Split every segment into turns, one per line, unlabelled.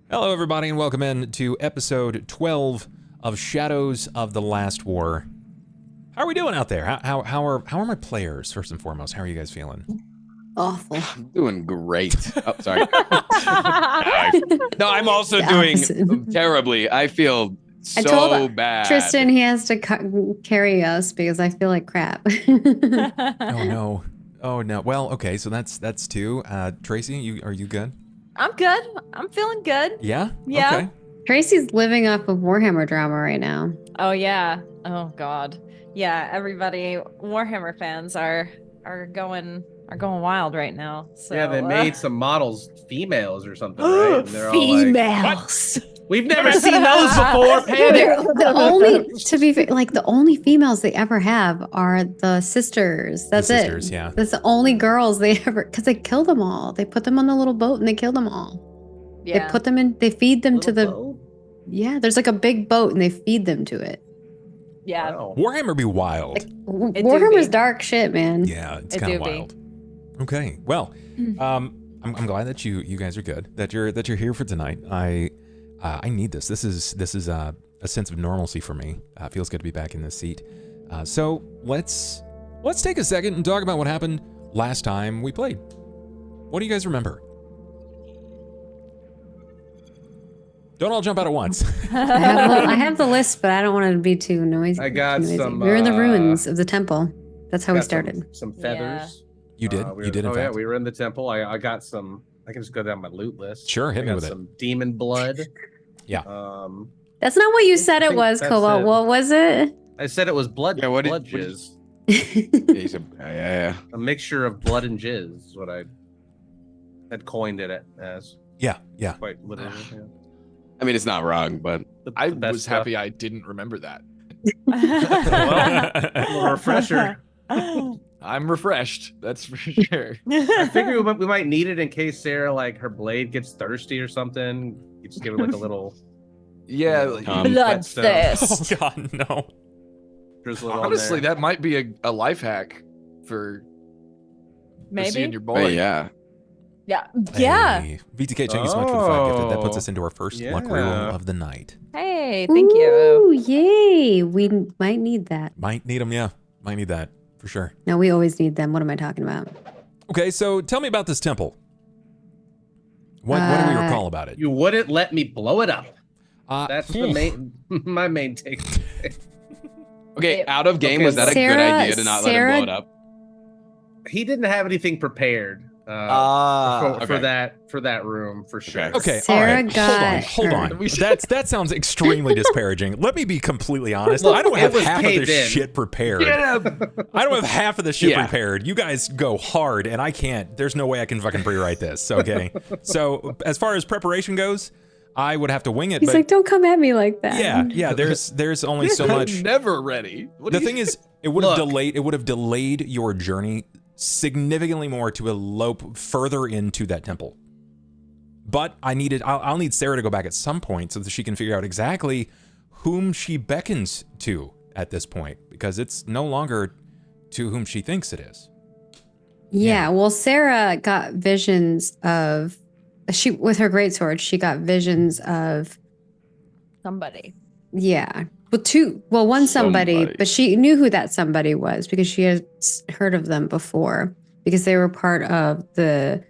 Hello, everybody, and welcome in to episode 12 of Shadows of the Last War. How are we doing out there? How are my players, first and foremost? How are you guys feeling?
Awful.
I'm doing great. Oh, sorry. No, I'm also doing terribly. I feel
I told
bad.
Tristan he has to carry us because I feel like crap.
Oh no. Oh no. Well, okay, so that's two. Tracy, are you good?
I'm good. I'm feeling good.
Yeah?
Yeah.
Okay.
Tracy's living off of Warhammer drama right now.
Oh yeah. Oh god. Yeah, everybody Warhammer fans are going wild right now. So
yeah, they made some models females or something, right? And they're
females.
all like, we've never seen those before. Panic.
The only, to be like, the only females they ever have are the sisters. That's
The
it.
sisters, yeah.
That's the only girls they ever, because they kill them all. They put them on the little boat and they kill them all.
Yeah.
They put them in. They feed them to the.
Little
Yeah, there's like a big boat and they feed them to it.
Yeah.
boat? Wow.
Warhammer be wild.
Like,
It do
Warhammer's
be.
dark shit, man.
Yeah, it's
It
kind of
do be.
wild. Okay. Well, I'm glad that you guys are good. That you're here for tonight. I need this. This is a sense of normalcy for me. It feels good to be back in this seat. So let's take a second and talk about what happened last time we played. What do you guys remember? Don't all jump out at once.
I have the list, but I don't want it to be too noisy.
I got
too noisy.
some,
We were in the ruins of the temple. That's how we
Got
started.
Some feathers.
You did. You did. In
oh
fact.
yeah, we were in the temple. I got some. I can just go down my loot list.
Sure, hit
I
me
got
with it.
some demon blood.
Yeah.
That's not what you
I
said it
think
was,
that's
Cobalt.
it.
What was it?
I said it was blood.
Yeah, what did-
blood
what did-
jizz.
Yeah, he said, yeah.
A mixture of blood and jizz is what I had coined it as.
Yeah.
Quite literally. Yeah.
I mean, it's not wrong, but
I
The best
was
stuff.
happy I didn't remember that.
A little refresher.
I'm refreshed, that's for sure.
I figure we might need it in case Sera, like, her blade gets thirsty or something. You just give it like a little
Yeah, like,
Bloodthirst.
Oh God, no.
drizzle it on
honestly,
there.
that might be a life hack for seeing
Maybe.
your
but
boy.
yeah.
Yeah. Yeah.
Hey, VTK, thank you so much for the 5 gifted. That puts
Oh,
us into our first luck
yeah.
roll of the night.
Hey, thank you.
Ooh, yay. We might need that.
Might need them, yeah. Might need that for sure.
No, we always need them. What am I talking about?
Okay, so tell me about this temple. What do we recall about it?
You wouldn't let me blow it up. That's the
phew.
main my main take.
Okay, out of game,
Okay,
was that a good
Sarah-
idea to not let him
Sarah-
blow it up?
He didn't have anything prepared for
okay.
that room for sure.
Okay,
Sarah
all right.
got
Hold on.
hurt.
That sounds extremely disparaging. Let me be completely honest.
Look,
I don't
it
have
was
half of
caved
this
in.
shit prepared.
Yeah.
I don't have half of this shit
Yeah.
prepared. You guys go hard, and I can't. There's no way I can fucking rewrite this. Okay. So as far as preparation goes, I would have to wing it.
He's
but
like, don't come at me like that.
yeah. There's only so much.
I'm never ready. What
The
do you-
thing is, it would have
Look.
delayed. It would have delayed your journey significantly more to elope further into that temple. But I'll need Sarah to go back at some point so that she can figure out exactly whom she beckons to at this point, because it's no longer to whom she thinks it is.
Yeah, well, Sarah got visions of with her greatsword. She got visions of
Somebody.
one somebody,
Somebody.
but she knew who that somebody was because she had heard of them before because they were part of the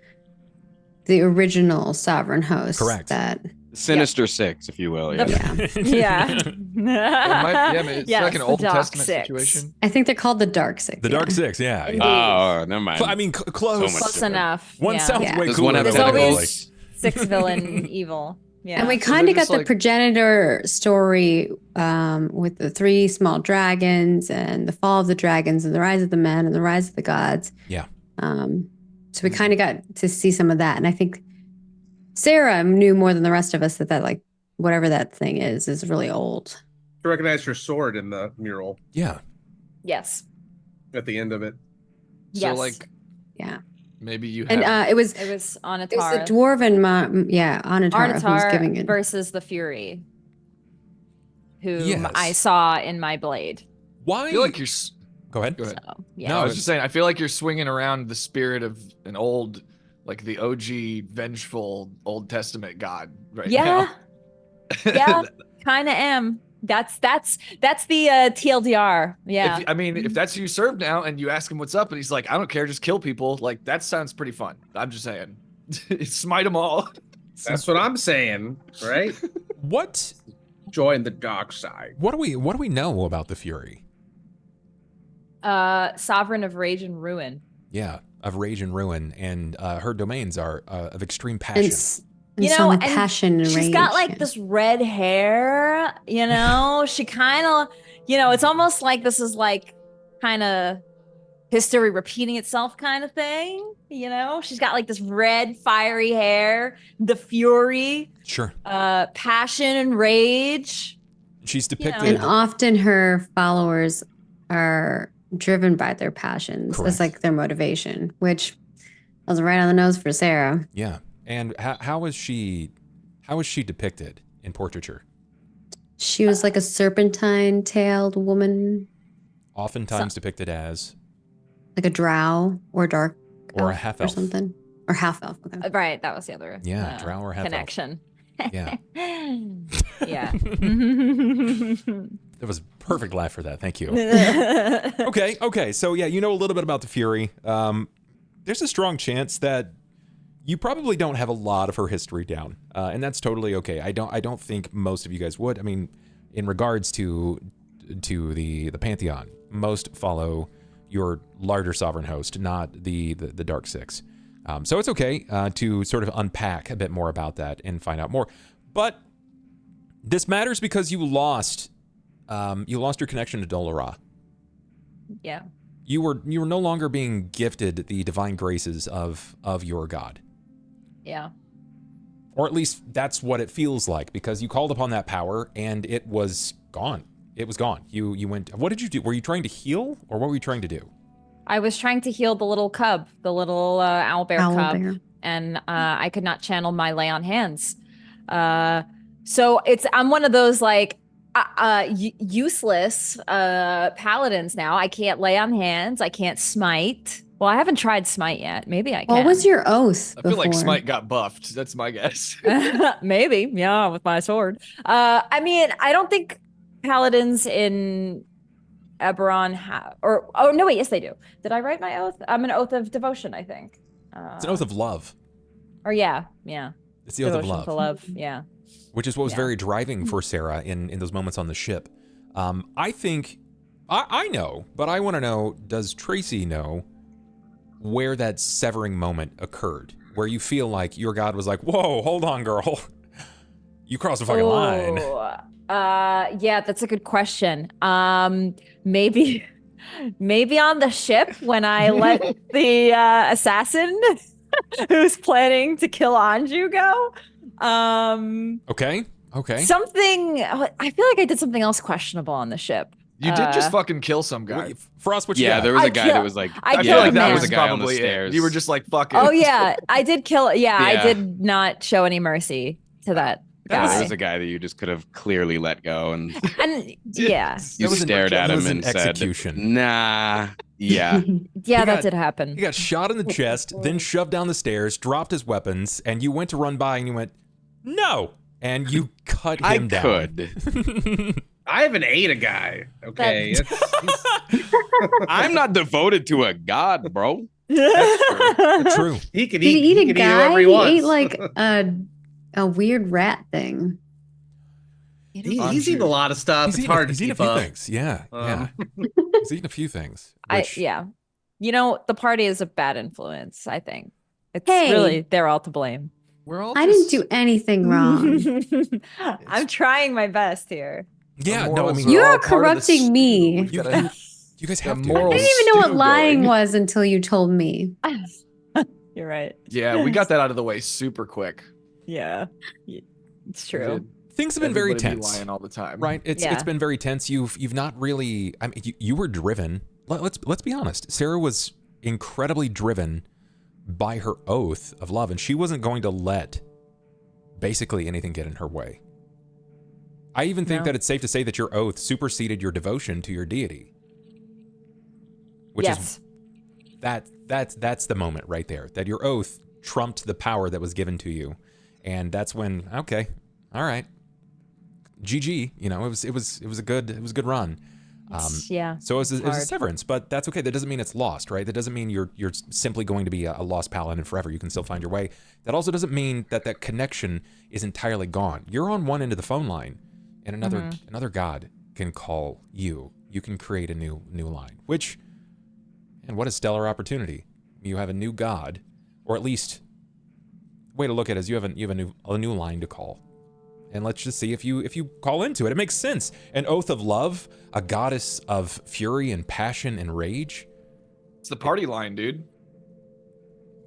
original sovereign host.
Correct.
That
Sinister Six, if you will. Yeah.
yeah,
Yeah.
It's
Yes,
like an
the
Old
Dark
Testament
Six.
situation.
I think they're called the Dark Six.
The Dark Six, yeah.
Indeed.
Oh, never mind.
I mean, close.
So much
Close
different.
enough.
One
yeah.
sounds
Yeah.
way
Does
cooler
one have
than
There's
the other.
always 6 villain evil. Yeah.
And we
So
kind
they're
of got
just
the
like-
progenitor story with the 3 small dragons and the fall of the dragons and the rise of the men and the rise of the gods.
Yeah.
So we kind of got to see some of that. And I think Sarah knew more than the rest of us that like, whatever that thing is really old.
You recognize her sword in the mural
Yeah.
Yes.
at the end of it.
So
Yes.
like
Yeah.
maybe you have
And it was
It was
the
Anatar.
dwarven mom. Yeah. Anatar who's giving
Arnitar
it.
versus the Fury, whom
Yes.
I saw in my blade.
Why?
I feel like you're
Go ahead.
go ahead.
So, yeah.
No,
I was just saying I feel like you're swinging around the spirit of an old like the OG vengeful Old Testament god right
Yeah.
now.
Yeah, kind of am. That's the TLDR. Yeah.
If that's who you serve now and you ask him what's up and he's like, I don't care, just kill people, like that sounds pretty fun. I'm just saying. Smite them all.
That's what I'm saying, right?
What?
Join the dark side.
What do we know about the Fury?
Sovereign of rage and ruin.
Yeah, of rage and ruin, and her domains are of extreme passion.
And so much passion and
she's
rage.
got like this red hair, she kind of, it's almost like this is like kind of history repeating itself kind of thing. She's got like this red fiery hair, the fury,
Sure,
passion and rage.
She's depicted,
and often her followers are driven by their passions.
Correct.
It's like their motivation, which was right on the nose for Sera.
Yeah. And how is she depicted in portraiture?
She was like a serpentine-tailed woman.
Oftentimes depicted as
like a drow or dark
or a
elf
half
or
elf.
something. Or half elf. Okay.
Right, that was the other
drow or half
connection.
Elf. Yeah.
Yeah.
That was a perfect laugh for that. Thank you. Okay. So yeah, you know a little bit about the Fury. There's a strong chance that you probably don't have a lot of her history down, and that's totally okay. I don't think most of you guys would. I mean, in regards to the Pantheon, most follow your larger sovereign host, not the Dark Six. So it's okay to sort of unpack a bit more about that and find out more. But this matters because you lost your connection to Dolora.
Yeah.
You were no longer being gifted the divine graces of your god.
Yeah.
Or at least that's what it feels like, because you called upon that power and it was gone. It was gone. You went. What did you do? Were you trying to heal, or what were you trying to do?
I was trying to heal the little cub, the little owlbear cub, and I could not channel my lay on hands. So I'm one of those like useless paladins now. I can't lay on hands. I can't smite. Well, I haven't tried smite yet. Maybe I can.
What was your oath
I feel like smite got buffed. That's my guess.
Maybe, yeah, with my sword. I mean, I don't think paladins in Eberron yes, they do. Did I write my oath? I'm an oath of devotion, I think.
It's an oath of love.
Or yeah.
It's the oath of
Devotion
love.
to love, yeah.
Which is what was very driving for Sera in those moments on the ship. I think I know, but I want to know: does Tracy know where that severing moment occurred, where you feel like your god was like, "Whoa, hold on, girl, you crossed the fucking line"?
Yeah, that's a good question. Maybe on the ship when I let the assassin who's planning to kill Anju go.
Okay.
Something. I feel like I did something else questionable on the ship.
You did just fucking kill some guy.
Frost, what you got?
there was a guy that was like,
I feel like that
there
was
a guy on the
probably
stairs.
it. You were just like, fuck it.
Oh yeah, I did kill. Yeah, I
Yeah.
did not show any mercy to that
There
guy.
was a guy that you just could have clearly let go, and
And yeah,
you stared at him and
execution.
said, "Nah, yeah."
yeah,
He
that
got-
did happen.
He got shot in the chest, then shoved down the stairs, dropped his weapons, and you went to run by and you went, "No!" And you cut
I
him down.
could.
I haven't ate a guy. Okay.
I'm not devoted to a god, bro.
True.
He could
Did he
eat.
eat
He
a
could eat
guy?
whoever he
He
wants.
ate like a weird rat thing.
He's eating a lot of stuff.
He's
It's
eaten,
hard to
he's eaten
keep
a few
up.
things. Yeah. He's eaten a few things.
Yeah. The party is a bad influence, I think. It's
Hey.
really, they're all to blame.
We're all
I didn't do anything wrong.
I'm trying my best here.
Yeah,
The
no, I
morals
mean,
are
You're
all part of the
corrupting
stew.
me.
We've gotta-
you guys have
the
to.
I
moral
didn't even know what
stew
lying
going.
was until you told me.
You're right.
Yeah, we got that out of the way super quick.
Yeah. It's
We
true.
did.
Things have been very
Everybody be
tense.
lying all the time.
Right? It's
Yeah.
been very tense. You've not really. I mean, you were driven. Let's be honest. Sera was incredibly driven by her oath of love, and she wasn't going to let basically anything get in her way. I even think that it's safe to say that your oath superseded your devotion to your deity. Which is that's the moment right there. That your oath trumped the power that was given to you. And that's when, okay, all right, GG. You know, it was a good run.
Yeah.
So it was a
hard.
severance, but that's okay. That doesn't mean it's lost, right? That doesn't mean you're simply going to be a lost paladin forever. You can still find your way. That also doesn't mean that connection is entirely gone. You're on one end of the phone line, and another god can call you. You can create a new line. Which, and what a stellar opportunity! You have a new god, or at least, way to look at it is you have a new line to call. And let's just see if you call into it. It makes sense. An oath of love, a goddess of fury and passion and rage.
It's the party line, dude.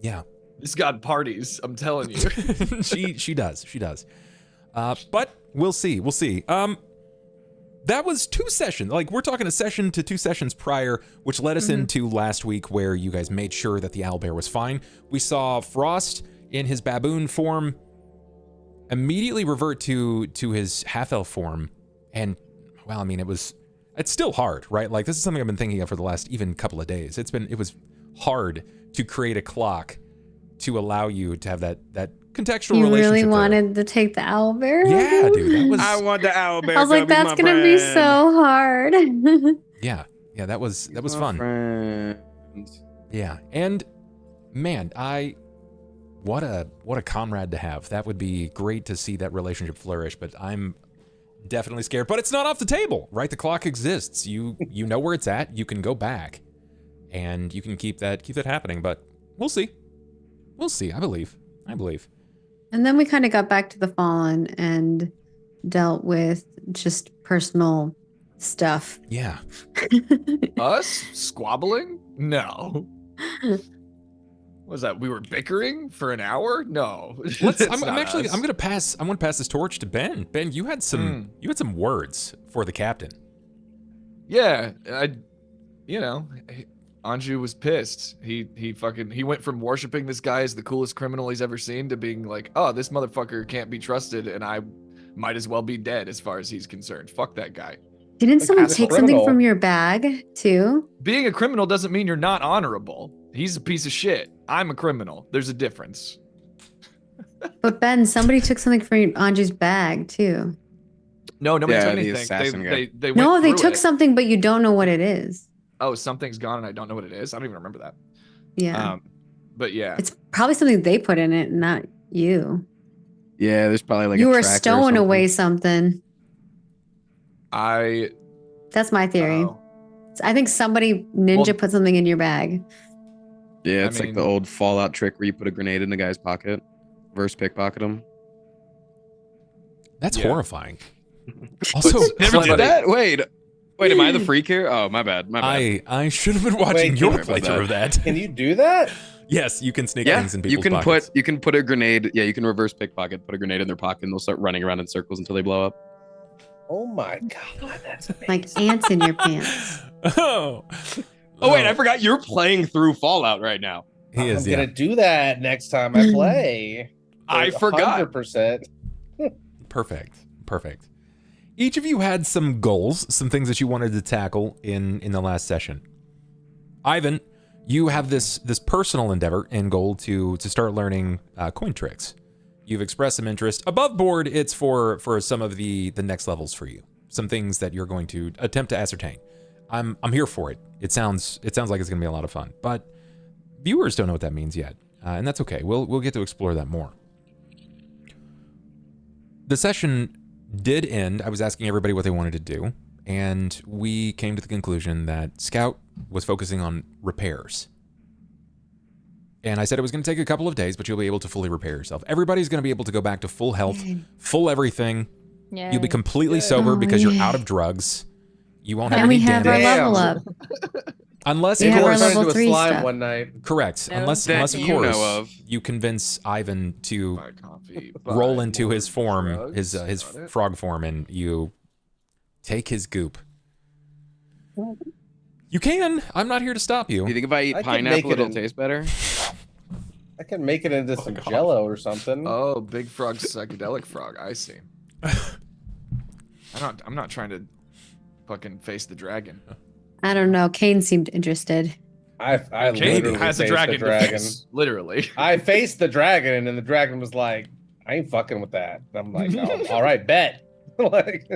Yeah.
This god parties, I'm telling you.
she does. But we'll see. That was 2 sessions. Like, we're talking a session to 2 sessions prior, which led us into last week where you guys made sure that the owlbear was fine. We saw Frost in his baboon form immediately revert to his half-elf form. And, well, I mean, it's still hard, right? Like, this is something I've been thinking of for the last even couple of days. It was hard to create a clock to allow you to have that contextual
You
relationship.
really
there.
wanted to take the owlbear?
Yeah, dude, that was.
I want the owlbear.
I was like, that's gonna be so hard.
Yeah, that was fun.
Friends.
Yeah, and man, what a comrade to have. That would be great to see that relationship flourish. But I'm definitely scared. But it's not off the table, right? The clock exists. You know where it's at. You can go back, and you can keep that happening. But we'll see. I believe.
And then we kind of got back to the Fallen and dealt with just personal stuff.
Yeah.
Us? Squabbling? No. What was that? We were bickering for an hour? No.
I'm gonna pass this torch to Ben. Ben, you had some words for the captain.
Yeah, Anju was pissed. He went from worshiping this guy as the coolest criminal he's ever seen to being like, oh, this motherfucker can't be trusted and I might as well be dead as far as he's concerned. Fuck that guy.
Didn't
Like,
someone
as a
take something
criminal-
from your bag too?
Being a criminal doesn't mean you're not honorable. He's a piece of shit. I'm a criminal. There's a difference.
But Ben, somebody took something from Anju's bag too.
No, nobody
Yeah,
took
the
anything.
assassin guy.
They went
No, they
through
took
it.
something, but you don't know what it is.
Oh, something's gone and I don't know what it is. I don't even remember that.
Yeah.
But yeah.
It's probably something they put in it, not you.
Yeah, there's probably like
you
a
were
tracker or
stowing
something.
away something. That's my theory.
Oh.
I think somebody ninja
Well-
put something in your bag.
Yeah,
I
it's like
mean-
the old Fallout trick where you put a grenade in the guy's pocket, verse pickpocket him.
That's
Yeah.
horrifying. Also,
Never
Somebody-
did that. Wait, am I the freak here? Oh, my bad.
I should have been watching
Wait,
your
sorry about
playthrough of that.
Can you do that?
Yes, you can sneak
Yeah,
things in
you
people's
can
pockets.
put a grenade. Yeah, you can reverse pickpocket, put a grenade in their pocket, and they'll start running around in circles until they blow up.
Oh my god, that's amazing.
Like ants in your pants.
Oh.
Oh wait, I forgot you're playing through Fallout right now.
He is,
I'm
yeah.
gonna do that next time I play.
I forgot.
100%.
Perfect. Each of you had some goals, some things that you wanted to tackle in the last session. Ivan, you have this personal endeavor and goal to start learning coin tricks. You've expressed some interest. Above board, it's for some of the next levels for you. Some things that you're going to attempt to ascertain. I'm here for it. It sounds like it's gonna be a lot of fun, but viewers don't know what that means yet, and that's okay. We'll get to explore that more. The session did end. I was asking everybody what they wanted to do, and we came to the conclusion that Scout was focusing on repairs. And I said it was going to take a couple of days, but you'll be able to fully repair yourself. Everybody's going to be able to go back to full health, full everything.
Yeah.
You'll be completely sober
Oh,
because you're
yay.
out of drugs. You won't have
And we
any
have our
damage.
level up.
Unless,
We
of
have our
course,
Turned
level
into a
3
slime
stuff.
one night.
correct.
No.
Unless
That
of
you
course,
know of.
you convince Ivan to
Buy coffee,
roll
buy
into
more
his form,
drugs.
his
Got it.
frog form, and you take his goop. You can. I'm not here to stop
Do you
you.
think if I eat
I can make
pineapple,
it
it'll
in-
taste better?
I can make it into some
God.
jello or something.
Oh, big frog, psychedelic frog. I see. I'm not trying to fucking face the dragon.
I don't know. Cain seemed interested.
I
Cain
literally
has a
faced
dragon.
the dragon.
To face, literally.
I faced the dragon, and the dragon was like, "I ain't fucking with that." And I'm like, oh, "All right, bet." Like,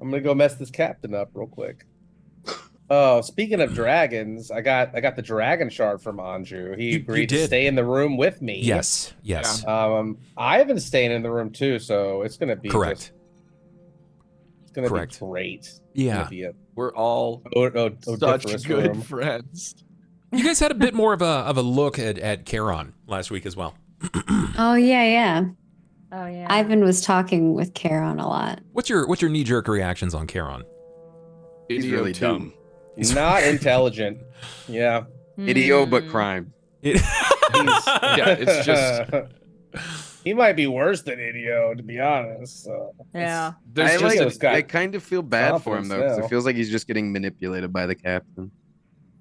I'm gonna go mess this captain up real quick. Oh, speaking of dragons, I got the dragon shard from Anju. He
You
agreed to
did.
stay in the room with me.
Yes.
Ivan's staying in the room too, so it's gonna be
Correct.
it's gonna
Correct.
be great. It's
Yeah.
gonna be
We're all
different
such good
room.
friends.
You guys had a bit more of a look at Charon last week as well.
Oh yeah.
Oh yeah.
Ivan was talking with Charon a lot.
What's your knee-jerk reactions on Charon?
He's really dumb.
Not intelligent. Yeah.
Idio, but
Hmm.
crime.
Yeah, it's just
He might be worse than Idio, to be honest. So
Yeah.
there's
I,
just
this guy
I kind of feel bad for him though, because
now.
it feels like he's just getting manipulated by the captain.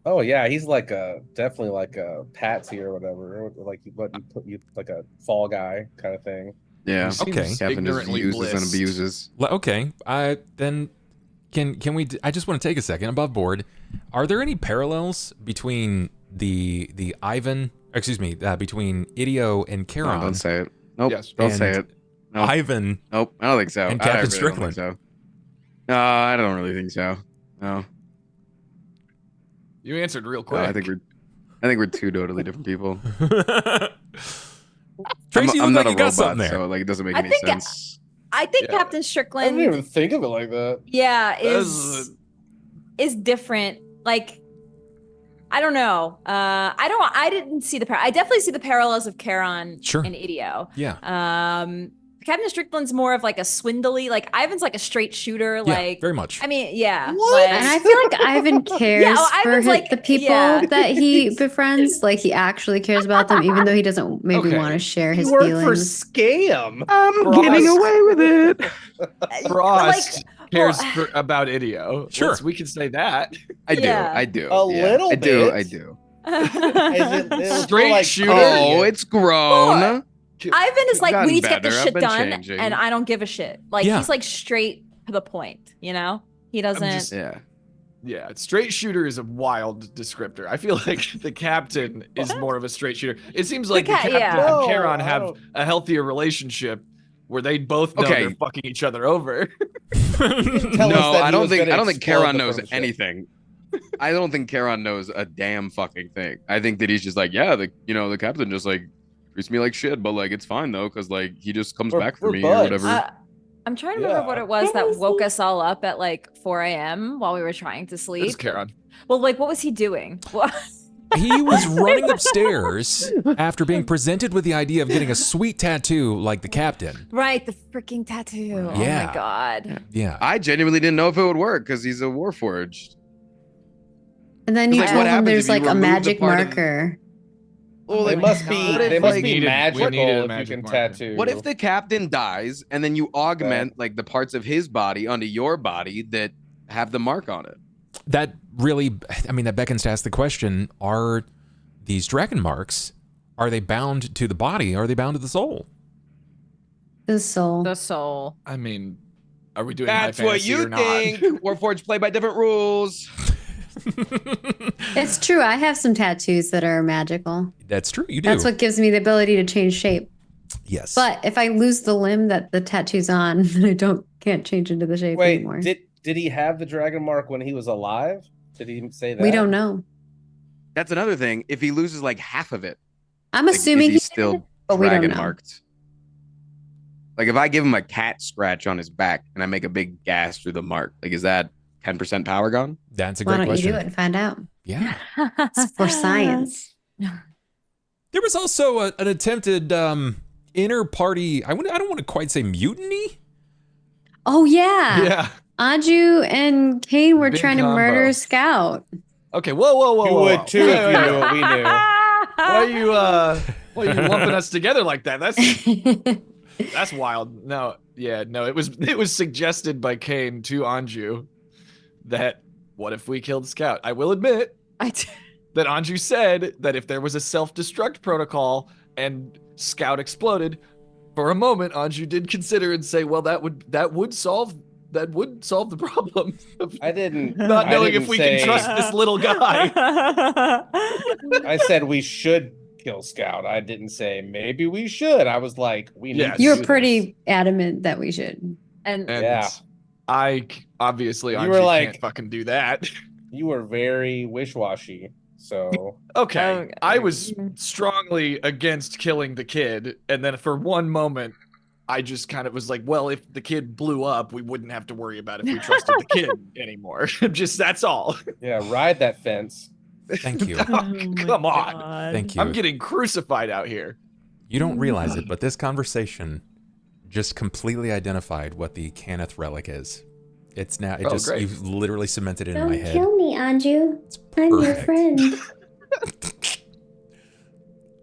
Oh yeah, he's like definitely like a patsy or whatever. Like he put you like a fall guy kind of thing.
Yeah.
He seems
Okay.
Captain just
ignorantly
uses and
blissed.
abuses.
Okay. Then can we? I just want to take a second above board. Are there any parallels between the Ivan? Excuse me, between Idio and
No,
Charon?
don't say it. Nope.
Yes.
Don't say
And
it. Nope.
Ivan.
Nope. I don't think so.
And
I
Captain
really don't
Strickland.
think so. No, I don't really think so. No.
You answered real
No,
quick.
I think we're two totally different people.
Tracy, you
I'm
look like
not a
you got
robot,
something there.
so like it doesn't make
I
any
think
sense.
I think
Yeah.
Captain
I
Strickland,
didn't even think of it like that.
yeah,
That's-
is different. Like, I don't know. I didn't see I definitely see the parallels of Charon
Sure.
and Idio.
Yeah.
Captain Strickland's more of like a swindly, like Ivan's like a straight shooter.
Yeah,
like,
very much.
I mean, yeah.
What?
And I feel like Ivan cares for
Ivan's like-
the people
yeah.
that he befriends. Like he actually cares about them, even though he doesn't maybe
Okay.
want to share
He
his
worked for
feelings.
Scam.
I'm
Frost-
getting away with it.
Frost cares
well-
about Idio.
Sure.
We can say that.
I do.
Yeah.
I do.
A little
I do.
bit.
I do.
It was
Straight
more like
shooter.
Oh, it's grown.
Ivan is like,
Gotten
we need to get
better.
this
I've
shit
been
done,
changing.
and I don't give a shit. Like
Yeah.
he's like straight to the point. You know, he doesn't.
just-
Yeah.
Yeah, straight shooter is a wild descriptor. I feel like the captain is more of a straight shooter. It seems like the captain
No,
and Charon
I
have
don't-
a healthier relationship where they both know
Okay.
they're fucking each other over.
Tell us
No,
that
I
he
don't
was
think
gonna
Charon
explode
knows
the front
anything. I don't think Charon knows a damn fucking thing. I think that he's just like, yeah, the captain just like treats me like shit, but like it's fine though, because like he just comes
We're-
back for
we're
me
buds.
or whatever.
I'm trying to remember
Yeah.
what it was that woke us all up at like 4 a.m. while we were trying to sleep.
It's Charon.
Well, like, what was he doing? Well,
He was running upstairs after being presented with the idea of getting a sweet tattoo like the captain.
right, the freaking tattoo. Oh
Yeah.
my god.
Yeah.
I genuinely didn't know if it would work because he's a Warforged.
And then you
Like, what
told him
happens
there's
if you
like a
remove the
magic
part of-
marker.
Well,
They
my
must be.
God.
They
We
must be
needed- we
magical
needed a
if you
magic
can
marker.
tattoo.
What if the captain dies and then you augment like the parts of his body onto your body that have the mark on it?
That really, I mean, that beckons to ask the question, are these dragon marks, are they bound to the body? Are they bound to the soul?
The soul.
The soul.
I mean, are we doing
That's
high
what
fantasy
you
or not?
think. Warforged play by different rules.
It's true. I have some tattoos that are magical.
That's true. You do.
That's what gives me the ability to change shape.
Yes.
But if I lose the limb that the tattoo's on, then I can't change into the shape
Wait,
anymore.
did he have the dragon mark when he was alive? Did he say that?
We don't know.
That's another thing. If he loses like half of it,
I'm
like,
assuming
is he
he
still
did, but we don't
dragon
know.
marked. Like if I give him a cat scratch on his back and I make a big gash through the mark, like is that 10% power gone?
That's a
Why
great
don't
question.
you do it and find out?
Yeah.
It's for science.
There was also an attempted inner party, I don't want to quite say mutiny.
Oh yeah.
Yeah.
Anju and Cain were
Big
trying to
combo.
murder Scout.
Okay. Whoa.
You would too if you knew what we knew.
Why are you lumping us together like that? That's wild. No, it was suggested by Cain to Anju that what if we killed Scout? I will admit that Anju said that if there was a self-destruct protocol and Scout exploded, for a moment Anju did consider and say, well, that would solve that would solve the problem. Of
I didn't.
not
I
knowing
didn't
if we
say-
can trust this little guy.
I said we should kill Scout. I didn't say maybe we should. I was like, we need.
Yes.
to
You
do
were pretty
this.
adamant that we should.
And
And
Yeah.
obviously,
You
Anju
were like-
can't fucking do that.
You were very wish-washy. So
Okay,
Okay.
I was strongly against killing the kid, and then for one moment, I just kind of was like, well, if the kid blew up, we wouldn't have to worry about if we trusted the kid anymore. Just that's all.
yeah, ride that fence.
Thank you.
Come on.
Thank you.
I'm getting crucified out here.
You don't realize it, but this conversation just completely identified what the Cannith relic is. It's now,
Oh, great.
you've literally cemented it in my
Don't
head.
kill me, Anju.
It's
I'm your
perfect.
friend.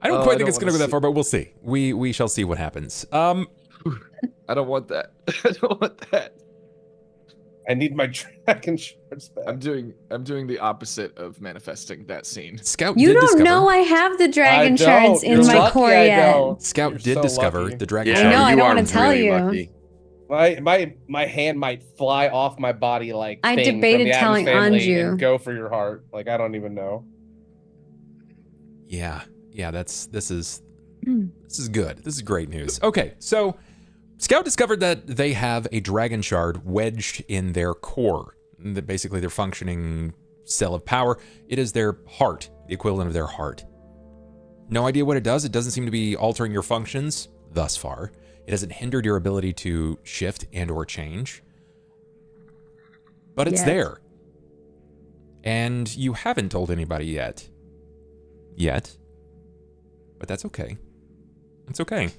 I don't
Oh,
quite
I
think
don't
it's going to
wanna
go that
see-
far, but we'll see. We shall see what happens.
I don't want that. I don't want that.
I need my dragon shards back.
I'm doing the opposite of manifesting that scene.
Scout
You
did
don't
discover.
know I have the dragon
I
shards
don't.
in
You're
my
lucky
core
I
yet.
don't.
Scout
You're
did
so
discover
lucky.
the dragon
I know,
shard.
I
you
don't
are
wanna tell
really
you.
lucky.
My hand might fly off my body like
I
Thing from
debated
the Addams
telling
Family
Anju.
and go for your heart. Like I don't even know.
Yeah, this is good. This is great news. Okay, so Scout discovered that they have a dragon shard wedged in their core. Basically, their functioning cell of power. It is their heart, the equivalent of their heart. No idea what it does. It doesn't seem to be altering your functions thus far. It hasn't hindered your ability to shift and or change. But it's
Yet.
there. And you haven't told anybody yet. But that's okay. It's okay.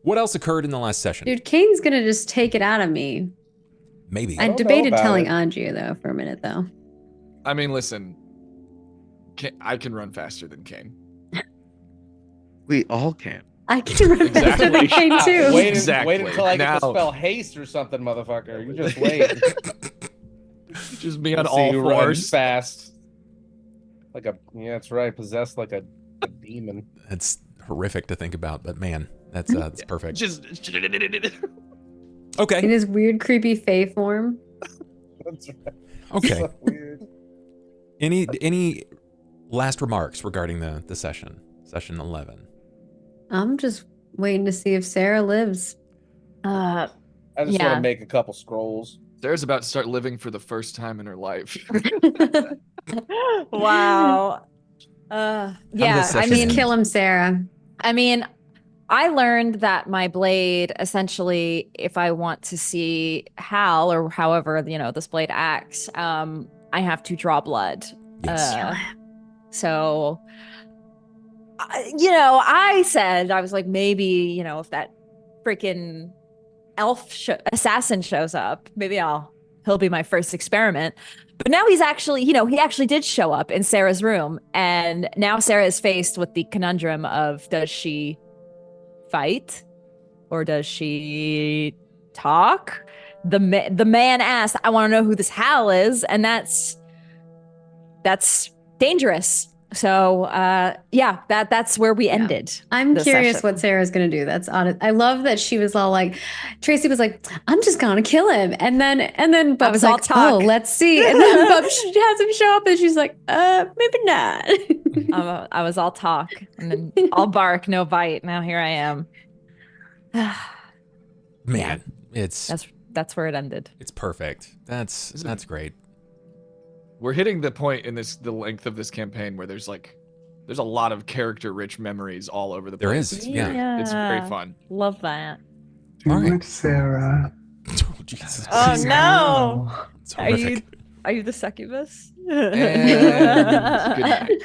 What else occurred in the last session?
Dude, Cain's gonna just take it out of me.
Maybe.
I
don't know
debated
about
telling
it.
Anju though for a minute though.
I mean, listen, I can run faster than Cain.
We all can.
I can run faster than
Exactly.
Cain too.
Wait,
Exactly.
wait until I get to
Now-
spell haste or something, motherfucker. You just wait.
Just be on
Let's see
all
who runs
fours.
fast. Like a that's right, possessed like a demon.
That's horrific to think about, but man, that's perfect.
Just
Okay.
In his weird, creepy Fae form.
That's right.
Okay.
So weird.
Any last remarks regarding the session? Session 11.
I'm just waiting to see if Sera lives.
I just want
Yeah.
to make a couple scrolls.
Sarah's about to start living for the first time in her life.
wow. Yeah,
this
I
session
mean,
end?
Kill him, Sera.
I learned that my blade, essentially, if I want to see Hal or however, this blade acts, I have to draw blood.
Yes.
So, I said, I was like, maybe, if that freaking assassin shows up, maybe he'll be my first experiment. But now he's actually, he actually did show up in Sarah's room. And now Sera is faced with the conundrum of, does she fight or does she talk? The man asked, I want to know who this Hal is. And that's dangerous. So that's where we ended.
I'm
this
curious
session.
what Sarah's gonna do. That's odd. I love that she was all like, Tracy was like, I'm just gonna kill him, and then Bub was
all
like,
talk.
oh, let's see, and then Bub has him show up, and she's like, maybe not.
I was all talk and then all bark, no bite. Now here I am.
Man, it's
That's where it ended.
it's perfect. That's great.
We're hitting the point in the length of this campaign where there's a lot of character-rich memories all over the
There
place.
is. Yeah.
It's very fun.
Love that.
All right.
Much, Sarah.
Oh, Jesus.
Oh no!
It's
Are you
horrific.
are you the succubus?
And good night.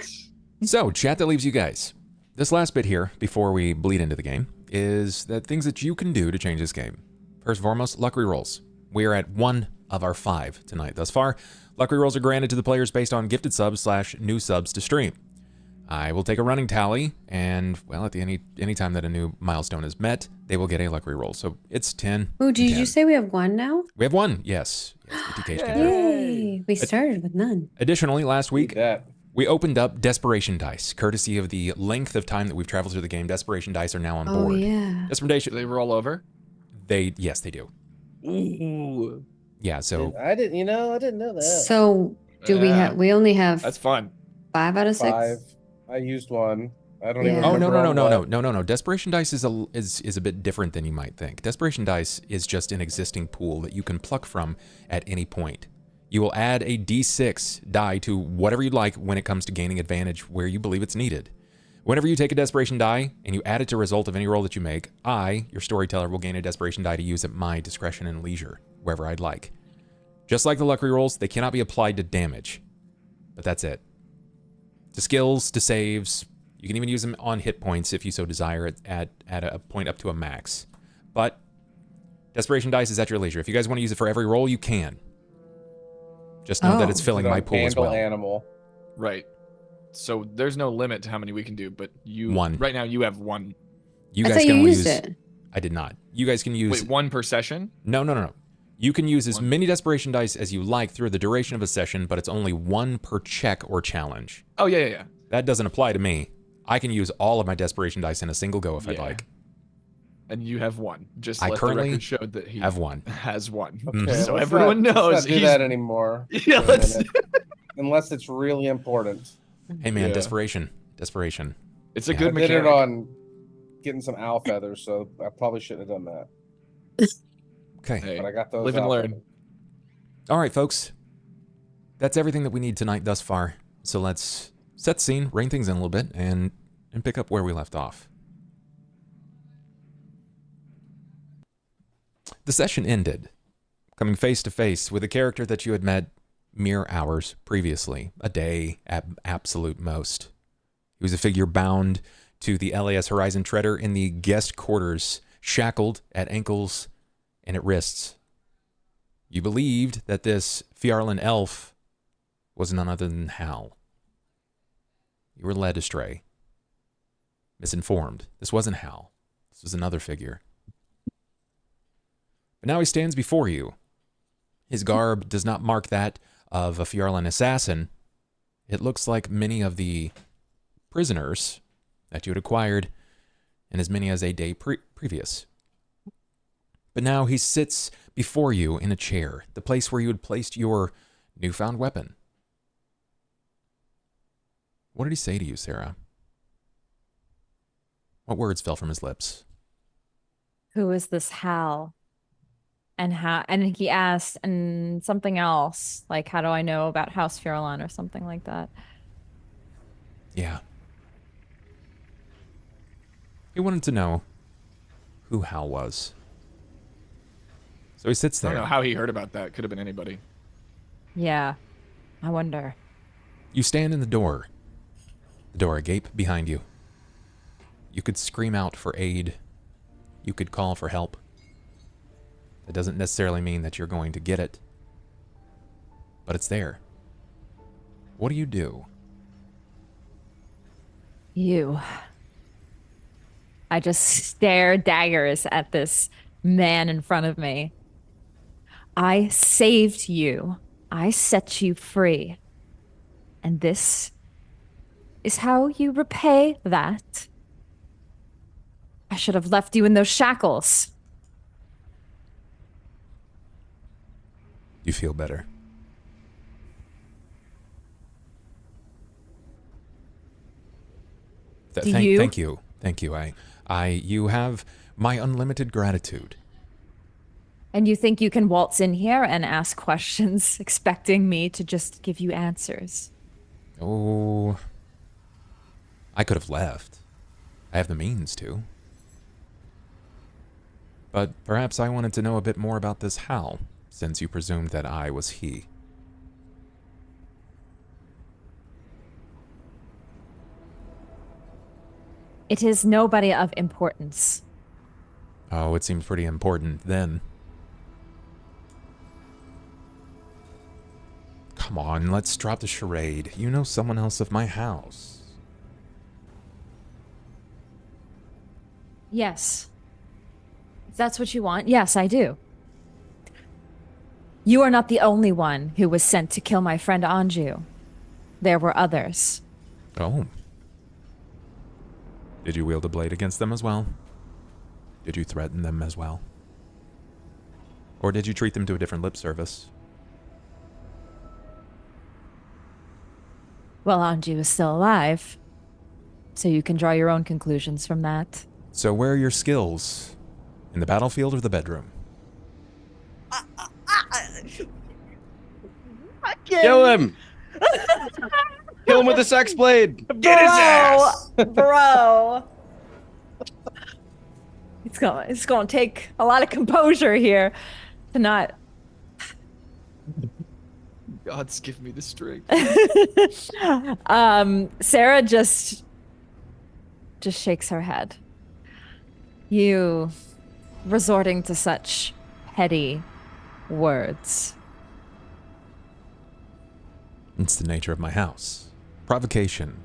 So, chat that leaves you guys. This last bit here, before we bleed into the game, is that things that you can do to change this game. First and foremost, luck rerolls. We are at 1 of our 5 tonight thus far. Luck rerolls are granted to the players based on gifted subs / new subs to stream. I will take a running tally, and, well, at any time that a new milestone is met, they will get a luck reroll. So it's 10.
Oh, did
10.
you say we have one now?
We have 1, yes. Yes, BTK's can do.
Yay! We started with none.
Additionally, last week,
That
we opened up Desperation Dice. Courtesy of the length of time that we've traveled through the game, Desperation Dice are now on
Oh
board.
yeah.
Do
Desperation,
they roll over?
yes, they do.
Ooh.
Yeah, so
I didn't know that.
So do we
Yeah.
have? We only have
That's fun.
5 out of 6.
5. I used one. I don't even
Yeah.
oh
remember.
no. Desperation dice is a bit different than you might think. Desperation dice is just an existing pool that you can pluck from at any point. You will add a d6 die to whatever you like when it comes to gaining advantage where you believe it's needed. Whenever you take a desperation die and you add it to a result of any roll that you make, I, your storyteller, will gain a desperation die to use at my discretion and leisure, wherever I'd like. Just like the luck rolls, they cannot be applied to damage. But that's it. To skills, to saves, you can even use them on hit points if you so desire at a point up to a max. But desperation dice is at your leisure. If you guys want to use it for every roll, you can. Just know that it's filling my pool as well.
Animal.
Right. So there's no limit to how many we can do, but you
One.
right now you have one.
You
I
guys
thought
can
you
only
used
use
it.
I did not. You guys can use
Wait, one per session?
No. You can use as
One.
many desperation dice as you like through the duration of a session, but it's only one per check or challenge.
Oh yeah.
That doesn't apply to me. I can use all of my desperation dice in a single go if I'd
Yeah.
like.
And you have one. Just
I
let the
currently
record show that he
have one.
has one.
Mhm.
Okay,
So
let's
everyone
not,
knows
Let's not do
he's-
that anymore.
Yeah,
for a
let's.
minute. Unless it's really important.
Hey man,
Yeah.
desperation.
It's a
Yeah.
good
I did
mechanic.
it on getting some owl feathers, so I probably shouldn't have done that.
Okay.
Hey,
But I got those.
live and
owl
learn.
feathers.
All right, folks. That's everything that we need tonight thus far. So let's set the scene, rein things in a little bit, and pick up where we left off. The session ended, coming face to face with a character that you had met mere hours previously, a day at absolute most. He was a figure bound to the LAS Horizon Treader in the guest quarters, shackled at ankles and at wrists. You believed that this Fjarlan elf was none other than Hal. You were led astray. Misinformed. This wasn't Hal. This was another figure. But now he stands before you. His garb does not mark that of a Fjarlan assassin. It looks like many of the prisoners that you had acquired, and as many as a day previous. But now he sits before you in a chair, the place where you had placed your newfound weapon. What did he say to you, Sera? What words fell from his lips?
Who is this Hal? And he asked, and something else, like, how do I know about House Fjarlan or something like that?
Yeah. He wanted to know who Hal was. So he sits
I
there.
don't know how he heard about that. Could have been anybody.
Yeah, I wonder.
You stand in the door agape behind you. You could scream out for aid. You could call for help. That doesn't necessarily mean that you're going to get it. But it's there. What do you do?
You. I just stare daggers at this man in front of me. I saved you. I set you free. And this is how you repay that. I should have left you in those shackles.
You feel better.
Do you?
Thank you. Thank you. You have my unlimited gratitude.
And you think you can waltz in here and ask questions, expecting me to just give you answers?
Oh, I could have left. I have the means to. But perhaps I wanted to know a bit more about this Hal, since you presumed that I was he.
It is nobody of importance.
Oh, it seems pretty important then. Come on, let's drop the charade. You know someone else of my house.
Yes. If that's what you want, yes, I do. You are not the only one who was sent to kill my friend Anju. There were others.
Oh. Did you wield a blade against them as well? Did you threaten them as well? Or did you treat them to a different lip service?
Well, Anju is still alive, so you can draw your own conclusions from that.
So where are your skills? In the battlefield or the bedroom?
Kill him! Kill him with a sex blade!
Get his ass!
Bro. It's gonna take a lot of composure here to not.
Gods give me the strength.
Sera just shakes her head. You resorting to such petty words.
It's the nature of my house. Provocation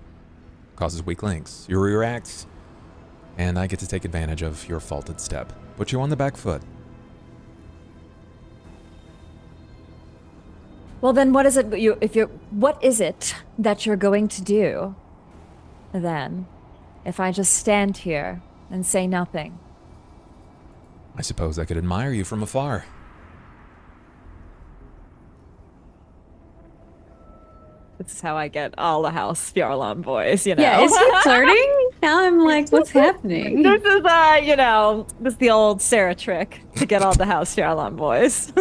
causes weak links. You react, and I get to take advantage of your faulted step. Put you on the back foot.
Well, then, what is it that you're going to do? Then, if I just stand here and say nothing.
I suppose I could admire you from afar.
This is how I get all the House Fjarlan boys, you know.
Yeah, is he flirting? Now I'm like, what's happening?
This is, this is the old Sera trick to get all the House Fjarlan boys.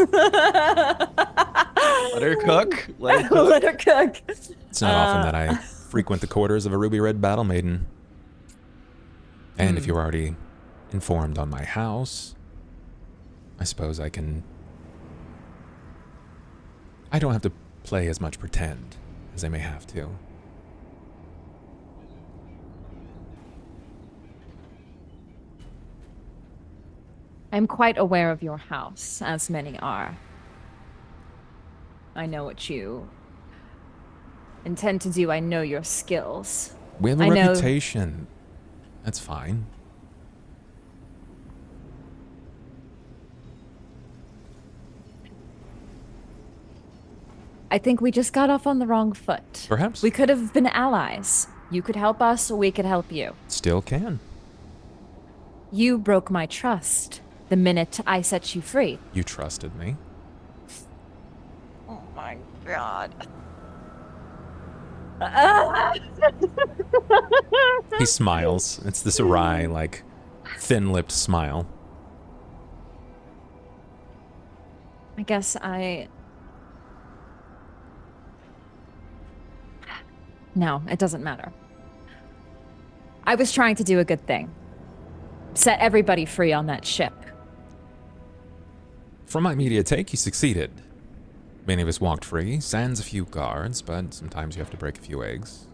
Let her cook. Let her cook.
Let her cook.
It's not often that I frequent the quarters of a ruby-red battle maiden. And if you're already informed on my house, I suppose I don't have to play as much pretend as I may have to.
I'm quite aware of your house, as many are. I know what you intend to do. I know your skills.
We have a
I know-
reputation. That's fine.
I think we just got off on the wrong foot.
Perhaps.
We could have been allies. You could help us, we could help you.
Still can.
You broke my trust the minute I set you free.
You trusted me.
Oh my god.
He smiles. It's this awry, thin-lipped smile.
I guess No, it doesn't matter. I was trying to do a good thing. Set everybody free on that ship.
From my immediate take, you succeeded. Many of us walked free, sans a few guards, but sometimes you have to break a few eggs.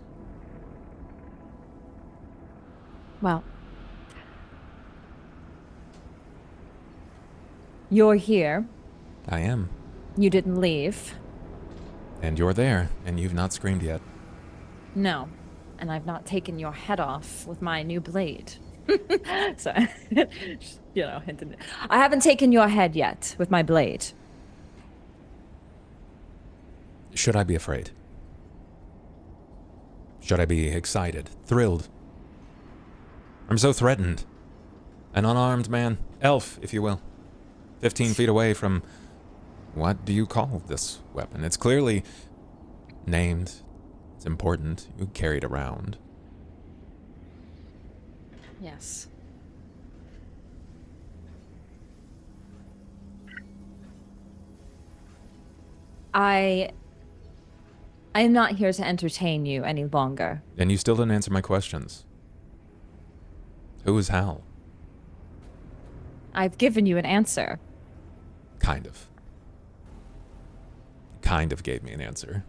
Well, you're here.
I am.
You didn't leave.
And you're there, and you've not screamed yet.
No. And I've not taken your head off with my new blade. So, hinted. I haven't taken your head yet with my blade.
Should I be afraid? Should I be excited, thrilled? I'm so threatened. An unarmed man, elf, if you will. 15 feet away from... What do you call this weapon? It's clearly named. It's important. You carry it around.
Yes. I am not here to entertain you any longer.
And you still didn't answer my questions. Who is Hal?
I've given you an answer.
Kind of. Kind of gave me an answer.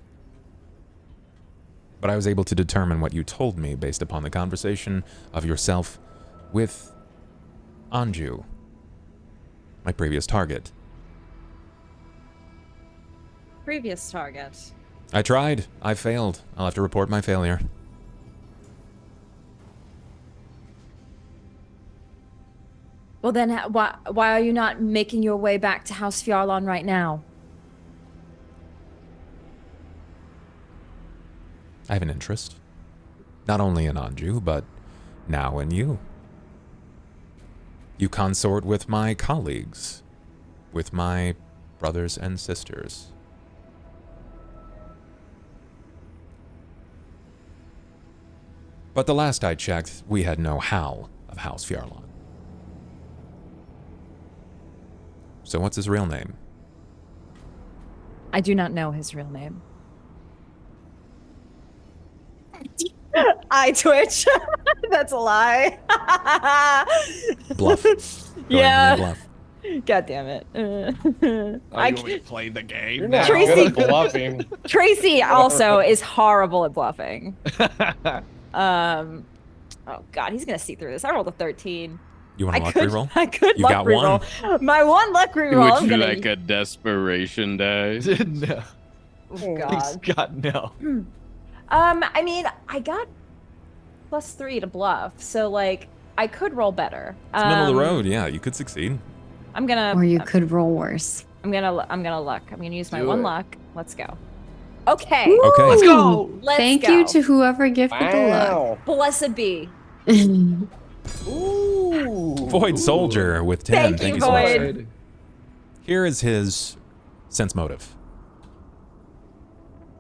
But I was able to determine what you told me based upon the conversation of yourself with Anju, my previous target.
Previous target.
I tried. I failed. I'll have to report my failure.
Well then, why are you not making your way back to House Fjarlan right now?
I have an interest. Not only in Anju, but now in you. You consort with my colleagues. with my brothers and sisters. But the last I checked, we had no Hal of House Fjarlon. So what's his real name?
I do not know his real name. I twitch. That's a lie.
Bluff. Go
Yeah.
ahead and bluff.
God damn it.
I can play the game.
You're not
Tracy-
good at bluffing.
Tracy also is horrible at bluffing. Oh god, he's gonna see through this. I rolled a 13.
You want a luck
could,
reroll?
I could
You
luck
got
reroll. My one luck reroll. I'm
Would you
gonna...
like a desperation die?
No.
Oh,
Please,
god.
God, no.
I mean, I got +3 to bluff, so like I could roll better.
It's middle of the road. Yeah, you could succeed.
I'm gonna.
Or you could roll worse.
I'm gonna luck. I'm gonna use my
Do
one
it.
luck. Let's go. Okay.
Okay.
Let's
go.
Let's
Thank
go.
you to whoever gifted the luck.
Wow.
Blessed be.
Ooh.
Void Soldier with 10.
Thank you,
so much.
Void.
Here is his sense motive.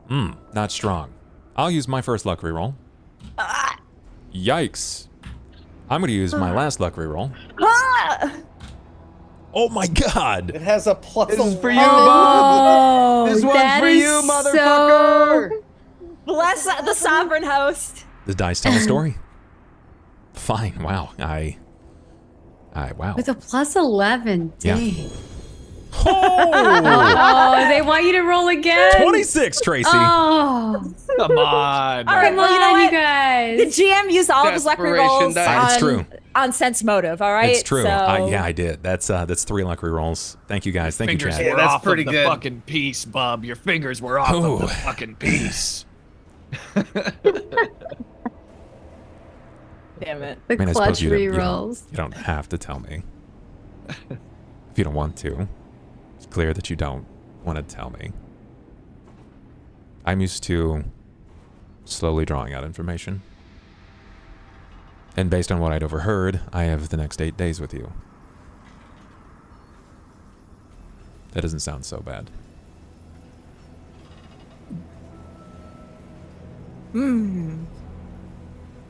Not strong. I'll use my first luck reroll. Yikes. I'm going to use my last luck reroll.
Ah!
Oh my god!
It has a plus.
This is for you,
11.
Oh,
This one's
that
for
is
you, motherfucker.
Bless the sovereign host.
The dice tell a story. Fine. Wow. Wow.
With a plus 11.
Yeah.
Dang.
Oh!
Oh, they want you to roll again?
26, Tracy.
Oh,
Come on.
All right,
come
well, you know
on,
what?
you
The
guys.
GM used all of his luck
Desperation
rerolls
die.
It's true.
on sense motive. All right,
It's true.
So...
Yeah, I did. That's 3 luck rerolls. Thank you guys. Thank you,
Fingers
Chad.
Yeah,
were
that's
off
pretty
of the
good.
fucking piece, bub. Your fingers were off
Oh.
of the fucking piece.
Damn it.
The
I mean, I
clutch
suppose you
rerolls.
don't have to tell me. If you don't want to. It's clear that you don't want to tell me. I'm used to slowly drawing out information. And based on what I'd overheard, I have the next 8 days with you. That doesn't sound so bad.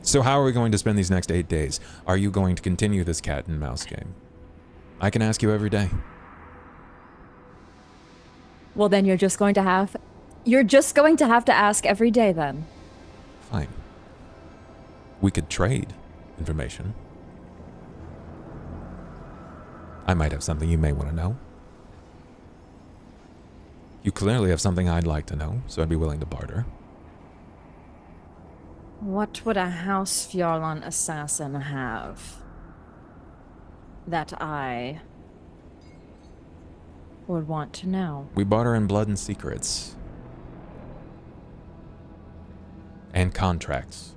So how are we going to spend these next 8 days? Are you going to continue this cat and mouse game? I can ask you every day.
Well, then you're just going to have to ask every day then.
Fine. We could trade information. I might have something you may want to know. You clearly have something I'd like to know, so I'd be willing to barter.
What would a House Fjarlon assassin have that I would want to know?
We barter in blood and secrets. And contracts.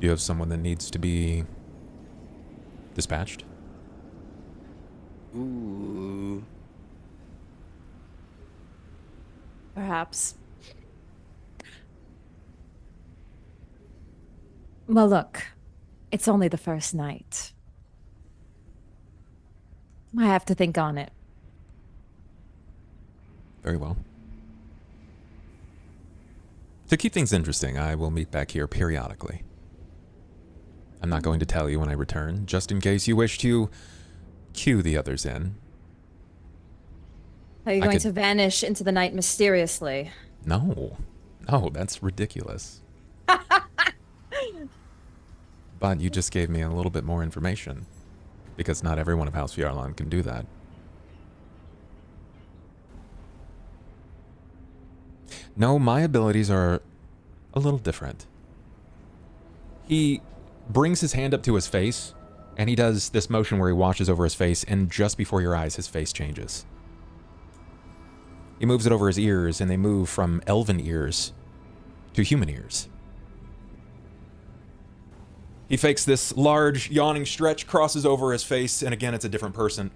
You have someone that needs to be dispatched?
Ooh.
Perhaps. Well, look, it's only the first night. I have to think on it.
Very well. To keep things interesting, I will meet back here periodically. I'm not going to tell you when I return, just in case you wish to cue the others in.
Are you
I
going
could-
to vanish into the night mysteriously?
No, that's ridiculous. But you just gave me a little bit more information, because not everyone of House Fjarlon can do that. No, my abilities are a little different. He brings his hand up to his face, and he does this motion where he washes over his face, and just before your eyes, his face changes. He moves it over his ears, and they move from elven ears to human ears. He fakes this large, yawning stretch, crosses over his face, and again, it's a different person.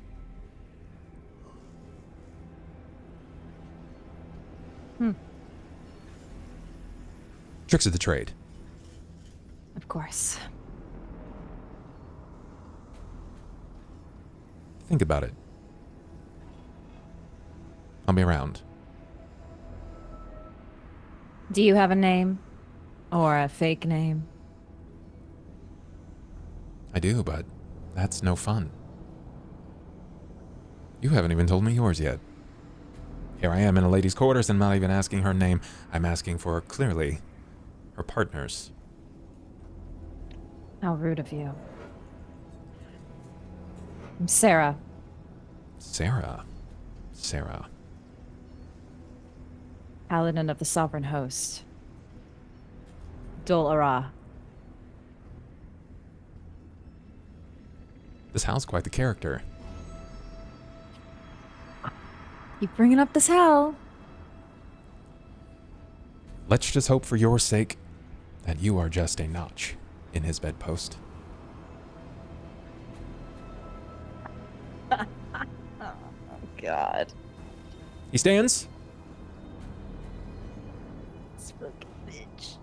Tricks of the trade.
Of course.
Think about it. I'll be around.
Do you have a name? Or a fake name?
I do, but that's no fun. You haven't even told me yours yet. Here I am in a lady's quarters and not even asking her name. I'm asking for, clearly, her partner's.
How rude of you. I'm Sera.
Sera. Sera.
Paladin of the Sovereign Host. Dol Ara.
This howl's quite the character.
Keep bringing up this howl.
Let's just hope for your sake that you are just a notch in his bedpost.
Oh, God.
He stands,
Fucking bitch.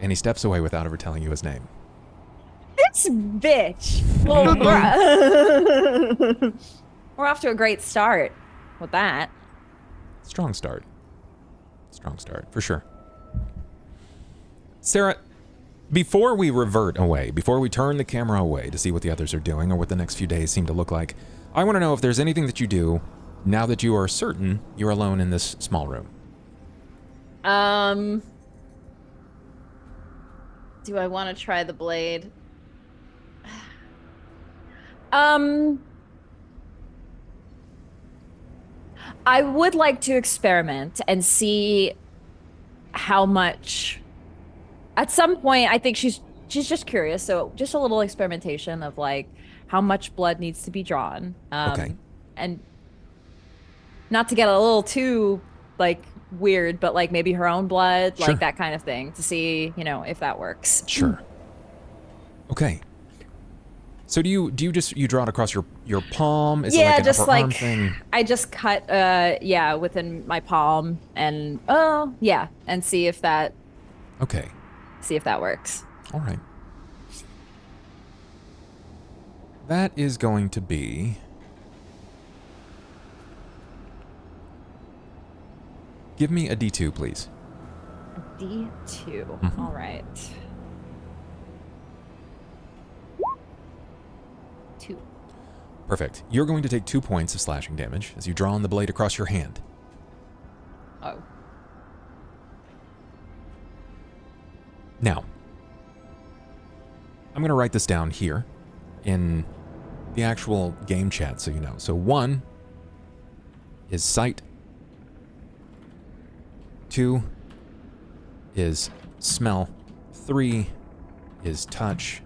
and he steps away without ever telling you his name.
This bitch. Well, we're off to a great start with that.
Strong start. Strong start, for sure. Sera, before we revert away, before we turn the camera away to see what the others are doing or what the next few days seem to look like, I want to know if there's anything that you do now that you are certain you're alone in this small room.
Do I want to try the blade? I would like to experiment and see how much. At some point, I think she's just curious, so just a little experimentation of like how much blood needs to be drawn.
Okay.
And not to get a little too like weird, but like maybe her own blood,
Sure.
like that kind of thing, to see, if that works.
Sure. Okay. So do you draw it across your palm? Is it like an
just
upper arm
like
thing?
I just cut within my palm and and see if that
Okay.
works.
All right. That is going to be... Give me a D2, please.
D2.
Mhm.
All right. 2.
Perfect. You're going to take 2 points of slashing damage as you draw on the blade across your hand.
Oh.
Now, I'm going to write this down here in the actual game chat so you know. So 1 is sight. 2 is smell. 3 is touch.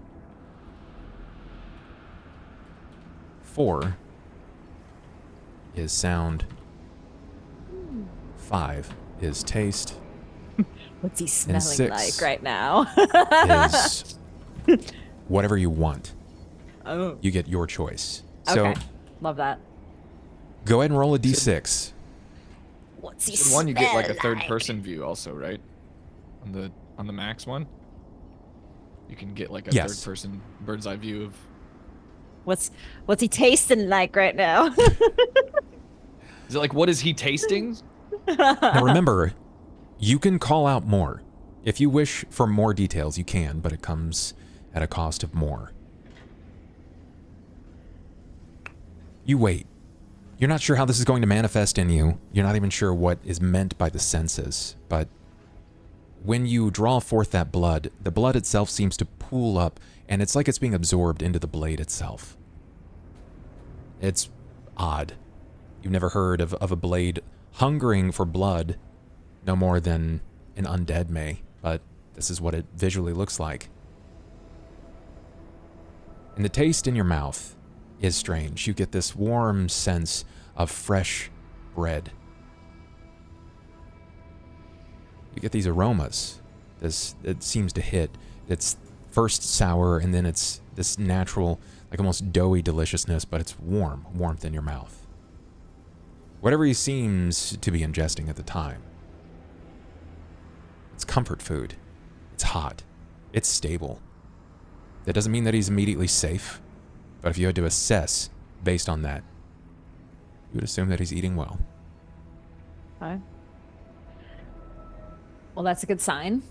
4 is sound. 5 is taste.
What's he smelling
6
like right now?
is whatever you want.
Oh.
You get your choice. So
Okay. Love that.
go ahead and roll a d6.
What's he
So one you get like a
smell
third person view also, right? On the max one? You can get like a
Yes.
third person bird's eye view of
What's he tasting like right now?
Is it like what is he tasting?
Now remember, you can call out more. If you wish for more details, you can, but it comes at a cost of more. You wait. You're not sure how this is going to manifest in you. You're not even sure what is meant by the senses, but when you draw forth that blood, the blood itself seems to pool up, and it's like it's being absorbed into the blade itself. It's odd. You've never heard of a blade hungering for blood no more than an undead may, but this is what it visually looks like. And the taste in your mouth is strange. You get this warm sense of fresh bread. You get these aromas. It seems to hit. It's first sour, and then it's this natural, like almost doughy deliciousness, but it's warmth in your mouth. Whatever he seems to be ingesting at the time. It's comfort food. It's hot. It's stable. That doesn't mean that he's immediately safe, but if you had to assess based on that, you would assume that he's eating well.
Okay. Well, that's a good sign.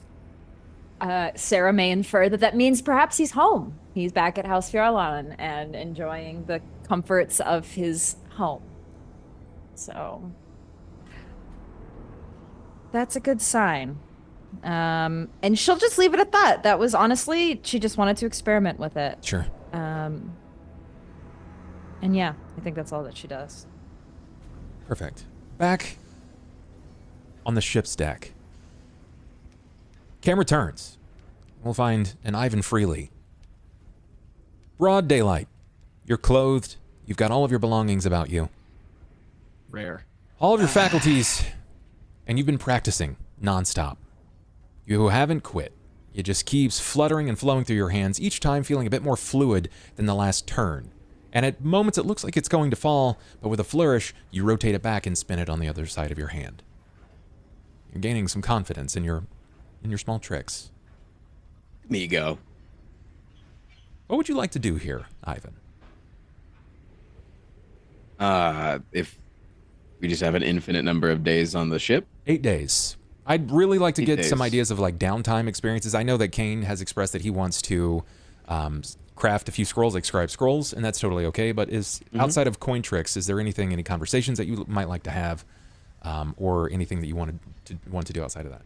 Sera may infer that means perhaps he's home. He's back at House Fjarlan and enjoying the comforts of his home. So that's a good sign. And she'll just leave it at that. That was honestly, she just wanted to experiment with it.
Sure.
And yeah, I think that's all that she does.
Perfect. Back on the ship's deck. Cam returns. We'll find an Ivan Freely. Broad daylight. You're clothed. You've got all of your belongings about you.
Rare.
All of your faculties. And you've been practicing nonstop. You haven't quit. It just keeps fluttering and flowing through your hands, each time feeling a bit more fluid than the last turn. And at moments it looks like it's going to fall, but with a flourish, you rotate it back and spin it on the other side of your hand. You're gaining some confidence in your small tricks.
Me go.
What would you like to do here, Ivan?
If we just have an infinite number of days on the ship.
8 days. I'd really like to
8
get some
days.
ideas of like downtime experiences. I know that Cain has expressed that he wants to craft a few scrolls, like scribe scrolls, and that's totally okay. But outside of coin tricks, is there anything, any conversations that you might like to have, or anything that you want to do outside of that?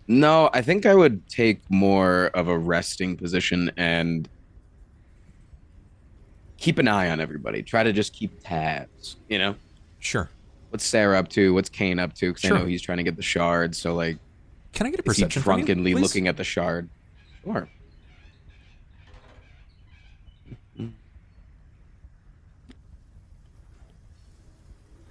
No, I think I would take more of a resting position and keep an eye on everybody. Try to just keep tabs, you know?
Sure.
What's Sera up to? What's Cain up to? Because
Sure.
I know he's trying to get the shard. So, like,
Can I get a
is he
perception from you,
drunkenly
please?
looking at the shard? Sure.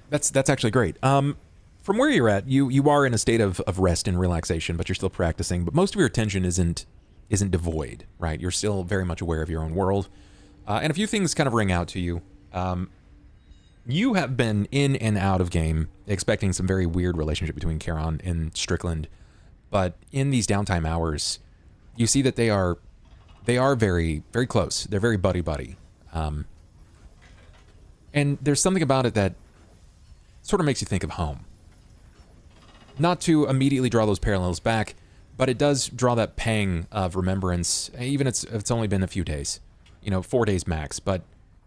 That's actually great. From where you're at, you are in a state of rest and relaxation, but you're still practicing. But most of your attention isn't devoid, right? You're still very much aware of your own world, and a few things kind of ring out to you. You have been in and out of game, expecting some very weird relationship between Charon and Strickland, but in these downtime hours, you see that they are very, very close. They're very buddy-buddy. And there's something about it that sort of makes you think of home. Not to immediately draw those parallels back, but it does draw that pang of remembrance, even if it's only been a few days. 4 days max, but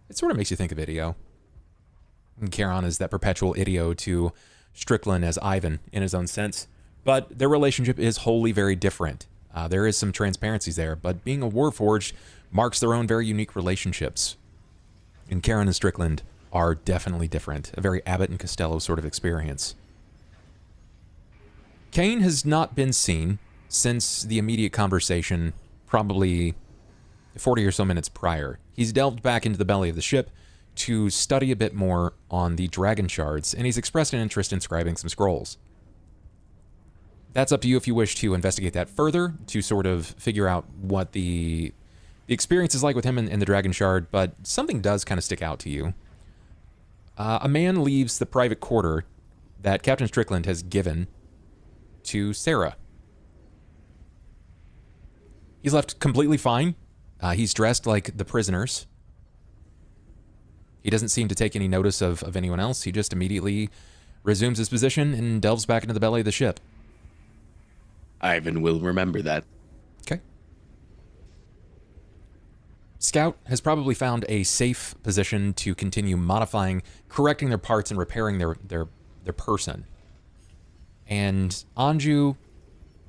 it sort of makes you think of Idio. And Charon is that perpetual Idio to Strickland as Ivan in his own sense, but their relationship is wholly very different. There is some transparencies there, but being a Warforged marks their own very unique relationships. And Charon and Strickland are definitely different, a very Abbott and Costello sort of experience. Cain has not been seen since the immediate conversation, probably 40 or so minutes prior. He's delved back into the belly of the ship to study a bit more on the dragon shards, and he's expressed an interest in scribing some scrolls. That's up to you if you wish to investigate that further, to sort of figure out what the experience is like with him and the dragon shard, but something does kind of stick out to you. A man leaves the private quarter that Captain Strickland has given to Sera. He's left completely fine. He's dressed like the prisoners. He doesn't seem to take any notice of anyone else. He just immediately resumes his position and delves back into the belly of the ship.
Ivan will remember that.
Okay. Scout has probably found a safe position to continue modifying, correcting their parts, and repairing their person. And Anju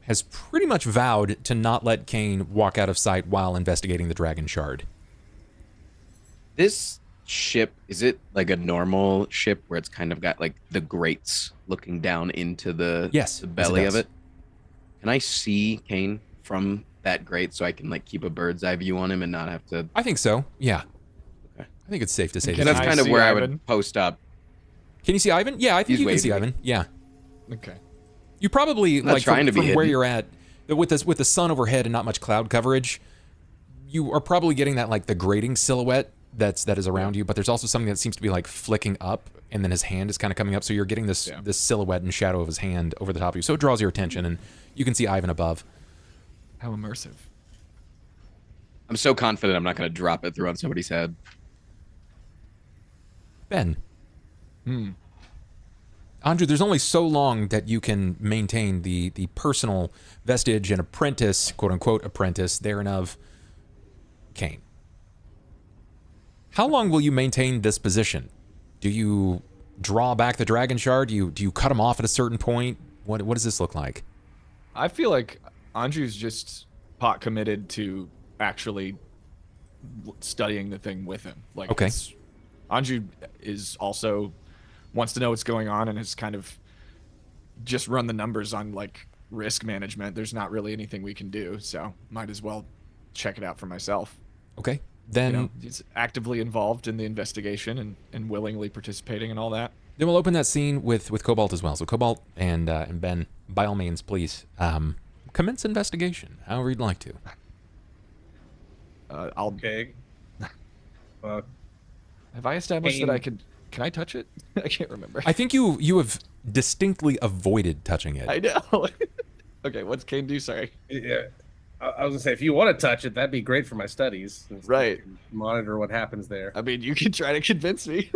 has pretty much vowed to not let Cain walk out of sight while investigating the dragon shard.
This ship, is it like a normal ship where it's kind of got like the grates looking down into the belly of it? Can I see Cain from that grate so I can like keep a bird's eye view on him and not have to?
I think so. Yeah.
Okay.
I think it's safe to say
And that's
I
kind of
see
where I
Ivan?
would post up.
Can you see Ivan? Yeah, I think
He's
you can see
waving.
Ivan. Yeah.
Okay.
You probably,
not
like,
trying to be
from where
hidden.
you're at, with the sun overhead and not much cloud coverage, you are probably getting that, like, the grating silhouette that is around you, but there's also something that seems to be, like, flicking up, and then his hand is kind of coming up, so you're getting this silhouette and shadow of his hand over the top of you, so it draws your attention, and you can see Ivan above.
How immersive.
I'm so confident I'm not going to drop it through on somebody's head.
Ben. Anju, there's only so long that you can maintain the personal vestige and apprentice, quote unquote apprentice, therein of Cain. How long will you maintain this position? Do you draw back the dragon shard? Do you cut him off at a certain point? What does this look like?
I feel like Anju's just pot committed to actually studying the thing with him. Like,
okay.
Anju is also wants to know what's going on and has kind of just run the numbers on like risk management. There's not really anything we can do, so might as well check it out for myself.
Okay. Then
he's actively involved in the investigation and willingly participating and all that.
Then we'll open that scene with Cobalt as well. So Cobalt and Ben, by all means, please commence investigation, however you'd like to.
I'll.
Okay.
Have I established that I could? Can I touch it? I can't remember.
I think you have distinctly avoided touching it.
I know. Okay, what's Cain do? Sorry.
Yeah. I was gonna say, if you want to touch it, that'd be great for my studies.
Right.
Monitor what happens there.
I mean, you can try to convince me.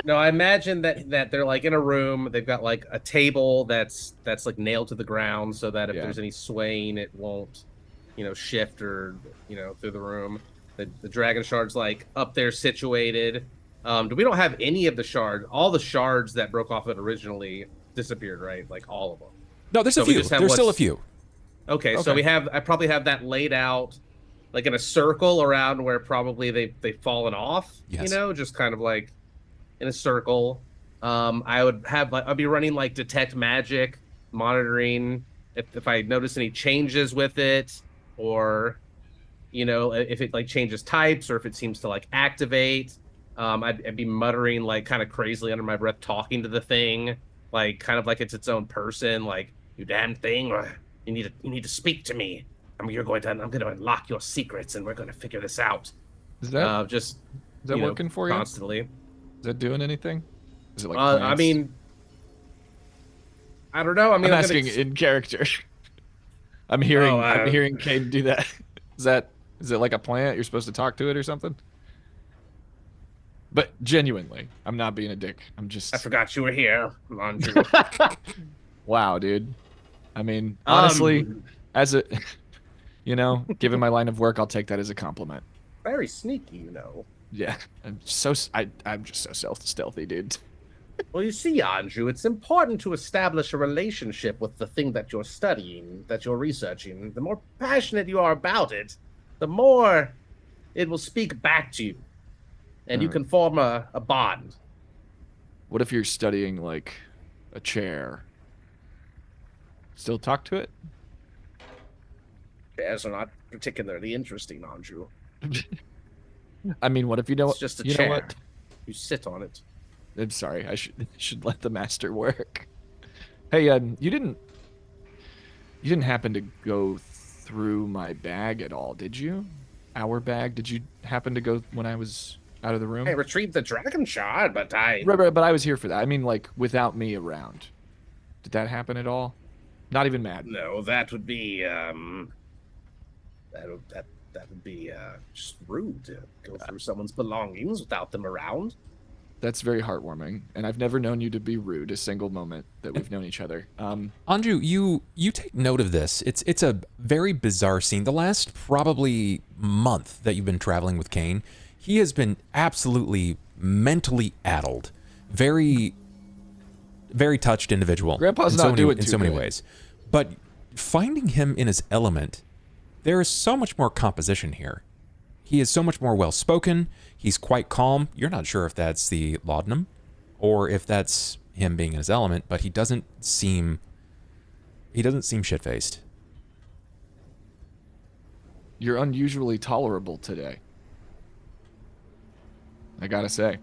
No, I imagine that they're like in a room. They've got like a table that's like nailed to the ground, so that if there's any swaying, it won't, shift or through the room. The dragon shard's like up there situated. We don't have any of the shards. All the shards that broke off it originally disappeared, right? Like all of them.
No, there's a few. There's still a few.
Okay, so I probably have that laid out like in a circle around where probably they've fallen off,
yes.
Just kind of like in a circle. I'd be running like detect magic, monitoring if I notice any changes with it, or if it like changes types or if it seems to like activate. I'd be muttering like kind of crazily under my breath, talking to the thing, like kind of like it's its own person, like, you damn thing, or you need to speak to me. I'm going to unlock your secrets and we're going to figure this out.
Is that
is
that working for you
constantly?
Is that doing anything? Is it like
I mean, I don't know. I mean,
I'm asking in character. I'm hearing Cain do that. Is it like a plant? You're supposed to talk to it or something? But genuinely, I'm not being a dick. I
forgot you were here, Anju.
Wow, dude. I mean, honestly, as a, given my line of work, I'll take that as a compliment.
Very sneaky,
Yeah, I'm just so stealthy, dude.
Well, you see, Anju, it's important to establish a relationship with the thing that you're studying, that you're researching. The more passionate you are about it, the more it will speak back to you. And you can form a bond.
What if you're studying, like, a chair? Still talk to it?
Chairs are not particularly interesting, Anju.
I mean, what if you know...
It's just a chair.
Know what?
You sit on it.
I'm sorry. I should let the master work. Hey, you didn't happen to go through my bag at all, did you? Our bag? Did you happen to go when I was out of the room?
I retrieved the dragon shard, but
Right, but I was here for that. I mean, like, without me around. Did that happen at all? Not even mad.
No, that would be that would be just rude to go through someone's belongings without them around.
That's very heartwarming, and I've never known you to be rude a single moment that we've known each other.
Anju, you take note of this. It's a very bizarre scene. The last probably month that you've been traveling with Cain, he has been absolutely mentally addled, very, very touched individual.
Grandpa's not doing
in so many ways, but finding him in his element, there is so much more composition here. He is so much more well-spoken. He's quite calm. You're not sure if that's the laudanum or if that's him being in his element, but he doesn't seem shit-faced.
You're unusually tolerable today, I gotta say.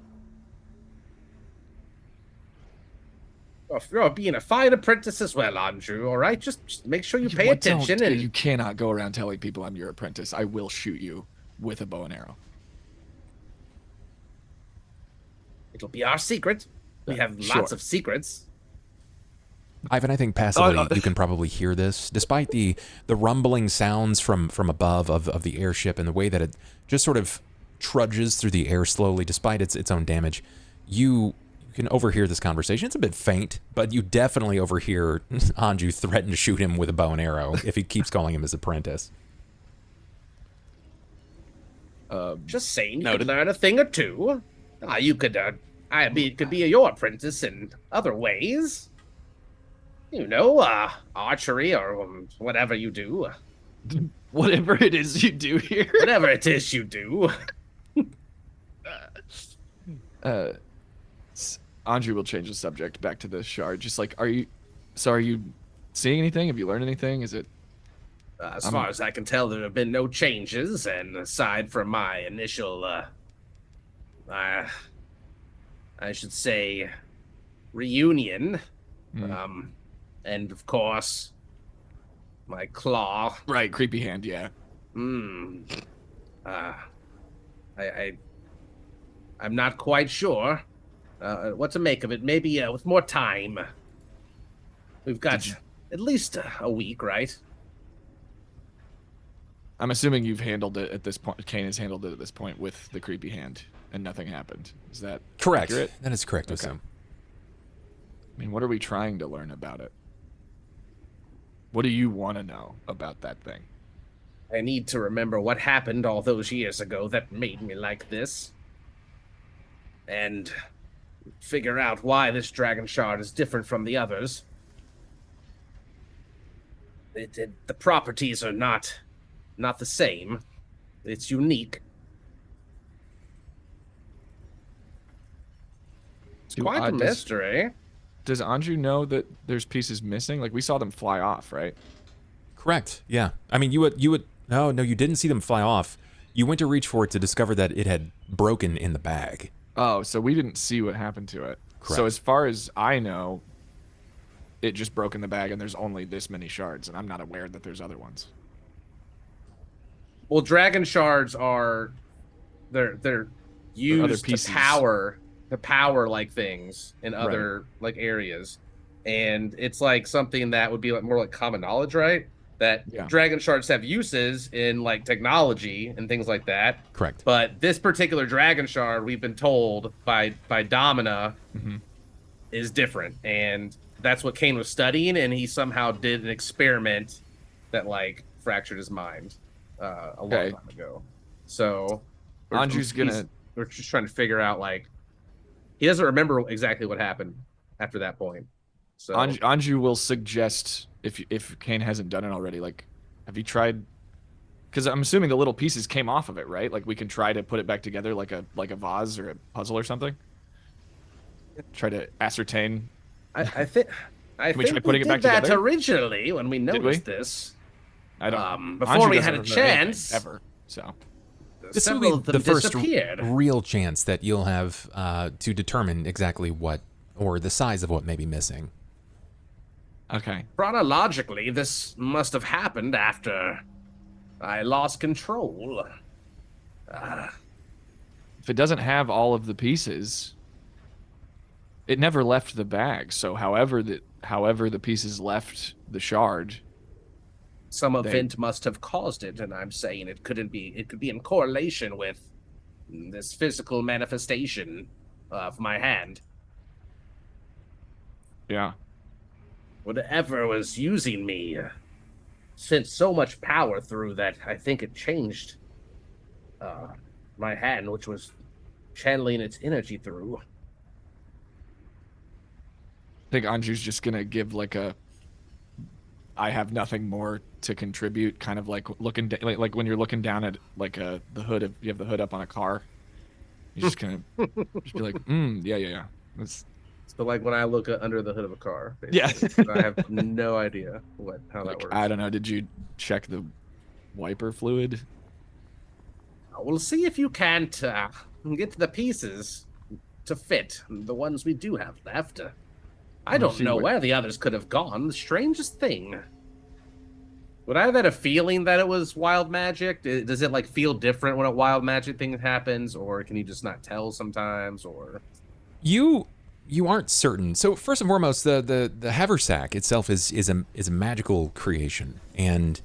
Well, if you're being a fine apprentice as well, Anju, all right? Just make sure you pay attention. And
you cannot go around telling people I'm your apprentice. I will shoot you with a bow and arrow.
It'll be our secret. We have lots of secrets.
Ivan, I think passively you can probably hear this, despite the rumbling sounds from above of the airship and the way that it just sort of trudges through the air slowly, despite its own damage. You can overhear this conversation. It's a bit faint, but you definitely overhear Anju threaten to shoot him with a bow and arrow if he keeps calling him his apprentice.
Just saying, you could learn a thing or two. You could, it could be your apprentice in other ways. You know, archery or whatever you do.
Whatever it is you do here.
Whatever it is you do.
Anju will change the subject back to the shard. Just like, are you seeing anything? Have you learned anything? Is it?
As far as I can tell, there have been no changes, and aside from my initial, I should say, reunion, and of course, my claw.
Right, creepy hand, yeah.
I'm not quite sure what to make of it. Maybe with more time. We've got at least a week, right?
I'm assuming you've handled it at this point. Cain has handled it at this point with the creepy hand, and nothing happened. Is that
correct?
Accurate?
That is correct, okay. I
mean, what are we trying to learn about it? What do you want to know about that thing?
I need to remember what happened all those years ago that made me like this. And figure out why this dragon shard is different from the others. The properties are not the same. It's unique. It's quite a mystery.
Does Anju know that there's pieces missing? Like, we saw them fly off, right?
Correct. Yeah. I mean, you would. No, you didn't see them fly off. You went to reach for it to discover that it had broken in the bag.
Oh, so we didn't see what happened to it.
Correct.
So as far as I know, it just broke in the bag, and there's only this many shards, and I'm not aware that there's other ones.
Well, dragon shards are they're used to power like things in other like areas, and it's like something that would be like more like common knowledge, right? That dragon shards have uses in like technology and things like that.
Correct.
But this particular dragon shard, we've been told by Domina, is different, and that's what Cain was studying, and he somehow did an experiment that like fractured his mind a long time ago. So we're just trying to figure out, like, he doesn't remember exactly what happened after that point. So
Anju will suggest, if Cain hasn't done it already, like, have you tried? Because I'm assuming the little pieces came off of it, right? Like, we can try to put it back together like a vase or a puzzle or something. Try to ascertain.
I think we did that originally when we noticed this.
I don't.
Before we had a chance
ever. So
this will be the first real chance that you'll have to determine exactly what, or the size of what may be missing.
Okay.
Chronologically, this must have happened after I lost control.
If it doesn't have all of the pieces, it never left the bag. So however the pieces left the shard,
some event must have caused it, and I'm saying it could be in correlation with this physical manifestation of my hand.
Yeah.
Whatever was using me sent so much power through that I think it changed my hand, which was channeling its energy through.
I think Anju's just gonna give like I have nothing more to contribute, kind of like looking like when you're looking down at like the hood of, you have the hood up on a car. You're just gonna just be like, yeah.
So like when I look under the hood of a car,
basically.
Yeah. I have no idea how that works.
I don't know. Did you check the wiper fluid?
We'll see if you can't get to the pieces to fit the ones we do have left. I don't know where the others could have gone. The strangest thing. Would I have had a feeling that it was wild magic? Does it like feel different when a wild magic thing happens, or can you just not tell sometimes? Or
you aren't certain. So first and foremost, the haversack itself is a magical creation, and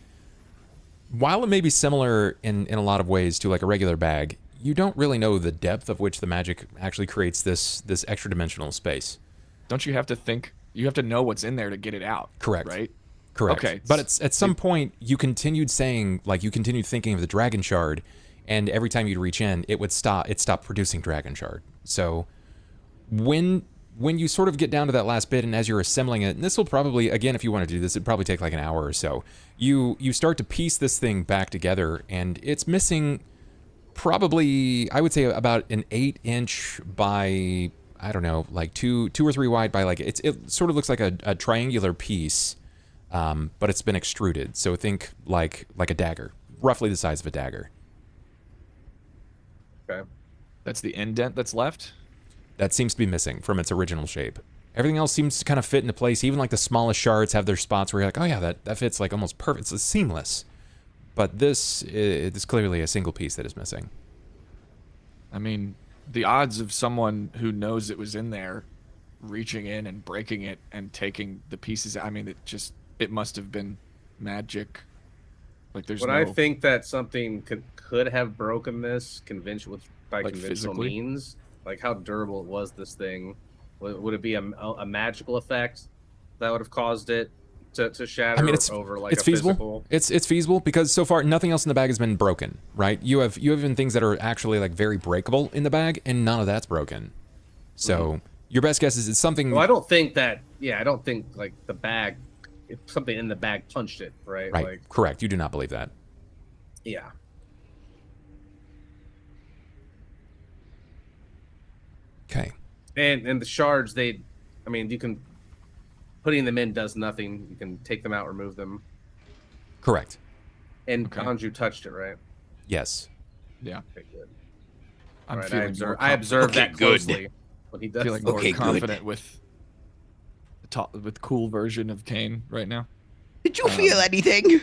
while it may be similar in a lot of ways to like a regular bag, you don't really know the depth of which the magic actually creates this extra dimensional space.
Don't you have to think? You have to know what's in there to get it out.
Correct.
Right.
Correct.
Okay.
But it's, at some point, you continued saying, like, you continued thinking of the dragon shard, and every time you'd reach in, it would stop. It stopped producing dragon shard. So when you sort of get down to that last bit, and as you're assembling it, and this will probably, again, if you want to do this, it'd probably take like an hour or so. You start to piece this thing back together, and it's missing probably, I would say, about an 8-inch by, I don't know, like two or three wide by, like, it sort of looks like a triangular piece, but it's been extruded. So think like a dagger, roughly the size of a dagger.
Okay.
That's the indent that's left.
That seems to be missing from its original shape. Everything else seems to kind of fit into place. Even like the smallest shards have their spots where you're like, oh yeah, that fits like almost perfect. It's seamless. But this is clearly a single piece that is missing.
I mean, the odds of someone who knows it was in there reaching in and breaking it and taking the pieces, I mean, it must have been magic. Like there's
I think that something could have broken this conventional
physically?
means, like how durable was this thing? Would it be a magical effect that would have caused it to shatter?
I mean, it's feasible.
Physical...
It's feasible because so far nothing else in the bag has been broken, right? You have even things that are actually like very breakable in the bag, and none of that's broken. So your best guess is it's something.
Well, I don't think that. Yeah, I don't think like the bag. If something in the bag punched it, right?
Right.
Like,
correct. You do not believe that.
Yeah.
Okay.
And the shards, I mean, you can putting them in does nothing. You can take them out, remove them.
Correct.
And Anju touched it, right?
Yes.
Yeah.
Okay, good.
I'm
right,
feeling
I observed that closely. When he does,
feeling more confident with the cool version of Cain right now.
Did you feel anything?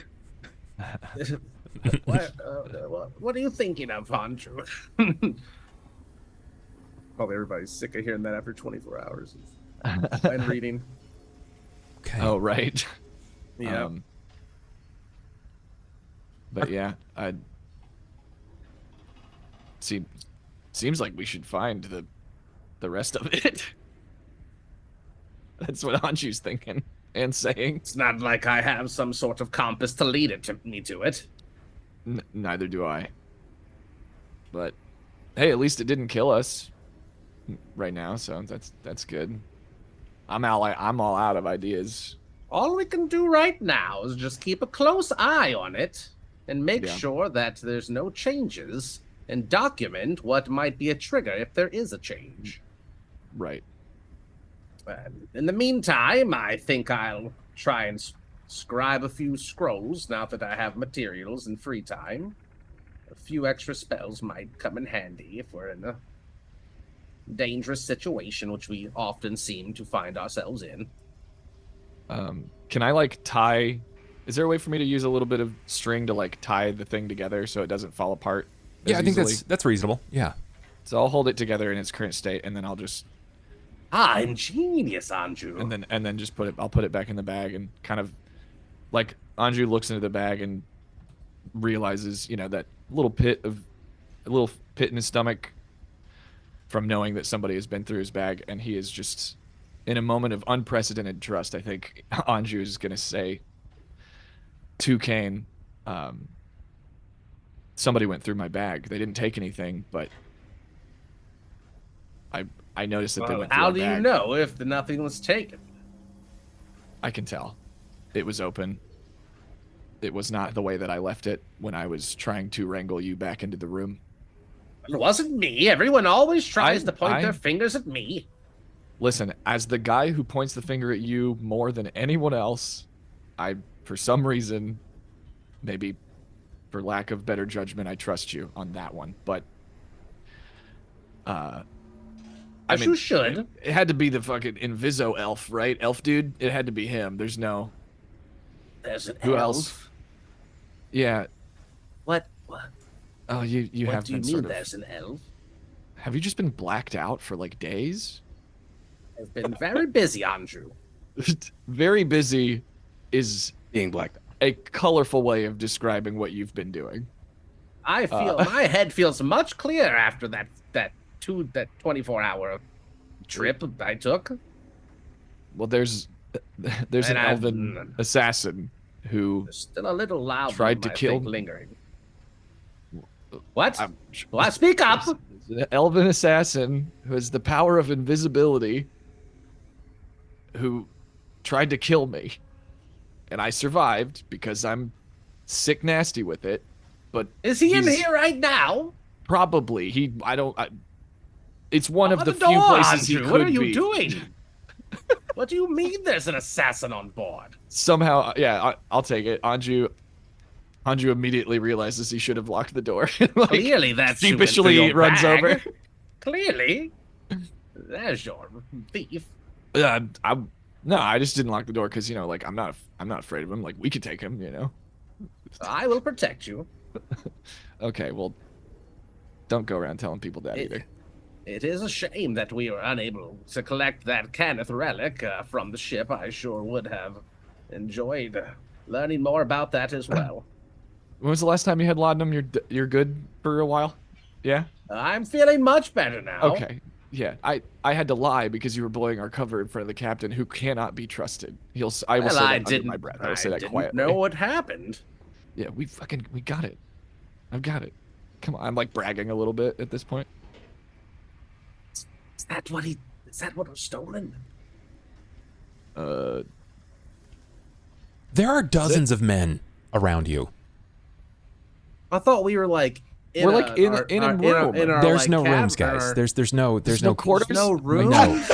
What are you thinking of, Anju? Probably everybody's sick of hearing that after 24 hours and reading.
Okay.
Oh, right.
Yeah.
But yeah, seems like we should find the rest of it. That's what Anju's thinking and saying.
It's not like I have some sort of compass to lead me to it.
Neither do I. But hey, at least it didn't kill us right now, so that's good. I'm all out of ideas.
All we can do right now is just keep a close eye on it and make sure that there's no changes and document what might be a trigger if there is a change.
Right.
In the meantime, I think I'll try and scribe a few scrolls now that I have materials and free time. A few extra spells might come in handy if we're in a dangerous situation, which we often seem to find ourselves in.
Can I like tie? Is there a way for me to use a little bit of string to like tie the thing together so it doesn't fall apart?
Yeah, I think that's reasonable. Yeah.
So I'll hold it together in its current state, and then I'll just
ingenious, Anju.
And then just I'll put it back in the bag, and kind of like Anju looks into the bag and realizes, that little pit in his stomach from knowing that somebody has been through his bag, and he is just in a moment of unprecedented trust. I think Anju is going to say to Cain, somebody went through my bag. They didn't take anything, but I noticed that they went through
How
our
do
bag.
you know if nothing was taken?
I can tell. It was open. It was not the way that I left it when I was trying to wrangle you back into the room.
It wasn't me. Everyone always tries to point their fingers at me.
Listen, as the guy who points the finger at you more than anyone else, for some reason, maybe for lack of better judgment, I trust you on that one. But,
you should.
It had to be the fucking Inviso elf, right? Elf dude? It had to be him. There's an
Who
elf.
else?
Yeah.
What?
Oh, you
what
have
do you
been
mean
sort of...
there's an elf?
Have you just been blacked out for like days?
I've been very busy, Anju.
Very busy is
Being blacked out.
a colorful way of describing what you've been doing.
I feel my head feels much clearer after that 24-hour trip I took.
Well, there's an elven assassin who
There's still a little loud
tried to kill
lingering. What? Well, speak up.
An elven assassin who has the power of invisibility who tried to kill me. And I survived because I'm sick nasty with it. But
is he in here right now?
Probably. It's one of the few places he could be.
What are you doing? What do you mean there's an assassin on board?
Somehow, yeah, I'll take it. Anju immediately realizes he should have locked the door. Like,
clearly, that's
sheepishly runs over.
Clearly, there's your thief.
No, I just didn't lock the door because like I'm not afraid of him. Like we could take him,
I will protect you.
Okay, well, don't go around telling people that either.
It is a shame that we were unable to collect that Kenneth relic from the ship. I sure would have enjoyed learning more about that as well.
When was the last time you had laudanum? You're good for a while? Yeah?
I'm feeling much better now.
Okay. Yeah, I had to lie because you were blowing our cover in front of the captain, who cannot be trusted. I will say that under my breath. I will say that quietly.
I didn't know what happened.
Yeah, we got it. I've got it. Come on, I'm like bragging a little bit at this point.
Is that what was stolen?
There are dozens of men around you.
I thought we were like
in a room.
There's no rooms, guys. There's no
quarters.
No room.
No.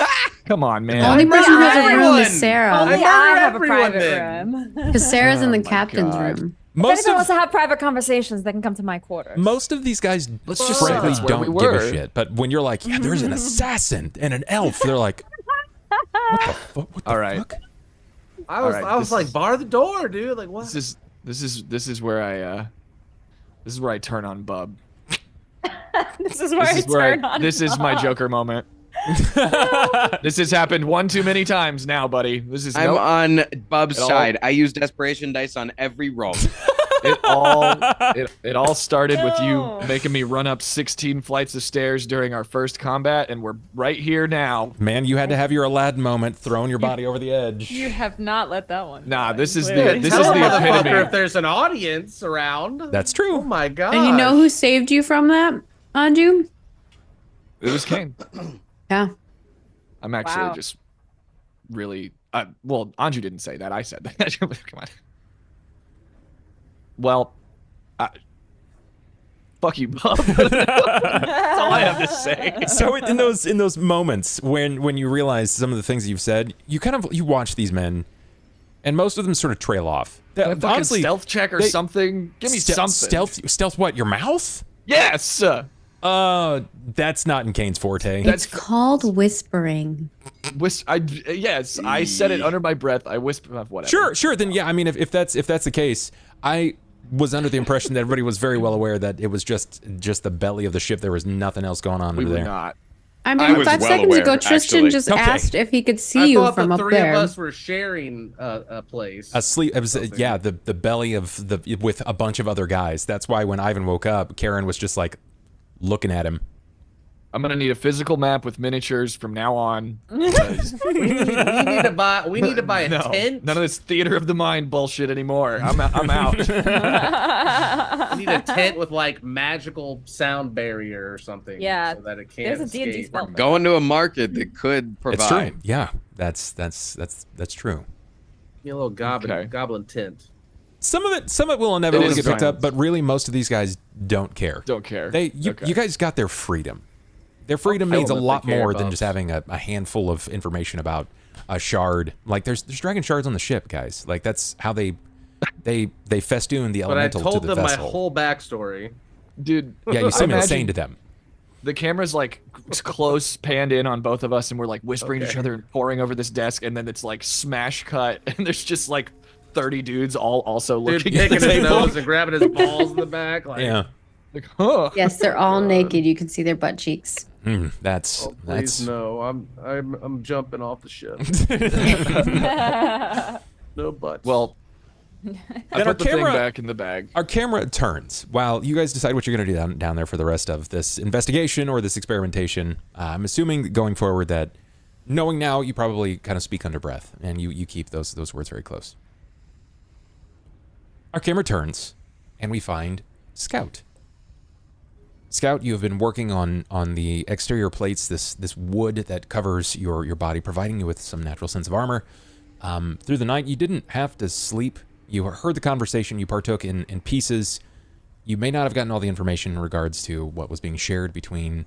Come on, man.
The only person who has a room is Sera.
Only I have a private room.
Because Sarah's in the captain's room.
If anyone wants to have private conversations, they can come to my quarters.
Most of these guys frankly don't give a shit. But when you're like, yeah, there's an assassin and an elf, they're like, what the fuck?
All right.
Fuck?
I was like, bar the door, dude. Like what?
This is where I turn on Bub.
This is where I turn on.
This is my Joker moment. This has happened one too many times now, buddy.
I'm on Bub's side. I use desperation dice on every roll.
It all started with you making me run up 16 flights of stairs during our first combat, and we're right here now.
Man, you had to have your Aladdin moment, throwing your body over the edge.
You have not let that one.
Nah, this is
the
epitome.
If there's an audience around.
That's true.
Oh my god.
And you know who saved you from that, Anju?
It was Cain.
Yeah.
I'm actually just really well, Anju didn't say that. I said that. Come on. Well, fuck you, Bob. That's all I have to say.
So in those moments when you realize some of the things you've said, you watch these men, and most of them sort of trail off.
Honestly, stealth check or something. Give me something.
Stealth what? Your mouth?
Yes.
That's not in Cain's forte.
It's called whispering.
Yes, I said it under my breath. I whispered, whatever.
Sure. Then yeah, I mean, if that's the case, I was under the impression that everybody was very well aware that it was just the belly of the ship. There was nothing else going on
we
under
were
there.
Not.
I mean, 5 seconds ago, Tristan just asked if he could see you from up there.
I thought the three of us were sharing a place.
It was the belly of with a bunch of other guys. That's why when Ivan woke up, Karen was just like looking at him.
I'm gonna need a physical map with miniatures from now on.
we need to buy a tent.
None of this theater of the mind bullshit anymore. I'm out.
We need a tent with like magical sound barrier or something.
Yeah,
so that it can't
there's a D&D spell.
Going to a market that could provide.
It's true. Yeah, that's true.
Be a little goblin tent.
Some of it will inevitably get picked up, but really most of these guys don't care. You guys got their freedom. Their freedom means a lot more than just having a handful of information about a shard. Like there's dragon shards on the ship, guys. Like that's how they festoon the elemental to the vessel.
But I told them my whole backstory.
Dude.
Yeah, you seem insane to them.
The camera's like close panned in on both of us, and we're like whispering to each other and poring over this desk, and then it's like smash cut, and there's just like 30 dudes all also looking at the
picking his
table.
nose and grabbing his balls in the back. Like,
yeah.
Like, huh.
Yes, they're all naked. You can see their butt cheeks.
That's
no. I'm jumping off the ship. No butts.
Well, I put the thing back in the bag.
Our camera turns while you guys decide what you're going to do down there for the rest of this investigation or this experimentation. I'm assuming that going forward that, knowing now, you probably kind of speak under breath and you keep those words very close. Our camera turns and we find Scout. Scout, you have been working on the exterior plates, this wood that covers your body, providing you with some natural sense of armor. Through the night, you didn't have to sleep. You heard the conversation. You partook in pieces. You may not have gotten all the information in regards to what was being shared between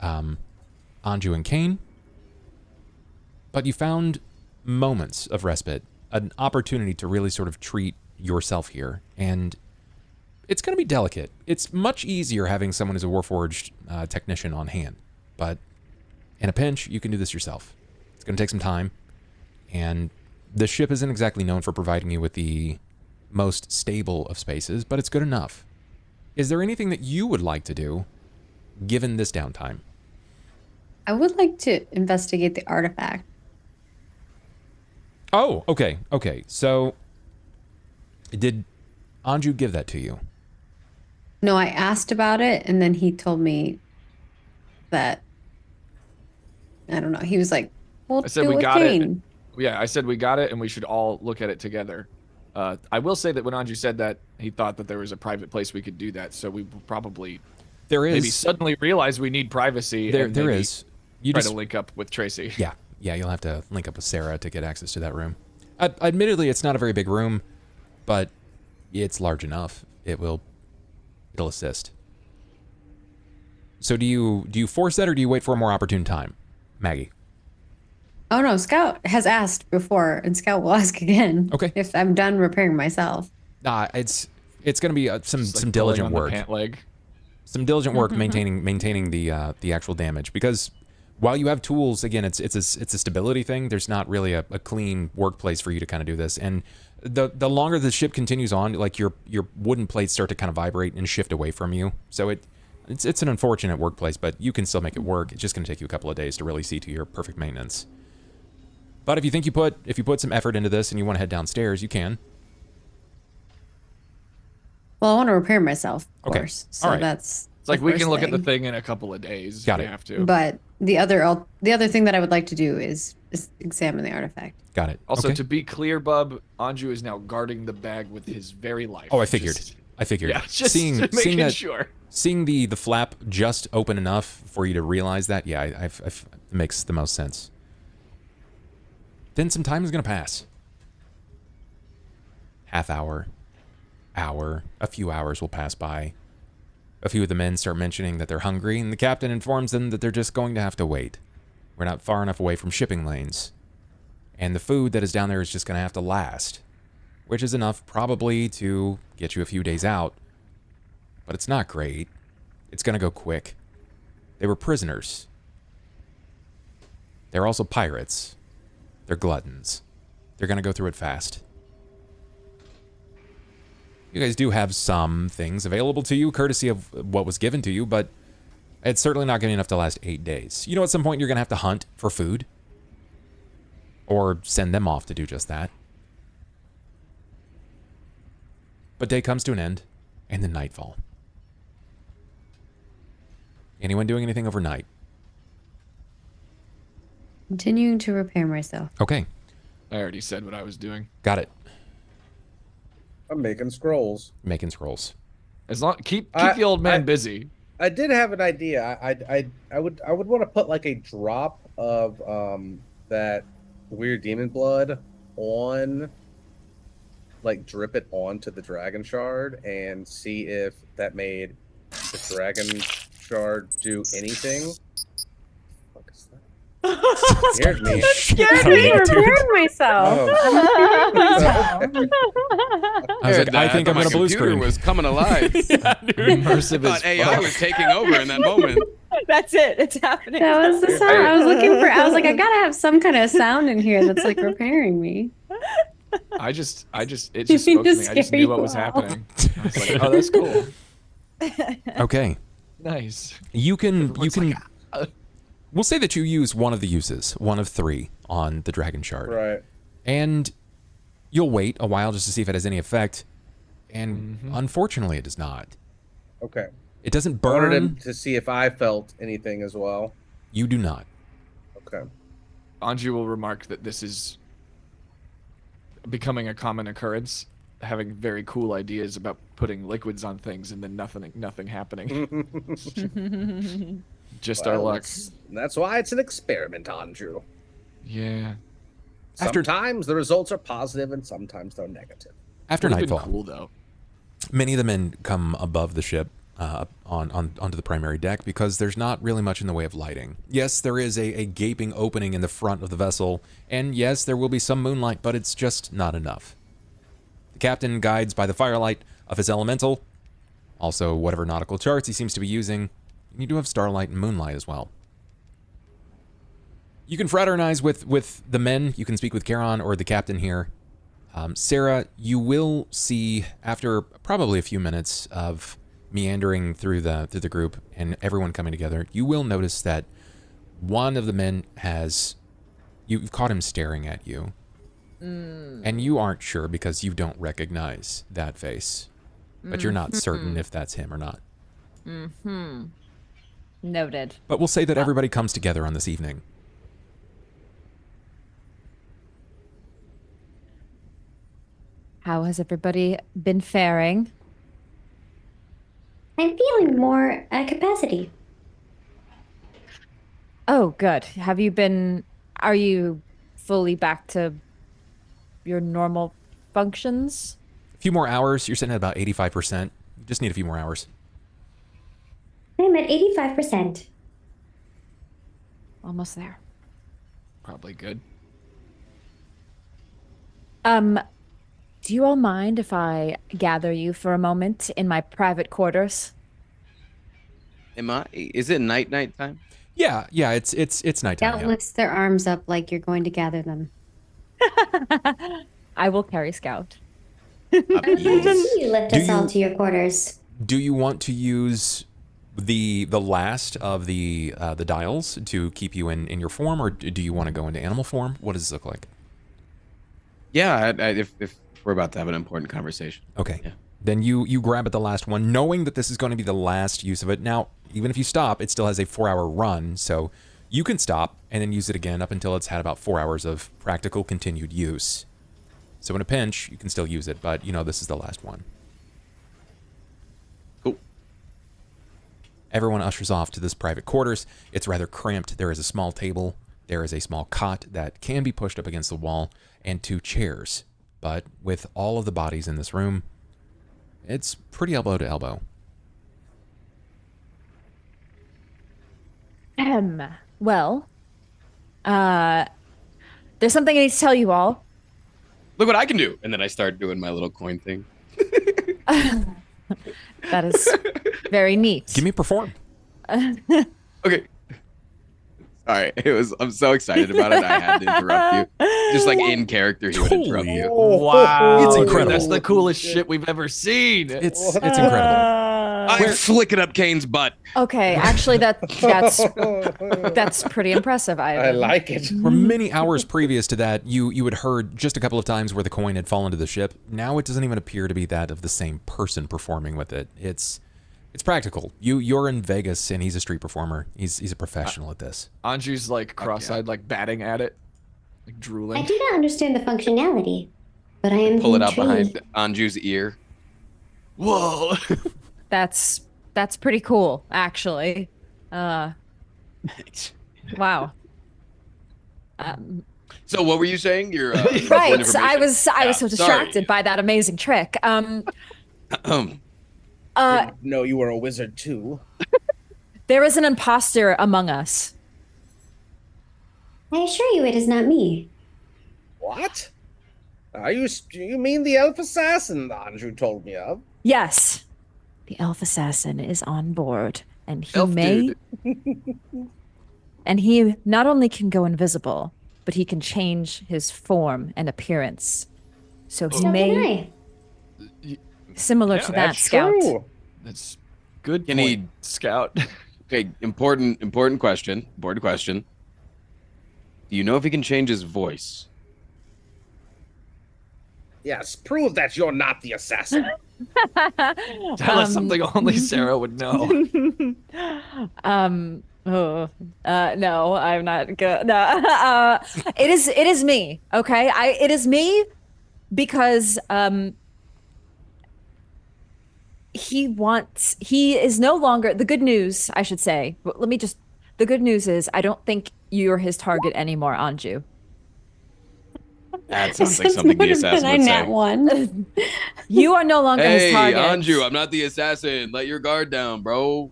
Anju and Cain, but you found moments of respite, an opportunity to really sort of treat yourself here, and it's going to be delicate. It's much easier having someone who's a Warforged technician on hand, but in a pinch, you can do this yourself. It's going to take some time, and the ship isn't exactly known for providing you with the most stable of spaces, but it's good enough. Is there anything that you would like to do, given this downtime?
I would like to investigate the artifact.
Oh, okay. So, did Anju give that to you?
No, I asked about it, and then he told me that, I don't know, he was like, well,
I said we got it. Yeah, I said we got it, and we should all look at it together. I will say that when Anju said that, he thought that there was a private place we could do that, so we will probably maybe suddenly realize we need privacy.
There is.
You try to link up with Tracy.
Yeah, you'll have to link up with Sera to get access to that room. Admittedly, it's not a very big room, but it's large enough. It'll assist. So do you force that, or do you wait for a more opportune time, Maggie?
Oh no, Scout has asked before, and Scout will ask again.
Okay.
If I'm done repairing myself.
It's going to be some diligent work.
Pant leg.
Some diligent work maintaining the actual damage, because while you have tools, again, it's a stability thing. There's not really a clean workplace for you to kind of do this, and the longer the ship continues on, like your wooden plates start to kind of vibrate and shift away from you. So it's an unfortunate workplace, but you can still make it work. It's just going to take you a couple of days to really see to your perfect maintenance. But if you think you put some effort into this and you want to head downstairs, you can.
Well, I want to repair myself, of course. So
all right.
That's
it's like we can look at the thing in a couple of days.
Got it.
We have to.
But the other thing that I would like to do is examine the artifact.
Got it.
Also,
okay.
to be clear, Bub, Anju is now guarding the bag with his very life.
Oh, I figured. Yeah, just seeing the flap just open enough for you to realize that. Yeah, it makes the most sense. Then some time is going to pass. Half hour, a few hours will pass by. A few of the men start mentioning that they're hungry, and the captain informs them that they're just going to have to wait. We're not far enough away from shipping lanes. And the food that is down there is just going to have to last, which is enough probably to get you a few days out. But it's not great. It's going to go quick. They were prisoners. They're also pirates. They're gluttons. They're going to go through it fast. You guys do have some things available to you, courtesy of what was given to you, but it's certainly not going to be enough to last 8 days. You know, at some point you're going to have to hunt for food. Or send them off to do just that. But day comes to an end, and then nightfall. Anyone doing anything overnight?
Continuing to repair myself.
Okay.
I already said what I was doing.
Got it.
I'm making scrolls.
As long keep the old man busy.
I did have an idea. I would want to put like a drop of that weird demon blood on, like drip it onto the dragon shard and see if that made the dragon shard do anything. What the fuck is that? Scared me.
Scared me. Repairing myself.
I was like, I think I'm gonna blue screen.
Was coming alive.
Yeah, dude.
Immersive as
AI was taking over in that moment.
That's it. It's happening.
That was the sound I was looking for. I was like, I gotta have some kind of sound in here that's like repairing me.
It just spoke to me. I just knew what was happening. I was like, oh, that's cool.
Okay.
Nice.
You can. We'll say that you use one of the uses, one of 3 on the dragon shard.
Right.
And You'll wait a while just to see if it has any effect, and unfortunately, it does not.
Okay.
It doesn't
I wanted
burn.
to see if I felt anything as well.
You do not.
Okay.
Anju will remark that this is becoming a common occurrence, having very cool ideas about putting liquids on things and then nothing happening. Just our luck.
That's why it's an experiment, Anju.
Yeah.
Sometimes the results are positive and sometimes they're negative.
After nightfall,
cool though.
Many of the men come above the ship onto the primary deck because there's not really much in the way of lighting. Yes, there is a gaping opening in the front of the vessel, and yes, there will be some moonlight, but it's just not enough. The captain guides by the firelight of his elemental, also whatever nautical charts he seems to be using. You do have starlight and moonlight as well. You can fraternize with the men. You can speak with Charon or the captain here. Sera, you will see, after probably a few minutes of meandering through the group and everyone coming together, you will notice that one of the men you've caught him staring at you. And you aren't sure because you don't recognize that face. But you're not certain if that's him or not.
Noted.
But we'll say that everybody comes together on this evening.
How has everybody been faring?
I'm feeling more capacity.
Oh, good. Are you fully back to your normal functions?
A few more hours. You're sitting at about 85%. You just need a few more hours.
I'm at 85%.
Almost there.
Probably good.
Do you all mind if I gather you for a moment in my private quarters?
Is it night time?
Yeah, it's nighttime.
Scout
Yeah.
lifts their arms up like you're going to gather them.
I will carry Scout.
You lift us all to your quarters.
Do you want to use the last of the dials to keep you in your form, or do you want to go into animal form? What does this look like?
Yeah, if we're about to have an important conversation.
Okay.
Yeah.
Then you grab at the last one, knowing that this is going to be the last use of it. Now, even if you stop, it still has a 4-hour run, so you can stop and then use it again up until it's had about 4 hours of practical continued use. So in a pinch, you can still use it, but this is the last one.
Cool.
Everyone ushers off to this private quarters. It's rather cramped. There is a small table. There is a small cot that can be pushed up against the wall, and 2 chairs. But with all of the bodies in this room, it's pretty elbow to elbow.
Well, there's something I need to tell you all.
Look what I can do. And then I start doing my little coin thing.
That is very neat.
Give me a perform.
Okay. All right. I'm so excited about it. I had to interrupt you. Just like in character, he would interrupt you.
Wow.
It's incredible.
That's the coolest shit we've ever seen.
It's incredible.
I'm flicking up Cain's butt.
Okay, actually that's pretty impressive.
I like it.
For many hours previous to that, you had heard just a couple of times where the coin had fallen to the ship. Now it doesn't even appear to be that of the same person performing with it. It's practical. You're in Vegas and he's a street performer. He's a professional at this.
Anju's like cross-eyed, like batting at it, like drooling.
I do not understand the functionality, but I am
Pull it out
intrigued.
behind Anju's ear.
Whoa.
That's pretty cool, actually. Wow.
So what were you saying? You're
Right. I was so distracted by that amazing trick.
No, you were a wizard too.
There is an imposter among us.
I assure you it is not me.
What? You mean the elf assassin Anju told me of?
Yes. The elf assassin is on board, and he
Elf
may
dude.
and he not only can go invisible, but he can change his form and appearance. So he
So
may
can I.
similar to that,
That's
Scout.
true.
That's good.
Can
point, Scout?
Okay, important question. Do you know if he can change his voice?
Yes, prove that you're not the assassin.
Tell us something only Sera would know.
No, I'm not good. No, it is me. Okay, it is me because he is no longer the good news, I should say. The good news is I don't think you're his target anymore, Anju.
That sounds like something the assassin would say.
One.
You are no longer his target.
Anju, I'm not the assassin. Let your guard down, bro.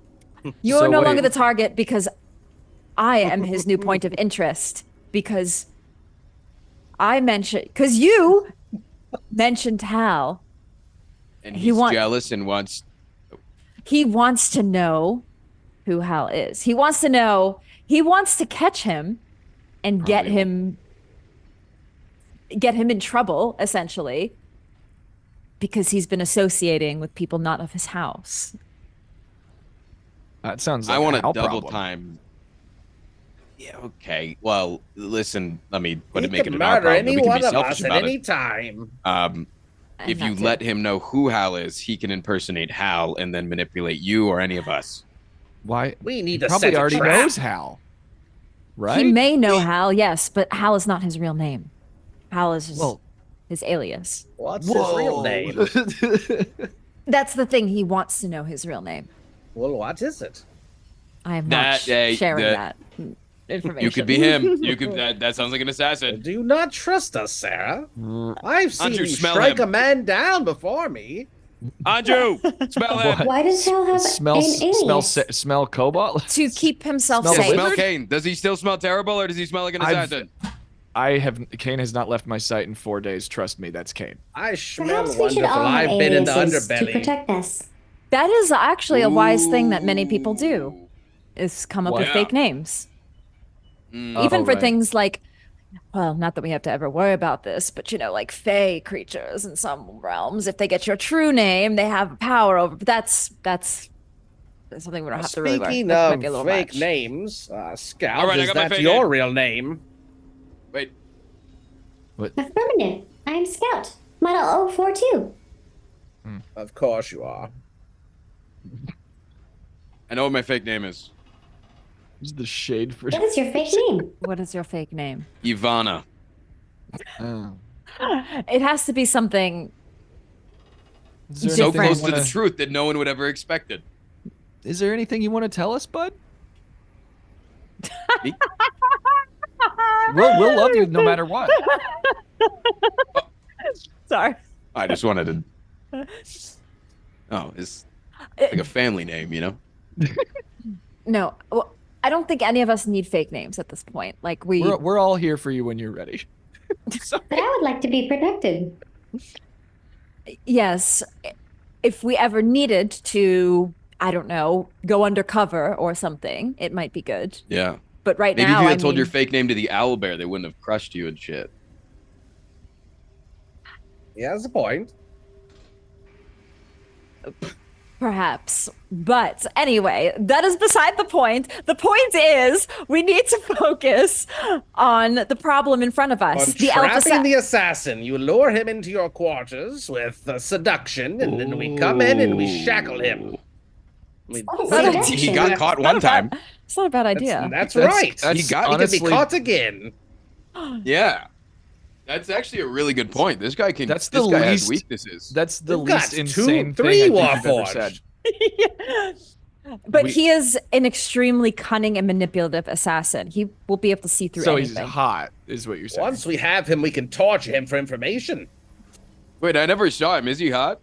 You are no longer the target because I am his new point of interest. Because you mentioned Hal.
And he's jealous and wants...
He wants to know who Hal is. He wants to catch him and get him in trouble, essentially, because he's been associating with people not of his house.
That sounds like
I want
a
to double
problem.
time. Yeah, okay. Well, listen, let me make it an
murder
problem.
any
We can
one
be
of
selfish
us at
about
any
it.
time.
If you let him know who Hal is, he can impersonate Hal and then manipulate you or any of us.
Why?
We need
He
to
probably
set a
already
trap.
knows Hal, right?
He may know Hal, yes, but Hal is not his real name. Hal is his alias.
What's his real name?
That's the thing. He wants to know his real name.
Well, what is it?
I am not sharing that information.
You could be him. You could. That sounds like an assassin.
Do you not trust us, Sera? I've seen
Anju,
you
smell
strike
him.
a man down before me.
Anju, smell him.
Why does Hal have an alias?
Smell cobalt?
To keep himself
Smell
Yeah,
safe.
smell Cain. Does he still smell terrible, or does he smell like an assassin?
Cain has not left my sight in 4 days. Trust me, that's Cain.
I smell
Perhaps we should
wonderful.
all have
I've been in the
aliases to
underbelly.
protect us.
That is actually a wise thing that many people do, is come up with
Yeah.
fake names.
Mm.
Even for
right.
things like, well, not that we have to ever worry about this, but like fae creatures in some realms, if they get your true name, they have power over. But that's something we don't have to really worry.
Speaking
That might
of
be a little
fake
much.
names, Scout,
All right, I
is
got my
that
fake
your
name.
real name?
Wait,
Affirmative. I am Scout. Model 042.
Of course you are.
I know what my fake name is.
This is the shade for.
What is your fake name?
What is your fake name?
Ivana.
Oh.
It has to be something.
Is there
So
anything you
close to the
wanna-
truth that no one would ever expect it.
Is there anything you want to tell us, bud? We'll love you no matter what.
Sorry.
I just wanted to. Oh, it's like a family name, you know?
No, well, I don't think any of us need fake names at this point. Like
We're all here for you when you're ready.
But I would like to be protected.
yes, if we ever needed to, I don't know, go undercover or something, it might be good.
Yeah.
But right
Maybe
now,
if you had told your fake name to the owlbear, they wouldn't have crushed you and shit.
Yeah, that's a point.
perhaps. But anyway, that is beside the point. The point is we need to focus on the problem in front of us.
On
The
trapping the assassin, you lure him into your quarters with seduction, and then we come in and we shackle him. We
What is
put him-
seduction?
He got caught one time.
It's not a bad idea.
That's
That's-
right.
that's
He can
honestly-
be caught again.
Yeah. That's actually a really good point. This guy can.
That's
this
the
guy has
least-
weaknesses.
That's the
We've got
least
2,
insane
3
thing I think you've ever
Warforged.
said.
But
We-
he is an extremely cunning and manipulative assassin. He will be able to see through
So
anything.
he's hot, is what you're saying.
Once we have him, we can torture him for information.
Wait, I never saw him. Is he hot?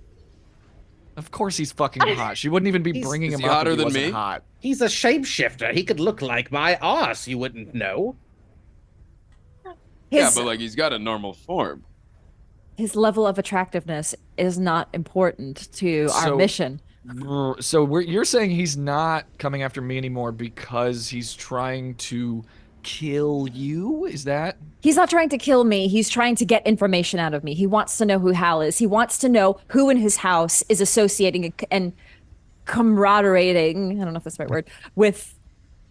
Of course he's fucking hot. She wouldn't even be
He's-
bringing
is
him
he
up
hotter
if he
than
wasn't
me?
hot.
He's a shapeshifter. He could look like my arse. You wouldn't know.
Yeah,
His,
but like he's got a normal form.
his level of attractiveness is not important to our
So-
mission.
So you're saying he's not coming after me anymore because he's trying to kill you? Is that?
He's not trying to kill me. He's trying to get information out of me. He wants to know who Hal is. He wants to know who in his house is associating and camaradeing, I don't know if that's the right word, with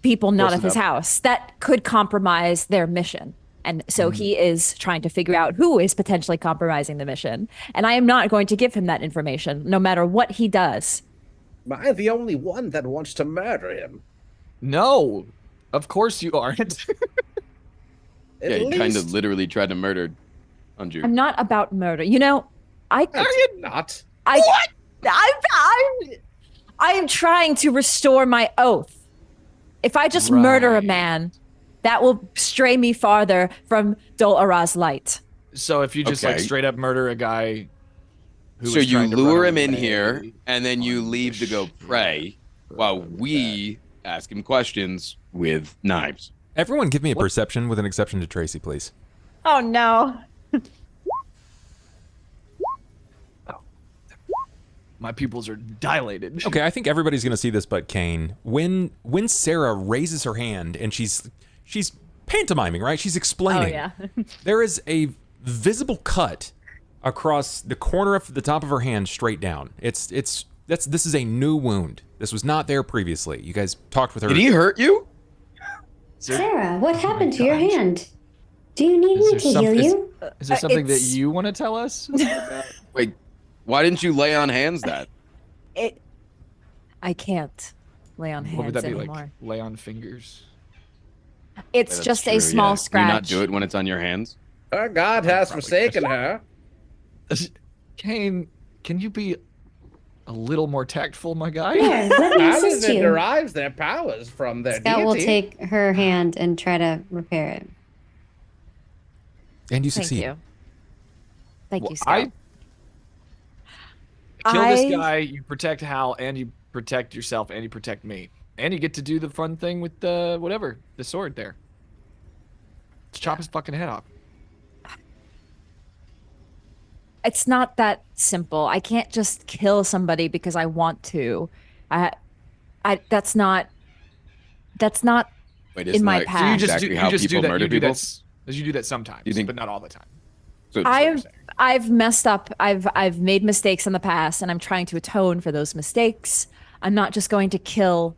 people not
Close
of his
enough.
house. That could compromise their mission. And so he is trying to figure out who is potentially compromising the mission. And I am not going to give him that information, no matter what he does.
Am I the only one that wants to murder him?
No, of course you aren't.
Yeah, he kind of literally tried to murder Anju.
I'm not about murder. You know,
Are you not?
what? I am trying to restore my oath. If I just murder a man, that will stray me farther from Dol Ara's light.
So if you just like straight up murder a guy who
So
is
you
trying to
lure
run
him in
away
here, and then you leave to go pray, while we ask him questions with knives.
Everyone give me a perception with an exception to Tracy, please.
Oh, no.
My pupils are dilated.
Okay, I think everybody's going to see this but Cain. When Sera raises her hand and she's pantomiming, right? She's explaining.
Oh, yeah.
There is a visible cut across the corner of the top of her hand straight down. This is a new wound. This was not there previously. You guys talked with her.
Did he hurt you?
Sera, what happened to your hand? Do you need me to heal you?
Is there something that you want to tell us?
Wait, why didn't you lay on hands that?
I can't lay on hands
What would that be
anymore.
like? Lay on fingers?
It's
That's
just
true,
a small
yeah.
scratch.
Do you not do it when it's on your hands?
Her God has forsaken her.
Cain, can you be a little more tactful, my guy?
Here, let me assist
Paladin
you.
derives their powers from their
Scout will
deity.
take her hand and try to repair it.
And you
Thank
succeed.
you. Thank you,
Well,
Scout.
Kill this guy, you protect Hal, and you protect yourself, and you protect me. And you get to do the fun thing with the sword there. Let's chop his fucking head off.
It's not that simple. I can't just kill somebody because I want to. That's not
Wait,
in my
like
path.
You just
exactly
do,
how
you just
people
do that.
murder
You do
people?
that. You do that sometimes,
You think-
but not all the time.
So
I've messed up. I've made mistakes in the past, and I'm trying to atone for those mistakes. I'm not just going to kill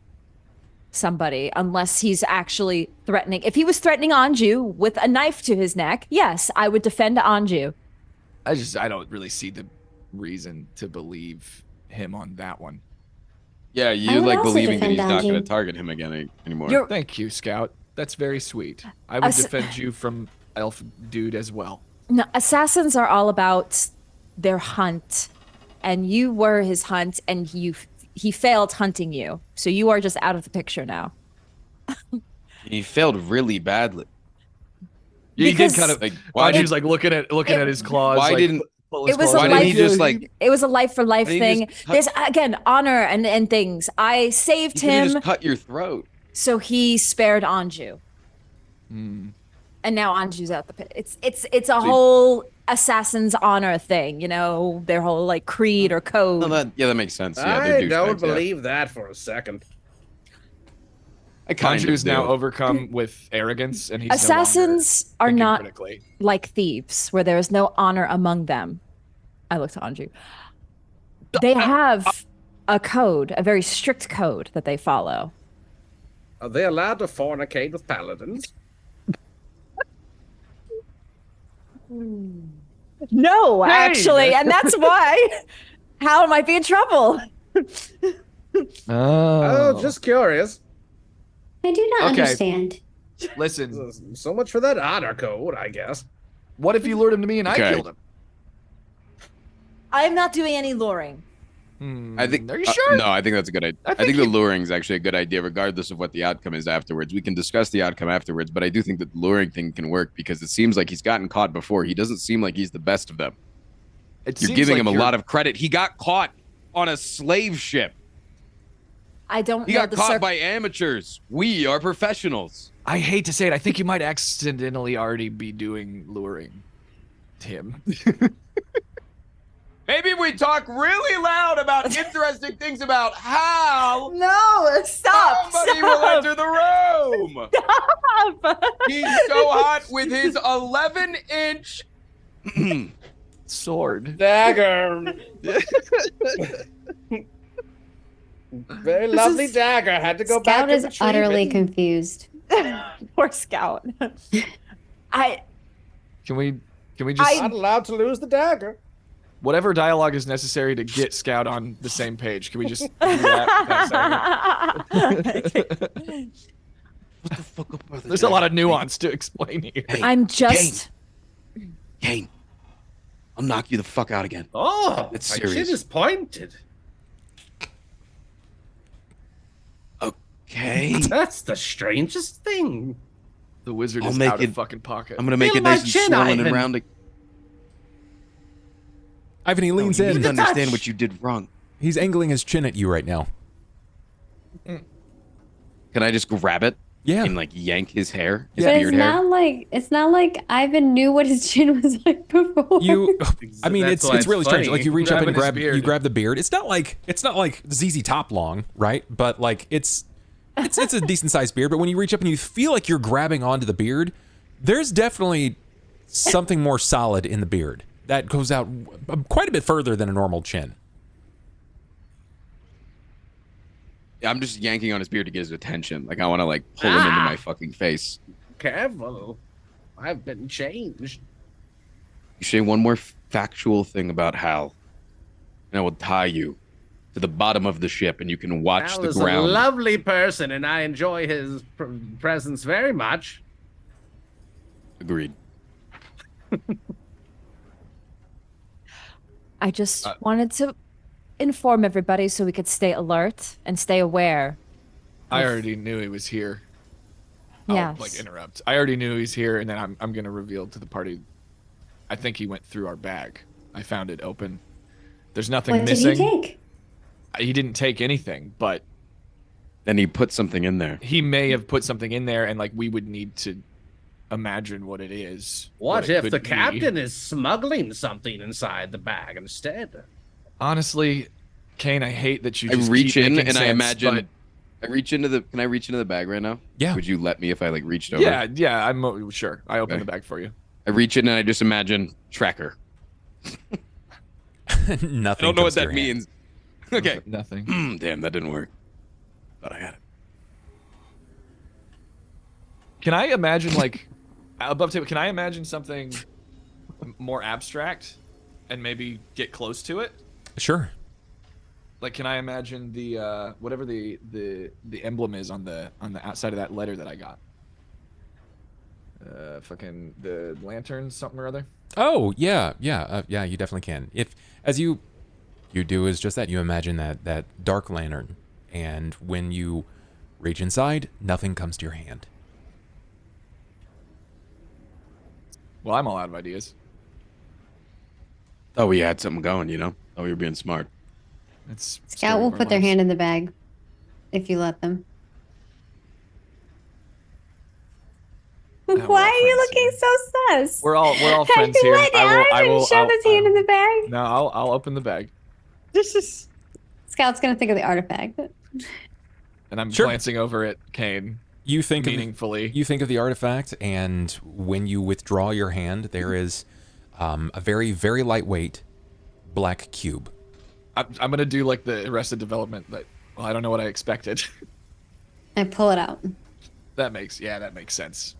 somebody unless he's actually threatening. If he was threatening Anju with a knife to his neck, yes, I would defend Anju.
I don't really see the reason to believe him on that one.
yeah,
I
you
would
like
also
believing that he's
defend
not going
Anju.
to target him again anymore.
Thank you, Scout. That's very sweet. I would defend you from Elf Dude as well.
No, assassins are all about their hunt, and you were his hunt, and he failed hunting you, so you are just out of the picture now.
He failed really badly.
Yeah, he did
Because-
kind of
Like, why
Anju's
did
like looking at his claws.
why
like,
didn't-
pull his
It was
claws
a
why didn't
life.
he just like
It was a life for life
Why didn't he
thing.
just cut-
There's again honor and things. I saved
you could've
him,
just cut your throat?
so he spared Anju,
Hmm.
and now Anju's out the pit. It's a whole assassin's honor thing, you know, their whole like creed or code.
No, that makes sense. Yeah, they're
I
douchebags,
don't
yeah.
believe that for a second.
I kind
Anju's
of
now
do.
overcome with arrogance, and he's
Assassins
no
are
longer
not
thinking critically.
like thieves, where there is no honor among them. I looked at Anju. They have a code, a very strict code that they follow.
Are they allowed to fornicate with paladins?
No, actually, and that's why. How might be in trouble.
Oh, just curious.
I do not
Okay.
understand.
Listen.
So much for that honor code, I guess.
What if you lured him to me and
Okay.
I killed him?
I'm not doing any luring.
I think.
Are you sure?
No, I think that's a good idea. I think the luring is actually a good idea, regardless of what the outcome is afterwards. We can discuss the outcome afterwards, but I do think that the luring thing can work because it seems like he's gotten caught before. He doesn't seem like he's the best of them. You're giving him a lot of credit. He got caught on a slave ship.
I don't
He
know
got
the
caught by amateurs. We are professionals.
I hate to say it. I think you might accidentally already be doing luring him.
Maybe we talk really loud about interesting things about how
No, stop.
somebody will enter the room.
Stop.
He's so hot with his 11-inch
Sword.
Dagger. Very lovely dagger. Had to go back
Scout
and
is
retrieve
utterly
it.
confused.
Poor Scout.
Can we just
Not allowed to lose the dagger.
whatever dialogue is necessary to get Scout on the same page? Can we just do that?
What the fuck up, brother?
There's a lot of nuance to explain here.
Hey,
I'm just.
Cain, I'll knock you the fuck out again.
Oh,
It's
my
serious.
chin is pointed.
Okay.
That's the strangest thing.
The wizard
I'll
is
make
out
it-
of fucking pocket.
I'm gonna make
Feel
it
my
nice and
chin,
swollen and
Ivan.
round.
Ivan, he leans
You
in.
need to understand
touch.
what you did wrong.
He's angling his chin at you right now.
Can I just grab it
Yeah.
and like yank his hair, his
But
beard hair?
it's not like Ivan knew what his chin was like before.
You, I mean,
That's
it's
why
it's really strange.
funny.
Like you reach up and
Grabbing his beard.
you grab the beard. It's not like ZZ Top long, right? But like it's a decent sized beard. But when you reach up and you feel like you're grabbing onto the beard, there's definitely something more solid in the beard that goes out quite a bit further than a normal chin.
Yeah, I'm just yanking on his beard to get his attention. Like I want to like pull him into my fucking face.
Careful. I've been changed.
You say one more factual thing about Hal, and I will tie you to the bottom of the ship, and you can watch
Hal
the
is
ground.
a lovely person, and I enjoy his presence very much.
Agreed.
I just wanted to inform everybody so we could stay alert and stay aware.
I already knew he was here.
Yes.
I'll like interrupt. I already knew he's here, and then I'm gonna reveal to the party. I think he went through our bag. I found it open. There's nothing
What
missing.
did he take?
He didn't take anything, but
Then he put something in there.
he may have put something in there, and like we would need to imagine what it is.
What
it
if
could
the
be.
captain is smuggling something inside the bag instead?
Honestly, Cain, I hate that you
I
just
reach
keep
in
making
and I
sense,
imagine.
but-
I reach into the. Can I reach into the bag right now?
Yeah.
Would you let me if I like reached over?
Yeah, I'm sure. I open
Okay.
the bag for you.
I reach in and I just imagine tracker.
Nothing.
I don't know
comes
what
to
that
your hand.
means. Okay.
Nothing.
Damn, that didn't work. Thought I had it.
Can I imagine like above table? Can I imagine something more abstract and maybe get close to it?
Sure.
Like, can I imagine the whatever the emblem is on the outside of that letter that I got? Fucking the lantern, something or other.
Oh yeah. You definitely can. If as you do is just that you imagine that dark lantern, and when you reach inside, nothing comes to your hand.
Well, I'm all out of ideas.
Oh, we had something going, you know? Oh, we were being smart.
It's
Scout will put their hand in the bag if you let them.
we're
Why
all
are you
friends
looking
here.
so sus?
We're all friends
Have you
here.
let Ivan shove his hand in the bag?
No, I'll open the bag,
Scout's gonna think of the artifact.
and I'm
Sure.
glancing over at Cain
You think
meaningfully.
you think of the artifact, and when you withdraw your hand, there is a very, very lightweight black cube.
I'm gonna do like the Arrested Development. That well, I don't know what I expected.
I pull it out.
that makes sense.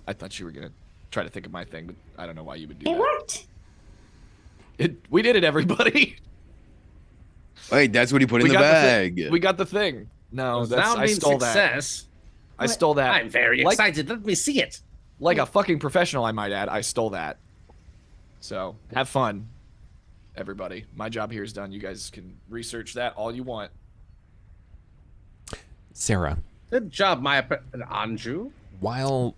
I thought you were gonna try to think of my thing, but I don't know why you would do
It
that.
worked.
We did it, everybody.
Wait, that's what he put in
We
the
got
bag.
we got the thing. No, that's I
Resounding
stole that.
success.
I stole that.
I'm very
like,
excited. Let me see it.
Like a fucking professional, I might add. I stole that. So have fun, everybody. My job here is done. You guys can research that all you want.
Sera,
Good job, my Anju.
while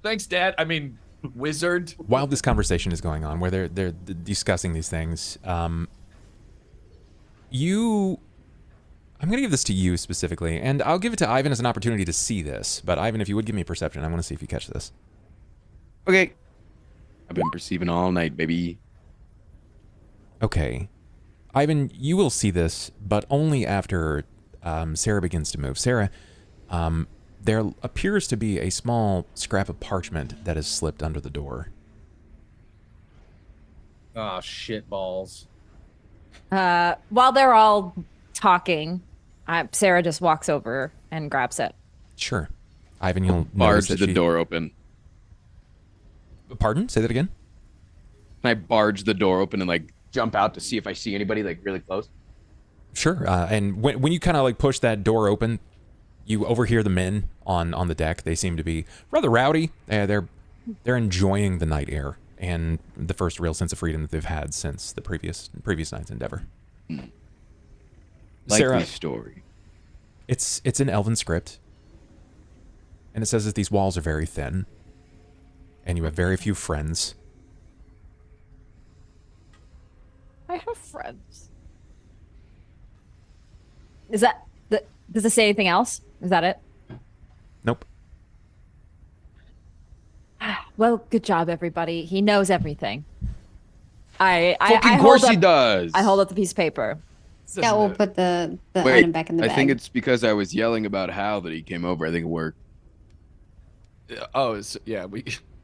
Thanks, Dad. I mean, wizard.
while this conversation is going on, where they're discussing these things, I'm gonna give this to you specifically, and I'll give it to Ivan as an opportunity to see this. But Ivan, if you would give me perception, I want to see if you catch this.
Okay. I've been perceiving all night, baby.
Okay, Ivan, you will see this, but only after Sera begins to move. Sera, there appears to be a small scrap of parchment that has slipped under the door.
Oh, shit balls.
While they're all talking, Sera just walks over and grabs it.
Sure. Ivan, you'll notice
Barge
that
the
she,
door open.
Pardon? Say that again?
Can I barge the door open and like jump out to see if I see anybody like really close?
Sure. And when you kind of like push that door open, you overhear the men on the deck. They seem to be rather rowdy. They're enjoying the night air and the first real sense of freedom that they've had since the previous night's endeavor.
Likely story.
It's an elven script, and it says that these walls are very thin, and you have very few friends.
I have friends. Is that does it say anything else? Is that it?
Nope.
Well, good job, everybody. He knows everything. I
He does.
I hold up the piece of paper.
Yeah, we'll put the
Wait,
item back in the bag.
I think it's because I was yelling about Hal that he came over. I think it worked.
Oh, yeah,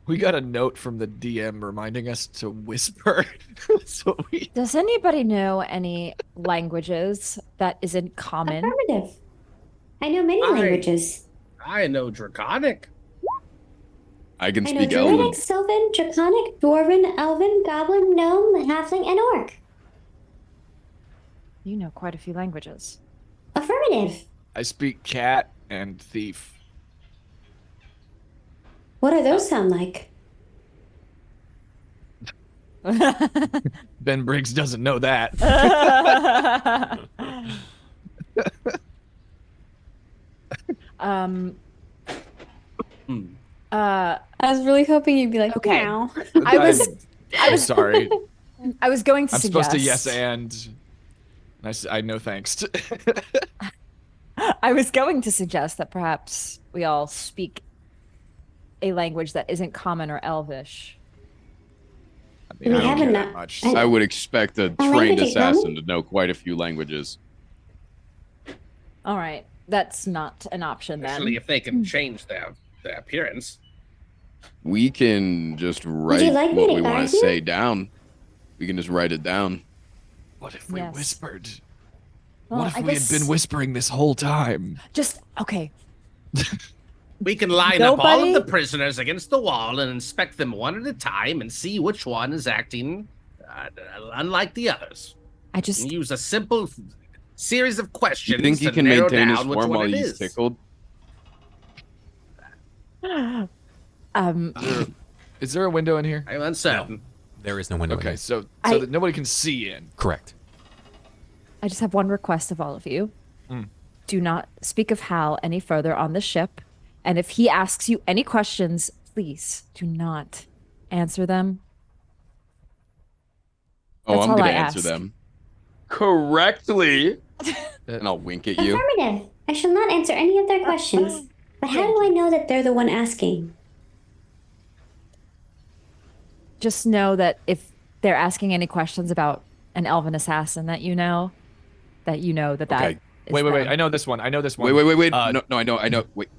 we got a note from the DM reminding us to whisper. So
Does anybody know any languages that isn't common?
Affirmative. I know many languages.
I know Draconic.
I can
I know
speak Elven.
Druidic, Sylvan, Draconic, Dwarven, Elven, Goblin, Gnome, Halfling, and Orc.
You know quite a few languages.
Affirmative.
I speak cat and thief.
What do those sound like?
BenBriggs doesn't know that.
I was really hoping you'd be like,
Okay.
meow.
I was
I'm sorry.
I was going to
I'm
suggest.
supposed to yes and. I know thanks.
I was going to suggest that perhaps we all speak a language that isn't common or elvish.
I mean,
We
I don't
have
care
enough-
that much.
I-
I would expect a trained
language is
assassin
common?
to know quite a few languages.
All right, that's not an option then.
Especially if they can change their appearance.
We can just write
you like me
what
to
we want
guide
to
you?
say down. We can just write it down.
What if we
Yes.
whispered?
Well,
What if
I
we had
guess
been whispering this whole time?
just okay.
We can line up all
Nobody-
of the prisoners against the wall and inspect them one at a time and see which one is acting unlike the others.
I just
And use a simple series of questions
You think he
to
can
narrow
maintain his
down which
form
one
while
it
he's
is.
tickled?
Is there a window in here?
I'm uncertain.
There is no window. in
Okay,
it.
so
I-
that nobody can see in.
Correct.
I just have one request of all of you.
Mm.
Do not speak of Hal any further on the ship. And if he asks you any questions, please do not answer them.
Oh,
That's
I'm
all
going
I
to answer
ask.
them correctly. And I'll wink at you.
Affirmative. I shall not answer any of their questions. But how do I know that they're the one asking?
Just know that if they're asking any questions about an elven assassin that you know that
Okay.
is
Wait.
them.
I know this one. Wait.
Wait.
Uh,
No, I know. Wait.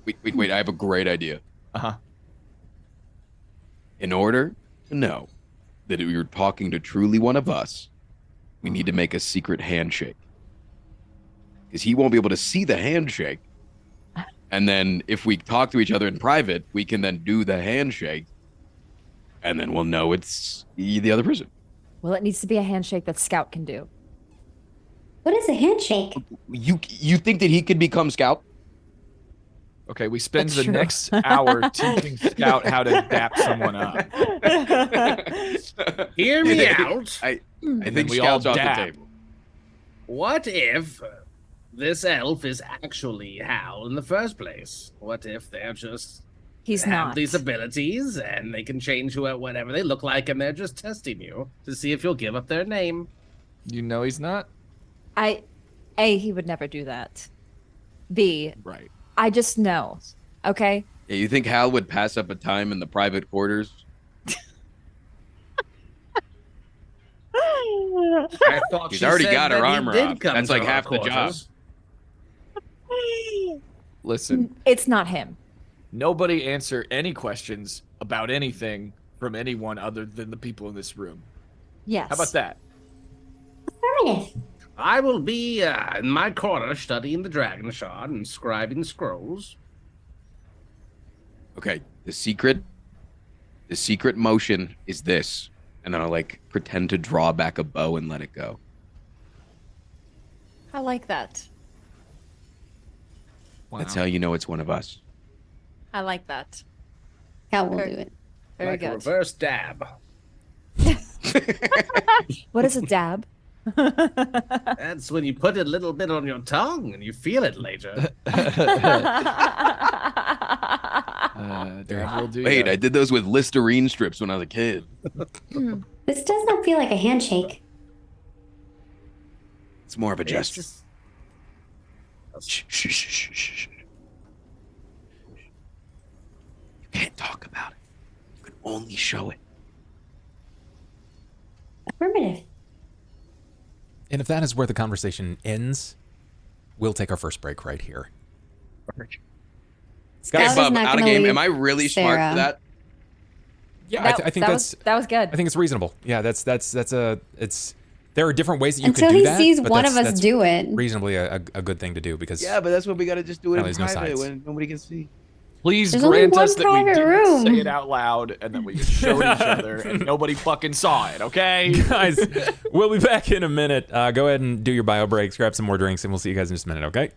I have a great idea.
Uh-huh.
In order to know that you're talking to truly one of us, we need to make a secret handshake. Because he won't be able to see the handshake. And then if we talk to each other in private, we can then do the handshake. And then we'll know it's the other person.
Well, it needs to be a handshake that Scout can do.
What is a handshake?
You think that he could become Scout?
Okay, we spend
That's
the
true.
next hour teaching Scout how to dap someone up.
Hear me out.
I
then
think
we all
Scout's off the
dab.
table.
What if this elf is actually Hal in the first place? What if they're just
He's
have
not.
these abilities and they can change whatever they look like and they're just testing you to see if you'll give up their name?
You know he's not?
A, he would never do that. B,
Right.
I just know. Okay?
Yeah, you think Hal would pass up a time in the private quarters?
I thought
He's
she
already
said
got her
that he
armor
did
off.
come
That's
to
like
our
half the job.
quarters.
Listen,
It's not him.
nobody answer any questions about anything from anyone other than the people in this room.
Yes.
How about that?
Affirmative.
I will be in my corner studying the dragon shard and scribing scrolls.
Okay, the secret The secret motion is this. And then I'll like pretend to draw back a bow and let it go.
I like that.
Wow.
That's how you know it's one of us.
I like that.
Cat will
Very-
do it.
Very
like a
good.
reverse dab.
What is a dab?
That's when you put a little bit on your tongue and you feel it later.
Dab will do
Wait,
ya.
I did those with Listerine strips when I was a kid.
This does not feel like a handshake.
It's more of a
It's
gesture.
just-
Shh, shh, shh, shh, shh, shh. You can't talk about it. You can only show it.
Affirmative.
And if that is where the conversation ends, we'll take our first break right here.
Okay,
Scout is
Bub,
not
out of
gonna
game.
leave
Am I really smart
Sarah.
for that?
Yeah,
That,
I think
that
that's
was, that was good.
I think it's reasonable. Yeah, it's there are different ways that you
Until
could do
he
that.
sees
but
one of
that's
us do it.
reasonably a good thing to do because
Yeah, but that's what we got to just do it
Apparently
in
there's no
private
sides.
when nobody can see.
Please
There's only
grant
one
us that we
private
didn't
room.
say it out loud and that we showed each other and nobody fucking saw it, okay?
guys, we'll be back in a minute. Go ahead and do your bio breaks, grab some more drinks, and we'll see you guys in just a minute, okay?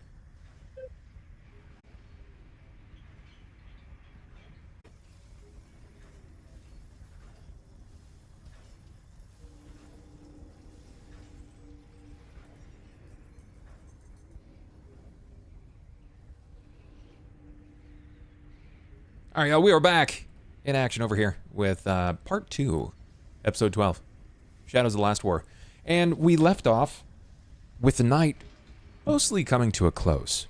All right, y'all, we are back in action over here with part 2, episode 12, Shadows of the Last War. And we left off with the night mostly coming to a close.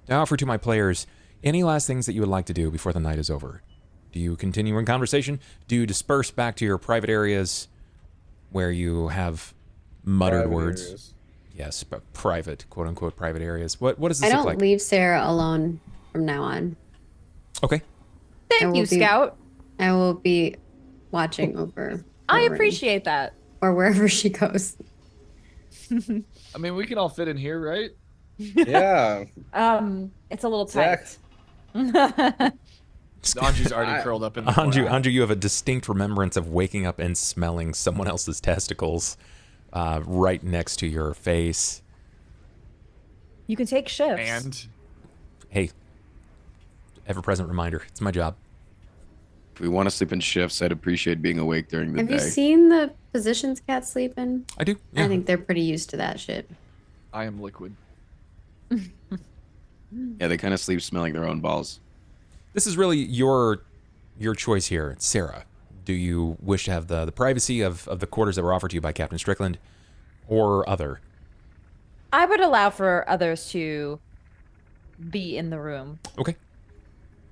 I offer to my players any last things that you would like to do before the night is over. Do you continue in conversation? Do you disperse back to your private areas where you have muttered
Private
words?
areas.
Yes, but private, quote-unquote private areas. What does
I
this
don't
look like?
leave Sarah alone from now on.
Okay.
I
Thank
will
you,
be-
Scout.
I will be watching over
I
her room,
appreciate that.
or wherever she goes.
I mean, we can all fit in here, right?
Yeah.
It's a little
Zach.
tight.
Anju's already curled up in the corner.
Anju, you have a distinct remembrance of waking up and smelling someone else's testicles right next to your face.
You can take shifts.
And
Hey, ever-present reminder. It's my job.
If we want to sleep in shifts, I'd appreciate being awake during the
Have
day.
you seen the positions cats sleep in?
I do. Yeah.
I think they're pretty used to that shit.
I am liquid.
Yeah, they kind of sleep smelling their own balls.
This is really your choice here, Sarah. Do you wish to have the privacy of the quarters that were offered to you by Captain Strickland, or other?
I would allow for others to be in the room.
Okay.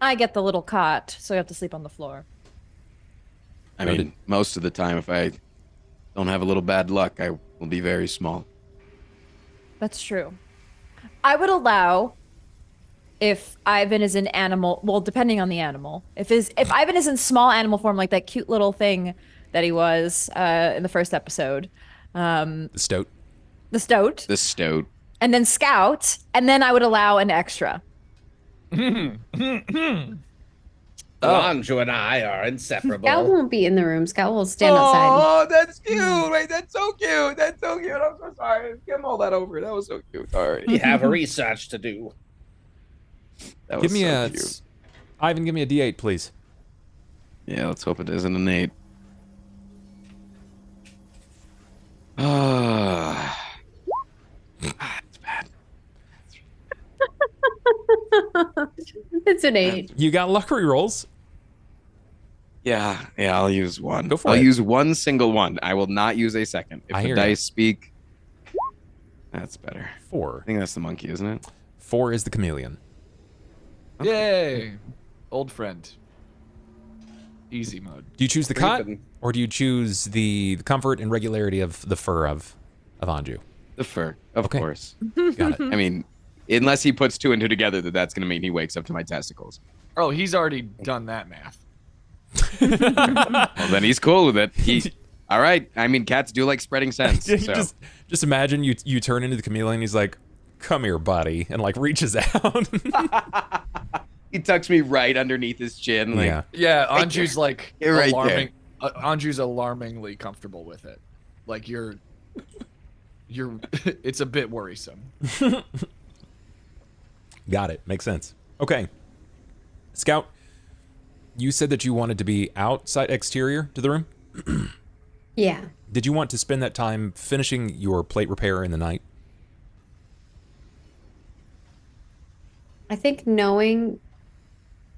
I get the little cot, so I have to sleep on the floor.
I
Noted.
mean, most of the time, if I don't have a little bad luck, I will be very small.
That's true. I would allow if Ivan is in animal, well, depending on the animal. If Ivan is in small animal form, like that cute little thing that he was in the first episode,
The stoat.
the stoat,
The stoat.
and then Scout, and then I would allow an extra.
Anju and I are inseparable.
Scout won't be in the room. Scout will stand outside.
Oh, that's cute. Wait, that's so cute. That's so cute. I'm so sorry. Give him all that over. That was so cute. Sorry.
We have research to do.
That was
Give me
so
a
cute.
Ivan. Give me a D8, please.
Yeah, let's hope it isn't an 8. It's bad.
It's an 8.
You got luck rolls.
Yeah, I'll use one.
Go for
I'll
it.
use one single one. I will not use a second. If
I
the
hear ya.
dice speak, that's better.
4.
I think that's the monkey, isn't it?
4 is the chameleon.
Yay! Old friend. Easy mode.
Do you choose the cot,
Creeping.
or do you choose the comfort and regularity of the fur of Anju?
The fur, of
Okay.
course.
Got it.
I mean, unless he puts 2 and 2 together, that's going to mean he wakes up to my testicles.
Oh, he's already done that math.
Well, then he's cool with it. All right. I mean, cats do like spreading scents. So.
just imagine you turn into the chameleon. He's like, "Come here, buddy," and like reaches out.
He tucks me right underneath his chin. Like,
yeah. Anju's like
You're right
alarming. Anju's alarmingly comfortable with it. Like you're. It's a bit worrisome.
Got it. Makes sense. Okay. Scout, you said that you wanted to be outside exterior to the room?
Yeah.
Did you want to spend that time finishing your plate repair in the night?
I think knowing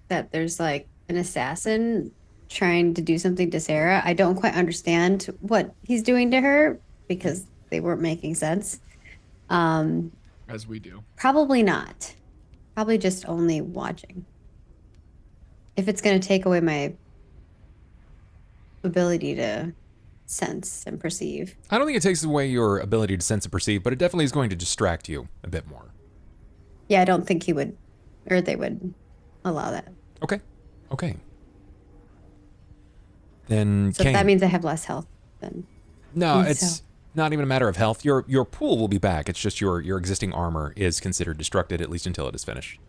that there's like an assassin trying to do something to Sera, I don't quite understand what he's doing to her because they weren't making sense.
As we do.
Probably not. Probably just only watching. If it's going to take away my ability to sense and perceive.
I don't think it takes away your ability to sense and perceive, but it definitely is going to distract you a bit more.
Yeah, I don't think he would, or they would allow that.
Okay. Okay. Then
So
Cain.
if that means I have less health, then.
No, it's not even a matter of health. Your pool will be back. It's just your existing armor is considered destructed, at least until it is finished.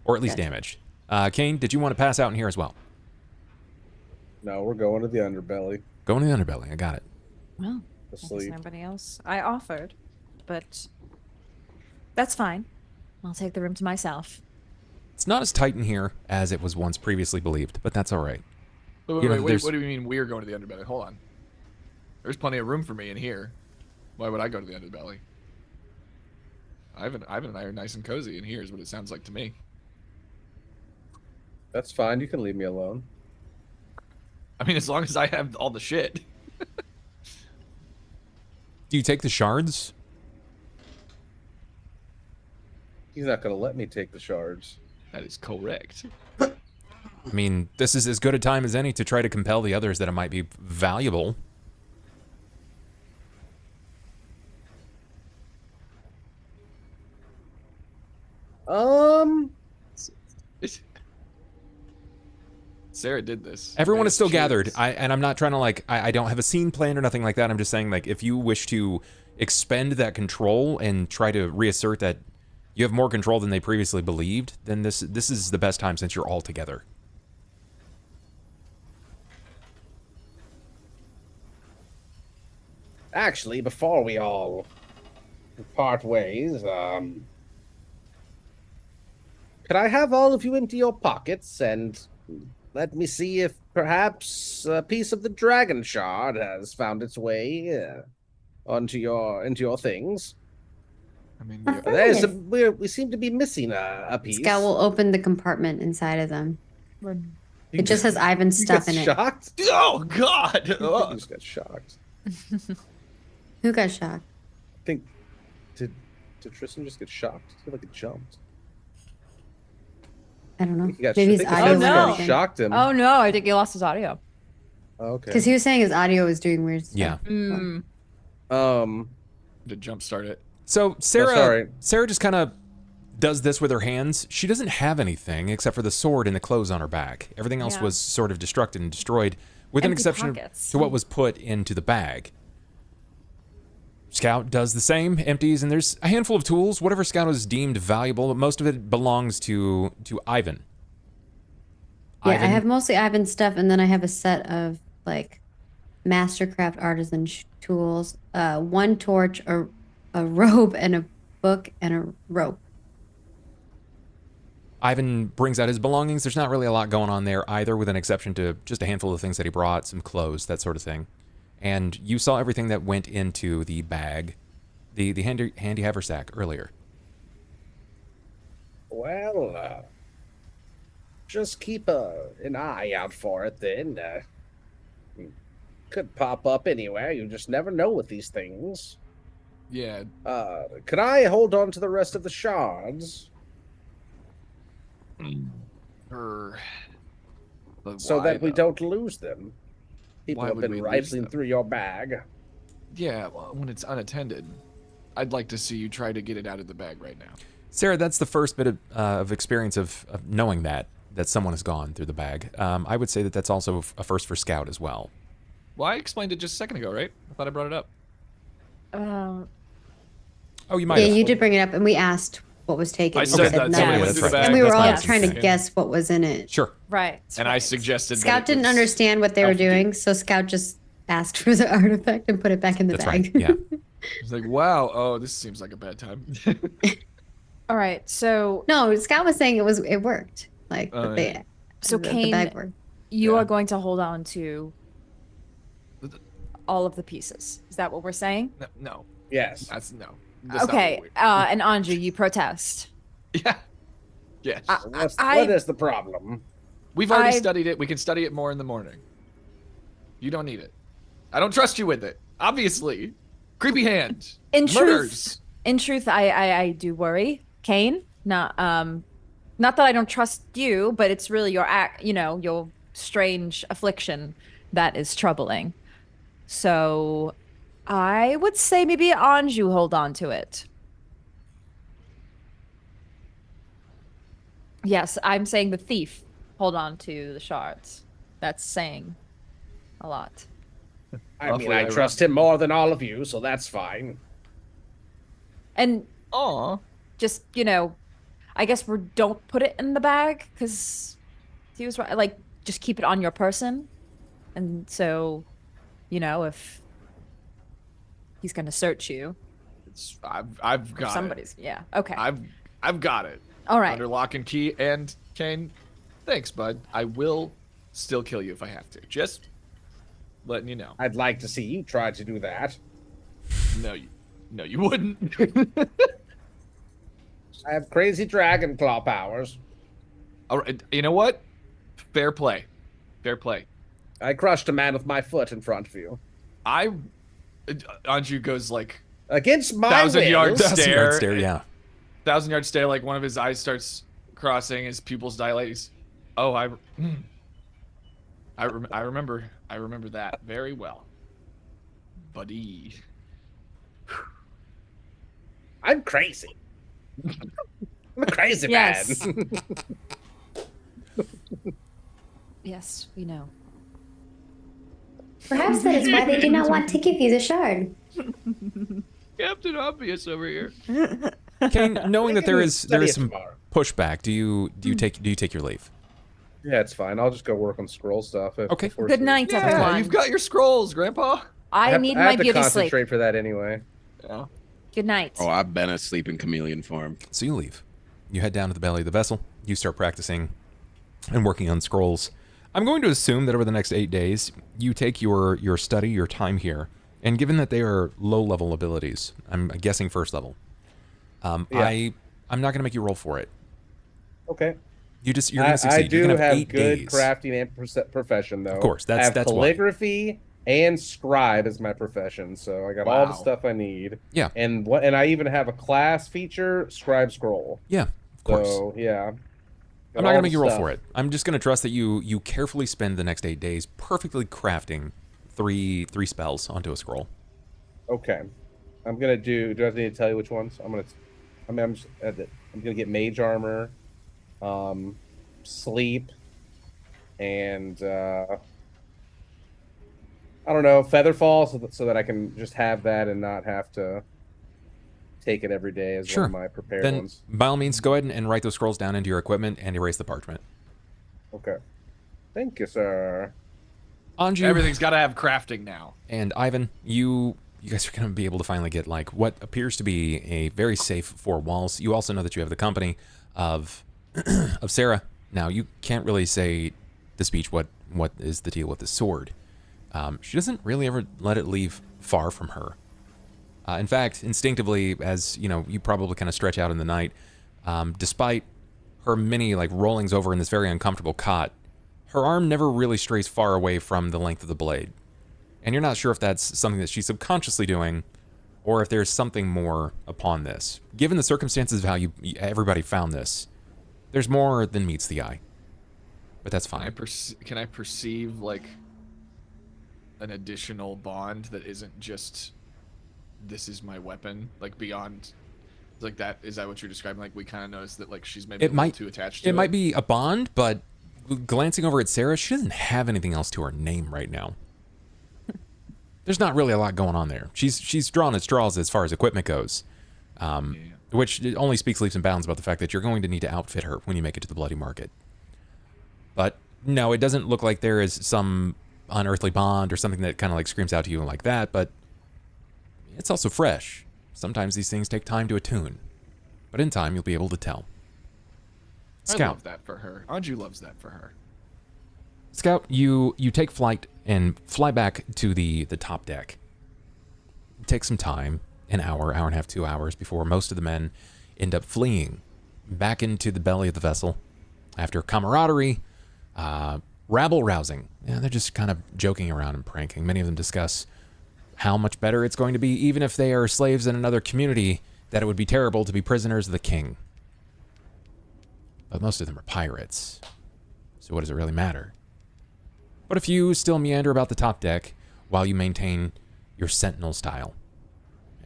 Or at least damaged. Cain, did you want to pass out in here as well?
No, we're going to the underbelly.
Going to the underbelly. I got it.
Well, I guess nobody else. I offered, but that's fine. I'll take the room to myself.
It's not as tight in here as it was once previously believed, but that's all right.
Wait, what do you mean we're going to the underbelly? Hold on. There's plenty of room for me in here. Why would I go to the underbelly? Ivan and I are nice and cozy in here is what it sounds like to me.
That's fine. You can leave me alone.
I mean, as long as I have all the shit.
Do you take the shards?
He's not going to let me take the shards.
That is correct.
I mean, this is as good a time as any to try to compel the others that it might be valuable.
Sera did this.
Everyone is still gathered. And I'm not trying to I don't have a scene planned or nothing like that. I'm just saying if you wish to expend that control and try to reassert that you have more control than they previously believed, then this is the best time since you're all together.
Actually, before we all part ways, could I have all of you empty your pockets and let me see if perhaps a piece of the dragon shard has found its way into your things?
I mean,
we seem to be missing a piece.
Scout will open the compartment inside of them. It just has Ivan's stuff in it.
Shocked?
Oh God!
I just got shocked.
Who got shocked?
I think did Tristan just get shocked? I feel like it jumped.
I don't know.
Maybe
his audio went out again.
Shocked him.
Oh no, I think he lost his audio.
Okay.
Because he was saying his audio was doing weird stuff.
Yeah.
To jumpstart it.
So Sera just kind of does this with her hands. She doesn't have anything except for the sword and the clothes on her back. Everything else was sort of destructed and destroyed, with an exception to what was put into the bag. Scout does the same, empties, and there's a handful of tools. Whatever Scout has deemed valuable, but most of it belongs to Ivan.
Yeah, I have mostly Ivan's stuff, and then I have a set of Mastercraft artisan tools, one torch, a robe, and a book, and a rope.
Ivan brings out his belongings. There's not really a lot going on there either, with an exception to just a handful of things that he brought, some clothes, that sort of thing. And you saw everything that went into the bag, the handy haversack earlier.
Well, just keep an eye out for it then. Could pop up anywhere. You just never know with these things.
Yeah.
Could I hold on to the rest of the shards? So that we don't lose them. People have been rifling through your bag.
Yeah, well, when it's unattended, I'd like to see you try to get it out of the bag right now.
Sera, that's the first bit of experience of knowing that someone has gone through the bag. I would say that that's also a first for Scout as well.
Well, I explained it just a second ago, right? I thought I brought it up.
Oh, you might have.
Yeah, you did bring it up, and we asked what was taken.
I
You
said that. Somebody
no.
went through the bag.
And we were
That's my
all
understanding.
trying to guess what was in it.
Sure.
Right.
And I suggested that
Scout
it
didn't
was
understand what they were
Alpha
doing, so Scout just asked for the artifact and put it back in the
That's
bag.
right. Yeah.
It's like, wow, oh, this seems like a bad time.
All right. So
No, Scout was saying it worked. Like
Oh,
they,
yeah.
So
the
Cain,
bag worked.
you
Yeah.
are going to hold on to all of the pieces. Is that what we're saying?
No,
Yes.
that's no. That's not
Okay.
what
And Anju, you protest.
yeah. Yes.
What is the problem?
We've already
I-
studied it. We can study it more in the morning. You don't need it. I don't trust you with it. Obviously. Creepy hand.
In
Murders.
truth, I do worry, Cain. Not that I don't trust you, but it's really your your strange affliction that is troubling. So I would say maybe Anju hold on to it. Yes, I'm saying the thief hold on to the shards. That's saying a lot.
I
Awfully
mean, I
ironic.
trust him more than all of you, so that's fine.
And
Aw.
just, I guess don't put it in the bag because he was right. Like, just keep it on your person. And so, if he's going to search you,
I've got
somebody's, yeah. Okay.
it. I've got it.
All right.
Under lock and key. And Cain, thanks, bud. I will still kill you if I have to. Just letting you know.
I'd like to see you try to do that.
No, you wouldn't.
I have crazy dragon claw powers.
All right. You know what? Fair play. Fair play.
I crushed a man with my foot in front of you.
Anju goes like
Against my
1,000
will.
yard stare.
Stare, yeah.
1,000 yard stare. Like one of his eyes starts crossing, his pupils dilate. I remember that very well, buddy.
I'm crazy. I'm a crazy
Yes.
man.
Yes, we know.
Perhaps that is why they do not want to give you the shard.
Captain Obvious over here.
Cain, knowing that there is
Study it
some
tomorrow.
pushback, do you take your leave?
Yeah, it's fine. I'll just go work on scroll stuff.
Okay.
before
Good
sleep.
night,
Yeah,
everyone.
you've got your scrolls, Grandpa.
I
have-
need
I
my
have to
beauty sleep.
concentrate for that anyway.
Yeah.
Good night.
Oh, I've been asleep in chameleon form.
So you leave. You head down to the belly of the vessel. You start practicing and working on scrolls. I'm going to assume that over the next 8 days, you take your study, your time here, and given that they are low-level abilities, I'm guessing first level, I'm not going to make you roll for it.
Okay.
You're going to succeed.
I do
You're going to
have
8
good
days.
crafting and profession, though.
Of course,
I have
that's why.
calligraphy and scribe as my profession, so I got all the
Wow.
stuff I need.
Yeah.
And I even have a class feature, scribe scroll.
Yeah, of course.
So yeah.
I'm not going to make you roll for it. I'm just going to trust that you carefully spend the next 8 days perfectly crafting three spells onto a scroll.
Okay. I'm gonna do. Do I need to tell you which ones? I'm gonna get mage armor, sleep, and I don't know, featherfall, so that I can just have that and not have to take it every day as
Sure.
one of my prepared
Then,
ones.
by all means, go ahead and write those scrolls down into your equipment and erase the parchment.
Okay. Thank you, sir.
Anju
Everything's got to have crafting now.
and Ivan, you guys are going to be able to finally get like what appears to be a very safe 4 walls. You also know that you have the company of of Sera. Now you can't really say the speech what is the deal with the sword. She doesn't really ever let it leave far from her. In fact, instinctively, as you know, you probably kind of stretch out in the night. Despite her many like rollings over in this very uncomfortable cot, her arm never really strays far away from the length of the blade. And you're not sure if that's something that she's subconsciously doing, or if there's something more upon this. Given the circumstances of how everybody found this, there's more than meets the eye. But that's fine.
Can I perceive like an additional bond that isn't just this is my weapon, like beyond like that? Is that what you're describing? Like we kind of noticed that like she's maybe
It might
too attached to it.
It might be a bond, but glancing over at Sera, she doesn't have anything else to her name right now. There's not really a lot going on there. She's drawn at straws as far as equipment goes. which only speaks leaps and bounds about the fact that you're going to need to outfit her when you make it to the Bloody Market. But no, it doesn't look like there is some unearthly bond or something that kind of like screams out to you like that, but it's also fresh. Sometimes these things take time to attune, but in time you'll be able to tell. Scout.
I love that for her. Anju loves that for her.
Scout, you take flight and fly back to the top deck. It takes some time, an hour, hour and a half, 2 hours, before most of the men end up fleeing back into the belly of the vessel after camaraderie, rabble-rousing. Yeah, they're just kind of joking around and pranking. Many of them discuss how much better it's going to be, even if they are slaves in another community, that it would be terrible to be prisoners of the king. But most of them are pirates, so what does it really matter? But a few still meander about the top deck while you maintain your sentinel style.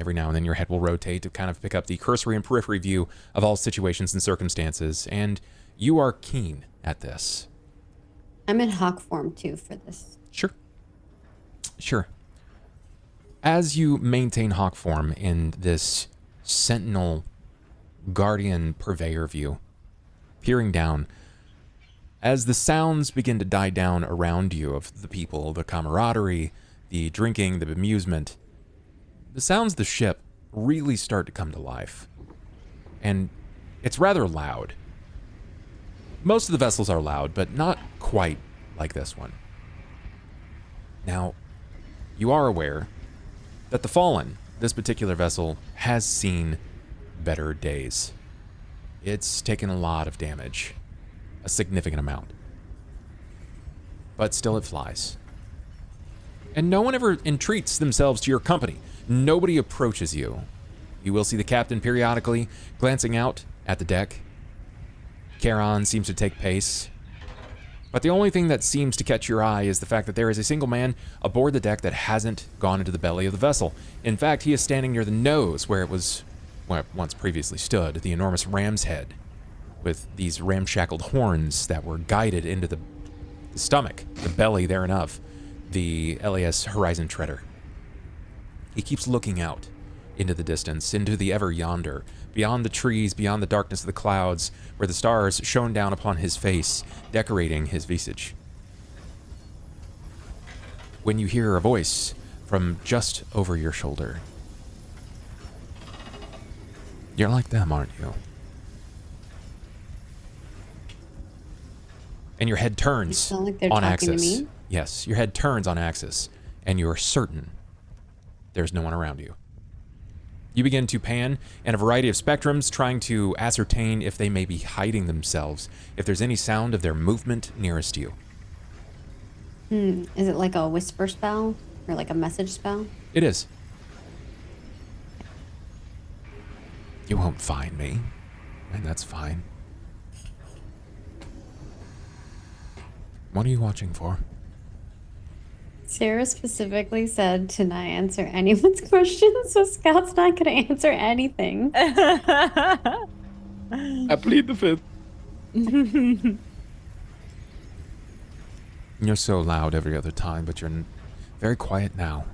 Every now and then your head will rotate to kind of pick up the cursory and periphery view of all situations and circumstances, and you are keen at this.
I'm in hawk form too for this.
Sure. As you maintain hawk form in this sentinel guardian purveyor view, peering down, as the sounds begin to die down around you of the people, the camaraderie, the drinking, the amusement, the sounds of the ship really start to come to life. And it's rather loud. Most of the vessels are loud, but not quite like this one. Now, you are aware that the Fallen, this particular vessel, has seen better days. It's taken a lot of damage, a significant amount. But still it flies. And no one ever entreats themselves to your company. Nobody approaches you. You will see the captain periodically glancing out at the deck. Charon seems to take pace. But the only thing that seems to catch your eye is the fact that there is a single man aboard the deck that hasn't gone into the belly of the vessel. In fact, he is standing near the nose where it once previously stood, the enormous ram's head, with these ramshackled horns that were guided into the stomach, the belly thereof, the LAS Horizon Treader. He keeps looking out into the distance, into the ever yonder, beyond the trees, beyond the darkness of the clouds, where the stars shone down upon his face, decorating his visage. When you hear a voice from just over your shoulder, you're like them, aren't you? And your head turns
like they're
on
talking
axis.
to me?
Yes, your head turns on axis, and you're certain there's no one around you. You begin to pan in a variety of spectrums, trying to ascertain if they may be hiding themselves, if there's any sound of their movement nearest you.
Is it like a whisper spell or like a message spell?
It is. You won't find me, and that's fine. What are you watching for?
Sera specifically said to not answer anyone's questions, so Scout's not going to answer anything.
I plead the fifth.
You're so loud every other time, but you're very quiet now.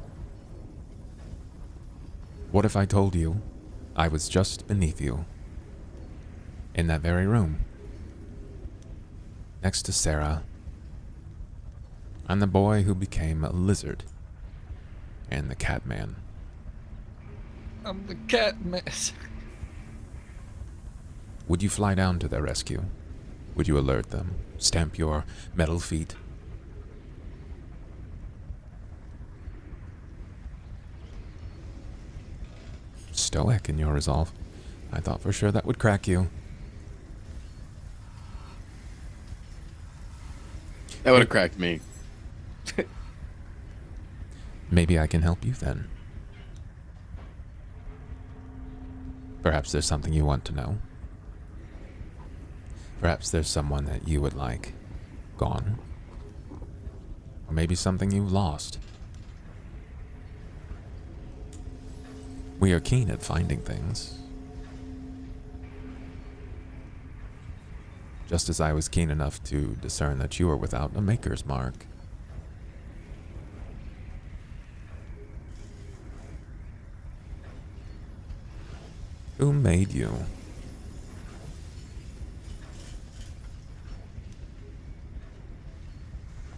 What if I told you I was just beneath you, in that very room, next to Sera, and the boy who became a lizard, and the Catman?
I'm the Catman.
Would you fly down to their rescue? Would you alert them? Stamp your metal feet? Stoic in your resolve. I thought for sure that would crack you.
That would have cracked me.
Maybe I can help you then. Perhaps there's something you want to know. Perhaps there's someone that you would like gone. Or maybe something you lost. We are keen at finding things. Just as I was keen enough to discern that you were without a maker's mark. Who made you?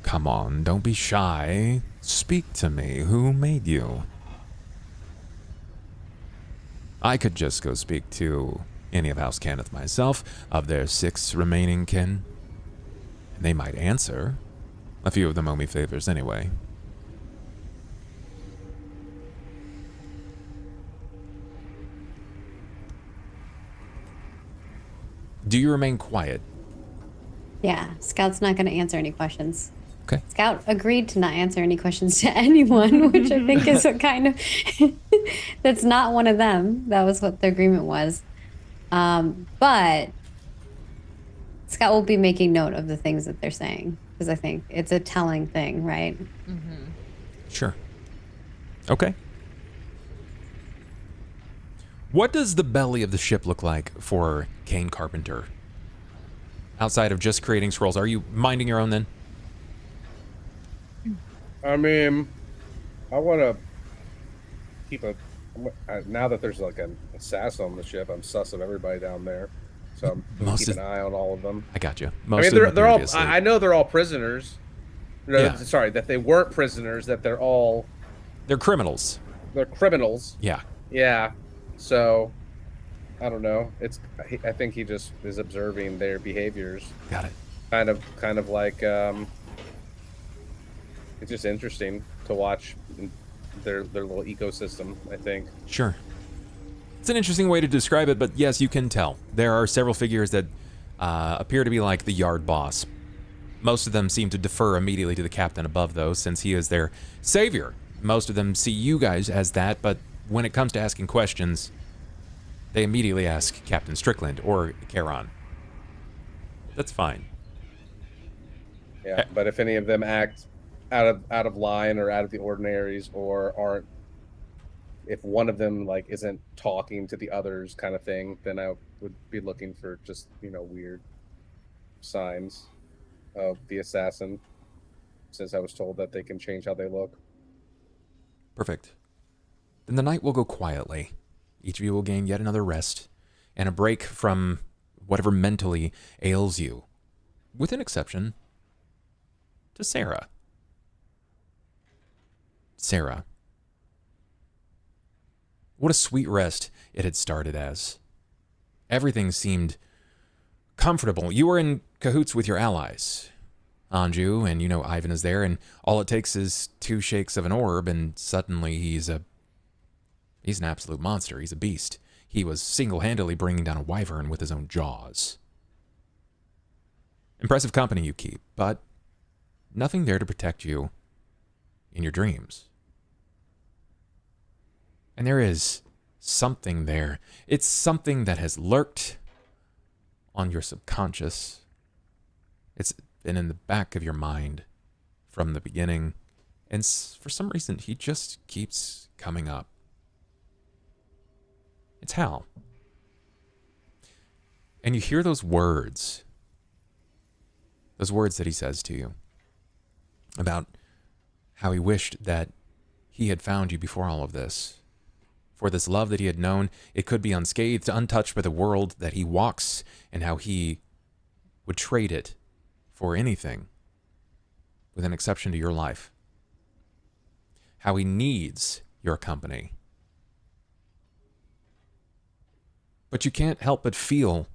Come on, don't be shy. Speak to me. Who made you? I could just go speak to any of House Cannith myself, of their 6 remaining kin. And they might answer. A few of them owe me favors anyway. Do you remain quiet?
Yeah, Scout's not going to answer any questions.
Okay.
Scout agreed to not answer any questions to anyone, which I think is a kind of that's not one of them. That was what the agreement was. But Scout will be making note of the things that they're saying because I think it's a telling thing, right?
Mm-hmm.
Sure. Okay. What does the belly of the ship look like for Cain Carpenter? Outside of just creating scrolls, are you minding your own then?
I mean, I want to keep now that there's like an assassin on the ship, I'm sus of everybody down there. So I'm going to keep an eye on all of them.
I got you.
I mean, they're all, I know they're all prisoners. No,
Yeah.
Sorry, that they weren't prisoners, that they're all...
They're criminals.
They're criminals.
Yeah.
Yeah. So, I don't know. I think he just is observing their behaviors.
Got it.
Kind of like, it's just interesting to watch their little ecosystem, I think.
Sure. It's an interesting way to describe it, but yes, you can tell. There are several figures that appear to be like the yard boss. Most of them seem to defer immediately to the captain above, though, since he is their savior. Most of them see you guys as that, but when it comes to asking questions, they immediately ask Captain Strickland or Charon. That's fine.
Yeah, but if any of them act out of line or out of the ordinaries, or aren't, if one of them like isn't talking to the others kind of thing, then I would be looking for just, weird signs of the assassin, since I was told that they can change how they look.
Perfect. Then the night will go quietly. Each of you will gain yet another rest and a break from whatever mentally ails you, with an exception to Sera. Sera. What a sweet rest it had started as. Everything seemed comfortable. You were in cahoots with your allies, Anju, and Ivan is there, and all it takes is 2 shakes of an orb, and suddenly he's an absolute monster. He's a beast. He was single-handedly bringing down a wyvern with his own jaws. Impressive company you keep, but nothing there to protect you in your dreams. And there is something there. It's something that has lurked on your subconscious. It's been in the back of your mind from the beginning, and for some reason, he just keeps coming up. It's Hal. And you hear those words that he says to you about how he wished that he had found you before all of this. For this love that he had known, it could be unscathed, untouched by the world that he walks, and how he would trade it for anything, with an exception to your life. How he needs your company. But you can't help but feel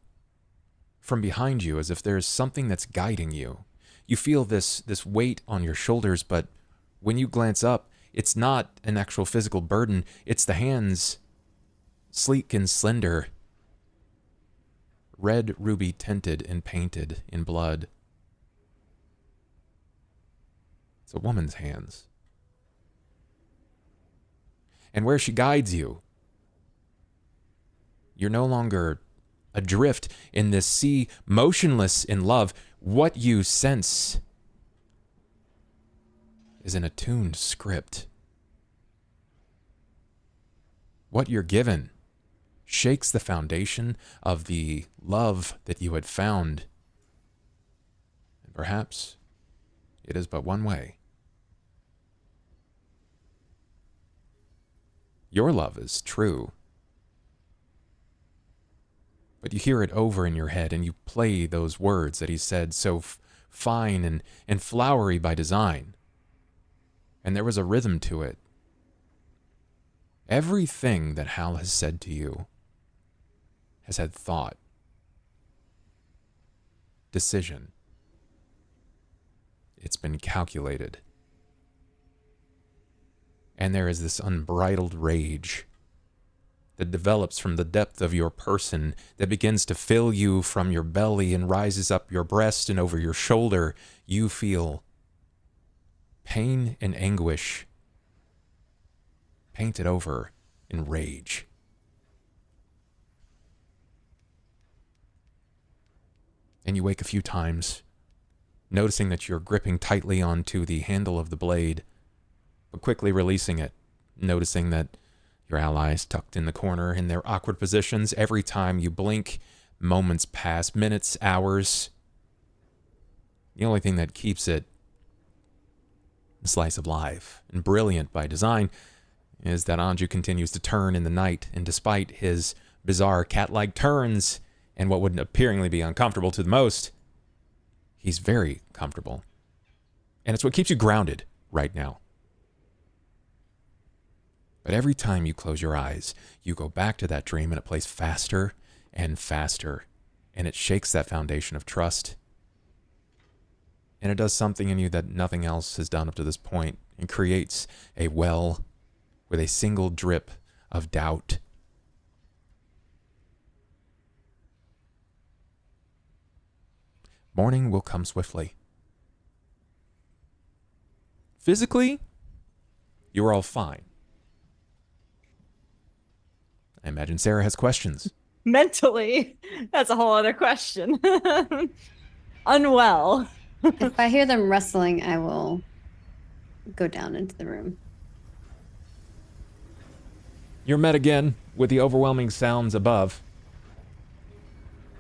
from behind you as if there's something that's guiding you. You feel this weight on your shoulders, but when you glance up, it's not an actual physical burden. It's the hands, sleek and slender, red ruby tinted and painted in blood. It's a woman's hands. And where she guides you, you're no longer adrift in this sea, motionless in love. What you sense is an attuned script. What you're given shakes the foundation of the love that you had found. And perhaps it is but one way. Your love is true. But you hear it over in your head, and you play those words that he said so fine and flowery by design. And there was a rhythm to it. Everything that Hal has said to you has had thought, decision. It's been calculated. And there is this unbridled rage that develops from the depth of your person, that begins to fill you from your belly and rises up your breast and over your shoulder. You feel pain and anguish painted over in rage. And you wake a few times, noticing that you're gripping tightly onto the handle of the blade, but quickly releasing it, noticing that your allies tucked in the corner in their awkward positions. Every time you blink, moments pass, minutes, hours. The only thing that keeps it a slice of life and brilliant by design is that Anju continues to turn in the night, and despite his bizarre cat-like turns and what would appearingly be uncomfortable to the most, he's very comfortable. And it's what keeps you grounded right now. But every time you close your eyes, you go back to that dream and it plays faster and faster, and it shakes that foundation of trust. And it does something in you that nothing else has done up to this point. It creates a well with a single drip of doubt. Morning will come swiftly. Physically, you're all fine. I imagine Sera has questions.
Mentally, that's a whole other question. Unwell.
If I hear them rustling, I will go down into the room.
You're met again with the overwhelming sounds above.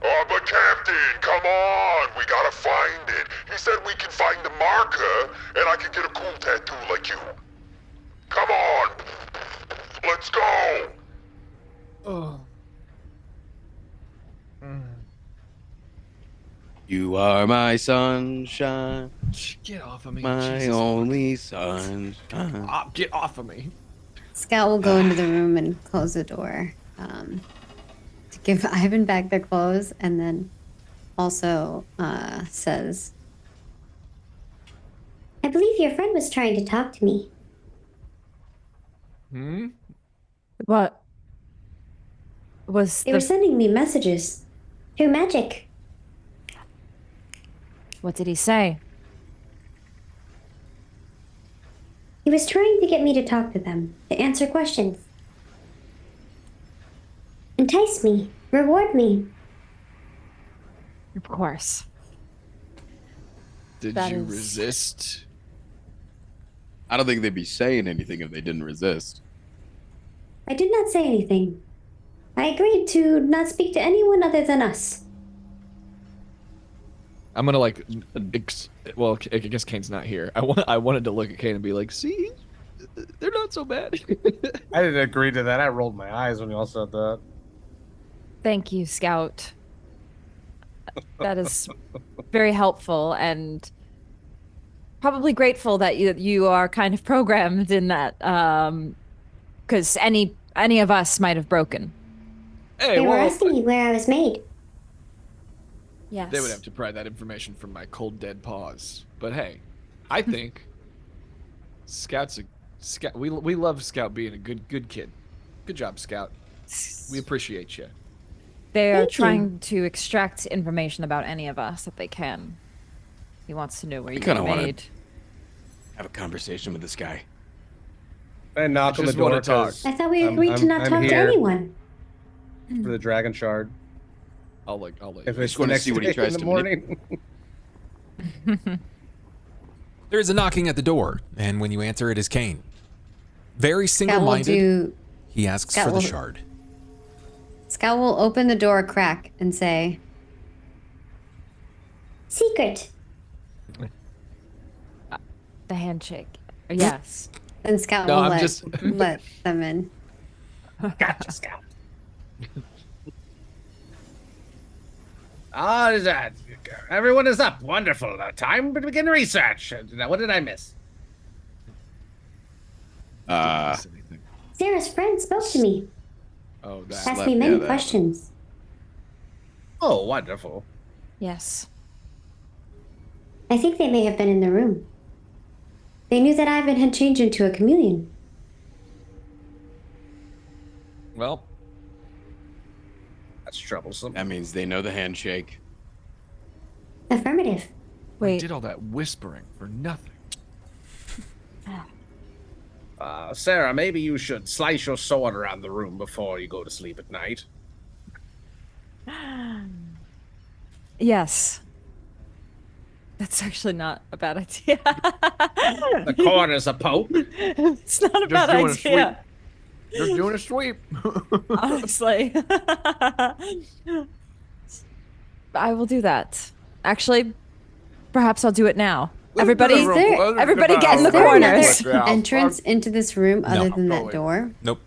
Oh, but Captain, come on! We gotta find it. He said we can find the marker, and I can get a cool tattoo like you. Come on! Let's go!
Oh.
You are my sunshine,
Get off of me.
my
Jesus.
only sunshine.
Get off of me.
Scout will go into the room and close the door to give Ivan back their clothes, and then also says,
I believe your friend was trying to talk to me.
What was
They were sending me messages through magic.
What did he say?
He was trying to get me to talk to them, to answer questions. Entice me, reward me.
Of course.
Did
That
you
is-
resist?
I don't think they'd be saying anything if they didn't resist.
I did not say anything. I agreed to not speak to anyone other than us.
I'm gonna like, well, I guess Cain's not here. I wanted to look at Cain and be like, see, they're not so bad.
I didn't agree to that. I rolled my eyes when y'all said that.
Thank you, Scout. That is very helpful, and probably grateful that you are kind of programmed in that, because any of us might have broken.
Hey,
They were
well,
asking me where I was made.
Yes.
they would have to pry that information from my cold dead paws. But hey, I think Scout's a Scout. We love Scout being a good kid. Good job, Scout. We appreciate you.
They are
Thank you.
trying to extract information about any of us that they can. He wants to know where you
kinda
were
wanna-
made.
Have a conversation with this guy.
I knock on the
just wanna
door
talk.
'cause
I thought we
I'm-
agreed to
I'm-
not
I'm
talk to
here
anyone.
for the dragon shard.
I'll let
If
you.
it's
wanna
the next
see what he
day
tries
in the
to
morning.
There is a knocking at the door, and when you answer, it is Cain. Very
Scout will
single-minded,
do.
he asks
Scout
for the
will-
shard.
Scout will open the door a crack and say,
Secret.
The handshake. Yes.
and Scout
No,
will
I'm
let,
just-
let them in.
Gotcha, Scout. Is that everyone is up? Wonderful. Time to begin research. Now, what did I miss?
Sera's friend spoke to me.
Oh,
Asked me many questions.
Oh, wonderful.
Yes.
I think they may have been in the room. They knew that Ivan had changed into a chameleon.
Well,
that's troublesome.
That means they know the handshake.
Affirmative.
I did all that whispering for nothing.
Sera, maybe you should slice your sword around the room before you go to sleep at night.
Yes. That's actually not a bad idea.
The corners a poke.
It's not a bad idea.
Just doing a sweep.
Honestly. I will do that. Actually, perhaps I'll do it now. Everybody get in the corners.
Entrance into this room other than that
Going.
door?
Nope.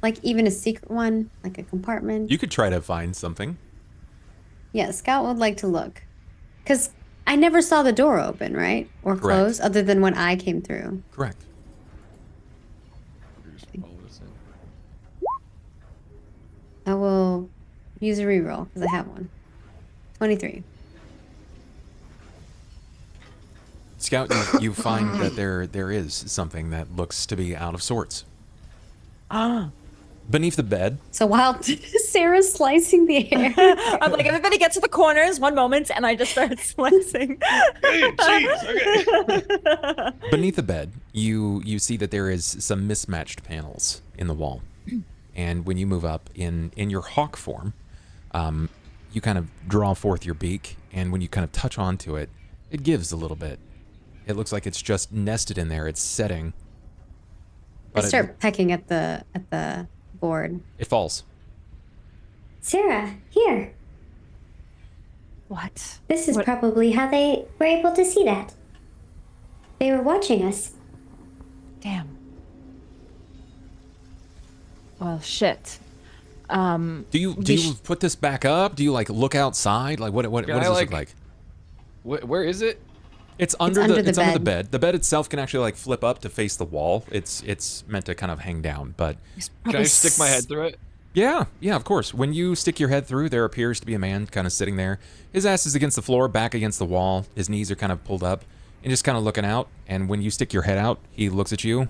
Like even a secret one, like a compartment?
You could try to find something.
Yeah, Scout would like to look. Because I never saw the door open, right? Or
Correct.
close, other than when I came through.
Correct.
I will use a reroll because I have one. 23.
Scout, you find that there is something that looks to be out of sorts. Beneath the bed.
So while Sarah's slicing the air,
I'm like, everybody get to the corners, one moment, and I just start slicing.
Beneath the bed, you see that there is some mismatched panels in the wall. And when you move up in your hawk form, you kind of draw forth your beak, and when you kind of touch onto it, it gives a little bit. It looks like it's just nested in there. It's setting.
I start pecking at the board.
It falls.
Sera, here.
What?
This is probably how they were able to see that. They were watching us.
Damn. Well, shit.
Do you put this back up? Do you like look outside? Like what does this look like?
Where is it?
It's under the bed. The bed itself can actually like flip up to face the wall. It's meant to kind of hang down, but
Can I stick my head through it?
yeah, of course. When you stick your head through, there appears to be a man kind of sitting there. His ass is against the floor, back against the wall. His knees are kind of pulled up and just kind of looking out. And when you stick your head out, he looks at you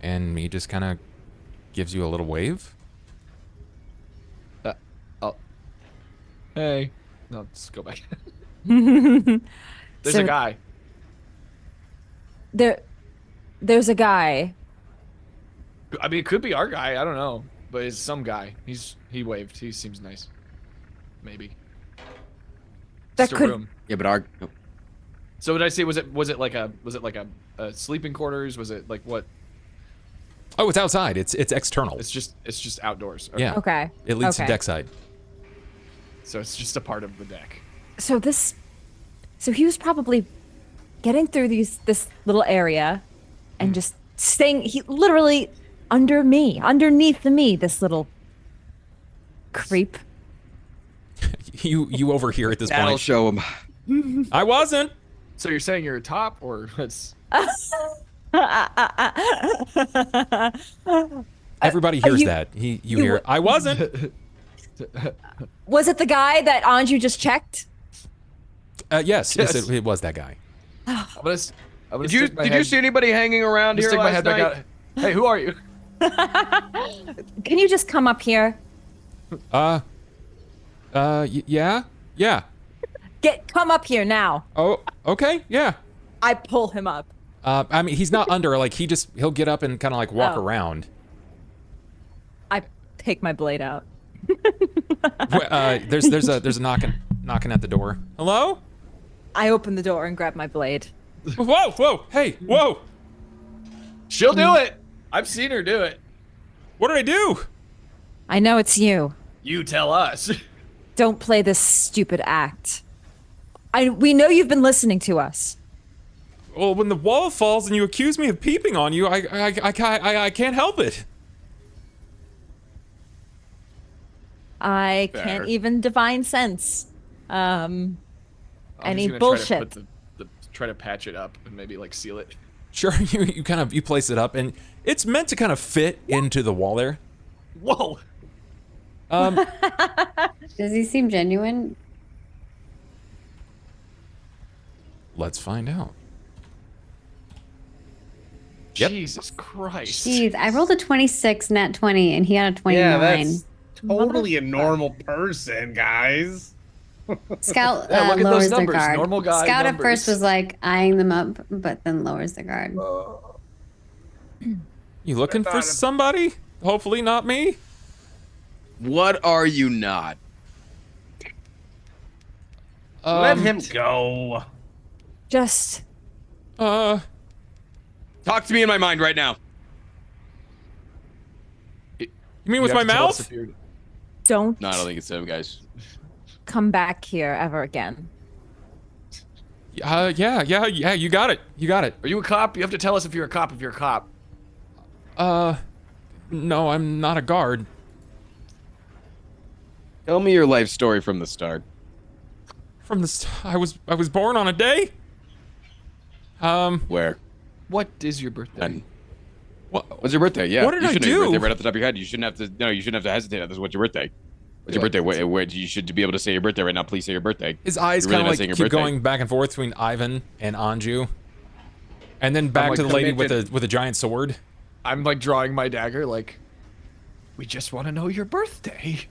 and he just kind of gives you a little wave.
Hey. No, let's go back. There's a guy.
There's a guy.
I mean, it could be our guy. I don't know, but it's some guy. He waved. He seems nice. Maybe.
That
Just a
could.
room.
Yeah, but
So what did I say? Was it like a sleeping quarters? Was it like what?
Oh, it's outside. It's external.
It's just outdoors. Okay.
Yeah.
Okay.
It leads to deck side.
So it's just a part of the deck.
So he was probably getting through this little area and just staying, he literally underneath me, this little creep.
You over here at this
That'll
point.
show him.
I wasn't.
So you're saying you're a top, or it's?
Everybody hears that. You hear, I wasn't.
Was it the guy that Anju just checked?
Yes, it was that guy.
I'm gonna
Did you see anybody hanging around here
stick my
last
head
night?
back out. Hey, who are you?
Can you just come up here?
Yeah.
Come up here now.
Oh, okay, yeah.
I pull him up.
I mean, he's not under. Like he'll get up and kind of like walk around.
I take my blade out.
There's a knocking at the door. Hello?
I open the door and grab my blade.
Whoa, hey, whoa.
She'll do it. I've seen her do it.
What did I do?
I know it's you.
You tell us.
Don't play this stupid act. We know you've been listening to us.
Well, when the wall falls and you accuse me of peeping on you, I can't help it.
I can't even divine sense. And he
just gonna
bullshit.
Try to patch it up and maybe like seal it.
Sure, you place it up, and it's meant to kind of fit into the wall there.
Whoa.
Does he seem genuine?
Let's find out.
Yep. Jesus Christ.
Jeez, I rolled a 26 nat 20 and he had a 29.
Yeah, that's totally a normal person, guys.
Scout
Yeah, look at
lowers
those
their
numbers.
guard.
Normal guy
Scout
numbers.
at first was like eyeing them up, but then lowers the guard.
You looking for somebody? Hopefully not me.
What are you not?
Let him go.
Just
Talk to me in my mind right now.
You mean with my mouth?
don't
No, I don't think it's him, guys.
come back here ever again.
Yeah, you got it. You got it.
Are you a cop? You have to tell us if you're a cop. If you're a cop.
No, I'm not a guard.
Tell me your life story from the start.
I was born on a day.
Where?
What is your birthday?
None. What's your birthday? Yeah.
What did
you
I
should know your
do?
birthday right off the top of your head. You shouldn't have to. No, you shouldn't have to hesitate. This is what's your birthday. What's your birthday? Where you should be able to say your birthday right now. Please say your birthday.
His eyes
You're really
kind
not
of
saying
like
your
keep
birthday.
going back and forth between Ivan and Anju, and then back
like
to the lady
committed.
with a giant sword.
I'm like drawing my dagger. Like, we just want to know your birthday.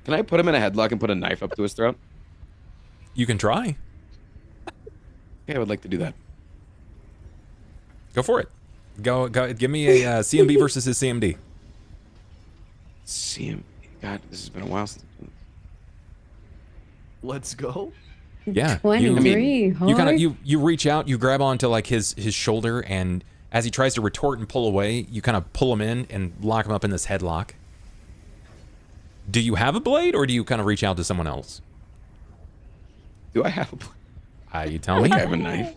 Can I put him in a headlock and put a knife up to his throat?
You can try.
Yeah, I would like to do that.
Go for it. Go. Give me a CMB versus his CMD.
CMD. God, this has been a while since.
Let's go.
Yeah.
23.
You kind of you reach out, you grab onto like his shoulder, and as he tries to retort and pull away, you kind of pull him in and lock him up in this headlock. Do you have a blade, or do you kind of reach out to someone else?
Do I have a blade?
You tell me.
I have a knife.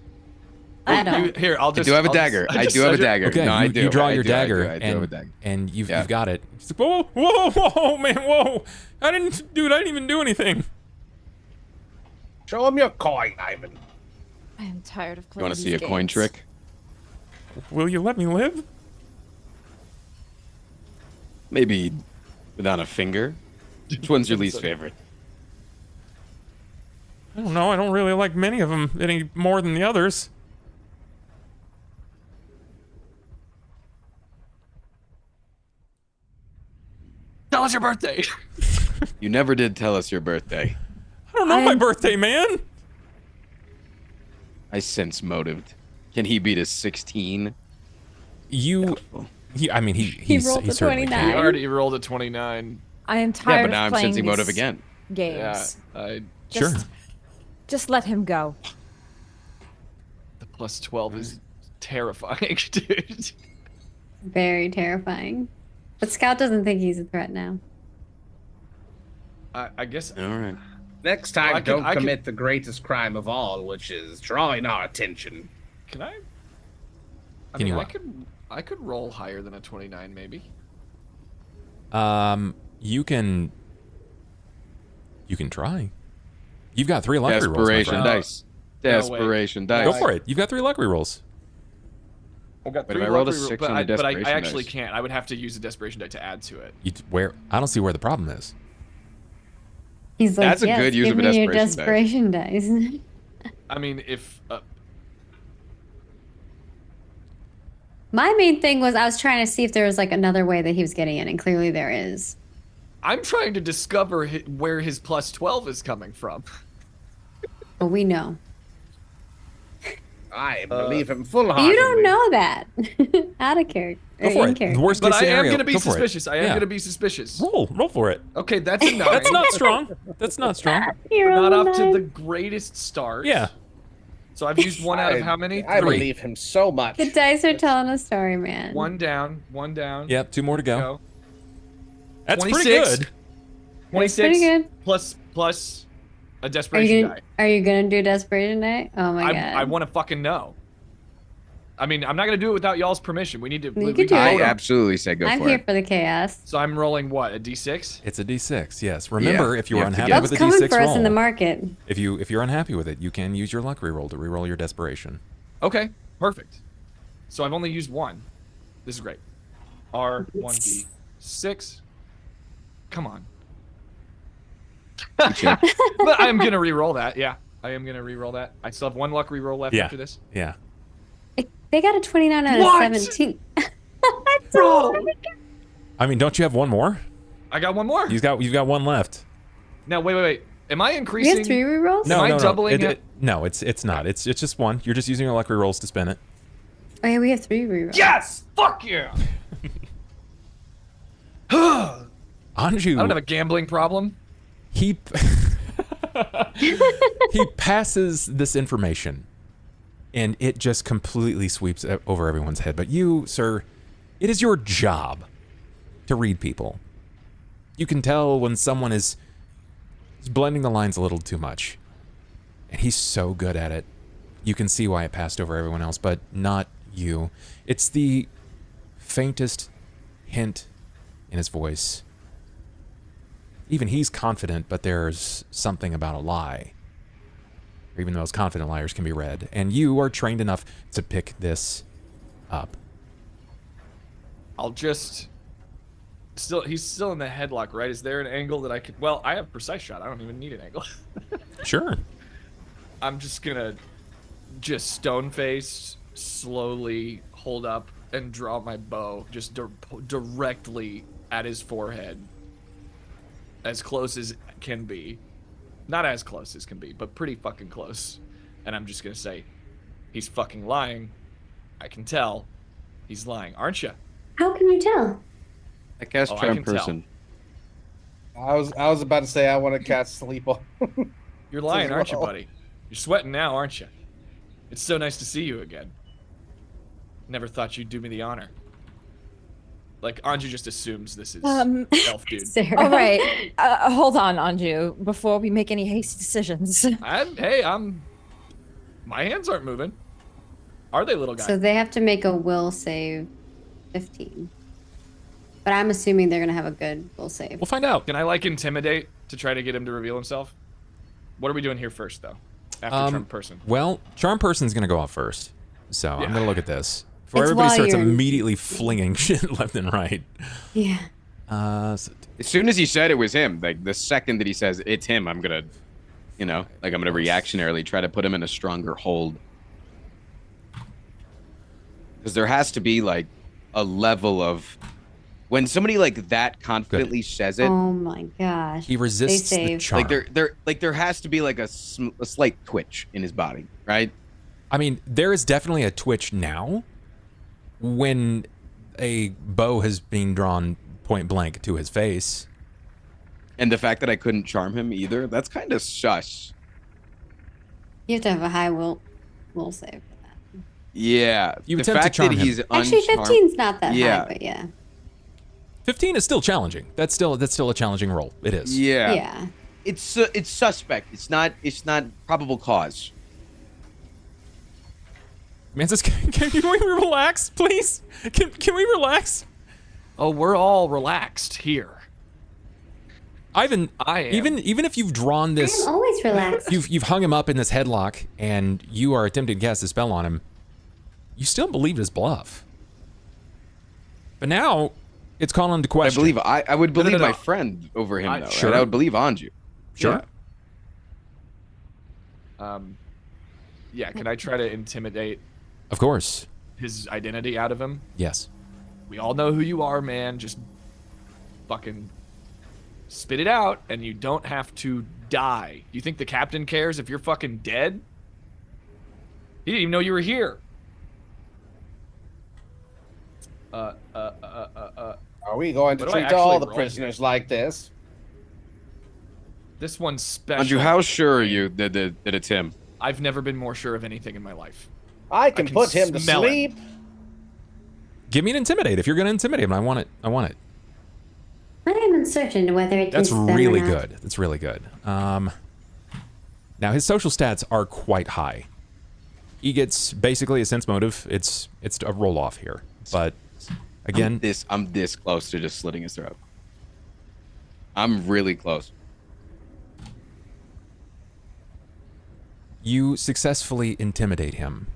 I don't.
Here, I'll just.
I do have a
I'll
dagger.
just-
I do have a dagger.
Okay,
No, I do.
you draw
I
your
do,
dagger,
I do have a dagger.
and you've
Yeah.
got it. He's like, whoa, man, I didn't even do anything.
Show him your coin, Ivan.
I am tired of
You
playing
want to see a
these
coin
games.
trick?
Will you let me live?
Maybe without a finger. Which one's your least favorite?
I don't know. I don't really like many of them any more than the others.
Tell us your birthday.
You never did tell us your birthday.
I don't know my birthday, man.
I sense motive. Can he beat a 16?
I mean, he
rolled a
certainly
29.
can.
He already rolled a 29.
I am
Yeah,
tired
but now
of
I'm
playing
sensing motive
these
again.
games.
Yeah,
Sure.
Just let him go.
the plus 12 is terrifying, dude.
Very terrifying. But Scout doesn't think he's a threat now.
I guess.
All right.
Next time,
Well, I
don't
could-
commit the greatest crime of all, which is drawing our attention.
Can I? I
Can
mean,
you
I
what?
could roll higher than a 29, maybe.
You can try. You've got 3 luck rolls. my
Desperation
friend.
dice.
No way.
Desperation dice.
Go for it. You've got 3 luck rolls.
I've got
But
3
if I rolled a
luck reroll-
6
but
on
I,
the
but I
desperation
actually
dice.
can't. I would have to use a desperation die to add to it.
I don't see where the problem is.
He's like,
That's a
yes,
good use
give
of a
me your
desperation
desperation dice.
I mean, if
My main thing was I was trying to see if there was like another way that he was getting in, and clearly there is.
I'm trying to discover where his plus 12 is coming from.
But we know.
I believe him full
You don't know that. Out of character.
Go for it. The worst
But
case
I am
scenario.
going to be
go for it.
suspicious. I am
Yeah.
going to be suspicious.
Roll for it.
Okay, that's a 9.
That's not strong. That's not strong.
You're
Not
on
off to
nine.
the greatest start.
Yeah.
So I've used 1 out of how many?
I
3.
believe him so much.
The dice are telling a story, man.
1 down. 1 down.
Yep. 2 more to go.
Go.
That's pretty
26.
good.
26
pretty good.
plus a
Are
desperation
you
die.
gonna do desperation die? Oh my god.
I want to fucking know. I mean, I'm not gonna do it without y'all's permission. We need to.
You
we
could do
I
it.
absolutely say go
I'm
for
here
it.
for the chaos.
So I'm rolling what, a d6?
It's a d6. Yes. Remember, if you are
have to
unhappy
get-
with
Luck's
a
coming
d6
for us in the
roll,
market.
if you're unhappy with it, you can use your luck reroll to reroll your desperation.
Okay, perfect. So I've only used one. This is great. R1d6. Come on. But I'm gonna re-roll that. Yeah, I am gonna re-roll that. I still have one luck re-roll left
Yeah.
after this.
Yeah.
They got a 29 out
What?
of 17.
Bro,
I mean, don't you have one more?
I got one more.
You've got one left.
Now wait. Am I
We
increasing?
have 3 rerolls?
No,
Am I
no, no.
doubling it?
No, it's not. It's just one. You're just using your luck rerolls to spin it.
Oh yeah, we have 3 rerolls.
Yes! Fuck yeah! I
Anju,
don't have a gambling problem.
he passes this information, and it just completely sweeps over everyone's head. But you, sir, it is your job to read people. You can tell when someone is blending the lines a little too much, and he's so good at it. You can see why it passed over everyone else, but not you. It's the faintest hint in his voice. Even he's confident, but there's something about a lie. Or even those confident liars can be read. And you are trained enough to pick this up.
I'll just... He's still in the headlock, right? Is there an angle that I could... Well, I have precise shot. I don't even need an angle.
Sure.
I'm just gonna stone-faced, slowly hold up and draw my bow just directly at his forehead. As close as can be. Not as close as can be, but pretty fucking close. And I'm just gonna say, he's fucking lying. I can tell. He's lying, aren't you?
How can you tell?
I cast
Oh, I
charm
can tell.
person.
I was about to say I want to cast sleep on.
You're lying,
as
aren't you,
well.
buddy? You're sweating now, aren't you? It's so nice to see you again. Never thought you'd do me the honor. Like, Anju just assumes this is elf dude.
Sarah.
All right. Hold on, Anju, before we make any hasty decisions.
My hands aren't moving. Are they, little guy?
So they have to make a will save 15. But I'm assuming they're going to have a good will save.
We'll find out.
Can I, like, intimidate to try to get him to reveal himself? What are we doing here first, though? After charm person.
Well, charm person's going to go off first. So I'm going to look at this. Before
It's
everybody
while
starts
you're-
immediately flinging shit left and right.
Yeah.
As soon as he said it was him, like the second that he says it's him, I'm gonna, I'm gonna reactionarily try to put him in a stronger hold. Because there has to be like a level of when somebody like that confidently says it.
Oh my gosh.
He resists
They
the
save.
charm.
There has to be like a slight twitch in his body, right?
I mean, there is definitely a twitch now when a bow has been drawn point blank to his face.
And the fact that I couldn't charm him either, that's kind of sus.
You have to have a high will save for that.
Yeah.
You
the
attempt to
fact
charm
that
him.
he's
Actually,
uncharmed-
15's not that
Yeah.
high, but yeah.
15 is still challenging. That's still a challenging roll. It is.
Yeah.
Yeah.
It's suspect. It's not probable cause.
Man says, can we relax, please? Can we relax?
Oh, we're all relaxed here.
Ivan,
I am.
even if you've drawn this,
I'm always relaxed.
you've hung him up in this headlock, and you are attempting to cast a spell on him, you still believed his bluff. But now, it's calling into question.
I would believe
no.
my friend over him though.
Sure.
Right? I would believe Anju.
Sure.
Yeah, can I try to intimidate
Of course.
his identity out of him?
Yes.
We all know who you are, man. Just fucking spit it out, and you don't have to die. You think the captain cares if you're fucking dead? He didn't even know you were here.
Are we going to
What do I
treat all
actually
the
roll
prisoners like this?
This one's special.
Anju, how sure are you that it's him?
I've never been more sure of anything in my life.
I can
can
put him to
smell it.
sleep.
Give me an intimidate. If you're going to intimidate him, I want it. I want it.
I am uncertain whether it
That's
is them or
really
not.
good. That's really good. Now, his social stats are quite high. He gets basically a sense motive. It's a roll off here, but again,
I'm this close to just slitting his throat. I'm really close.
You successfully intimidate him.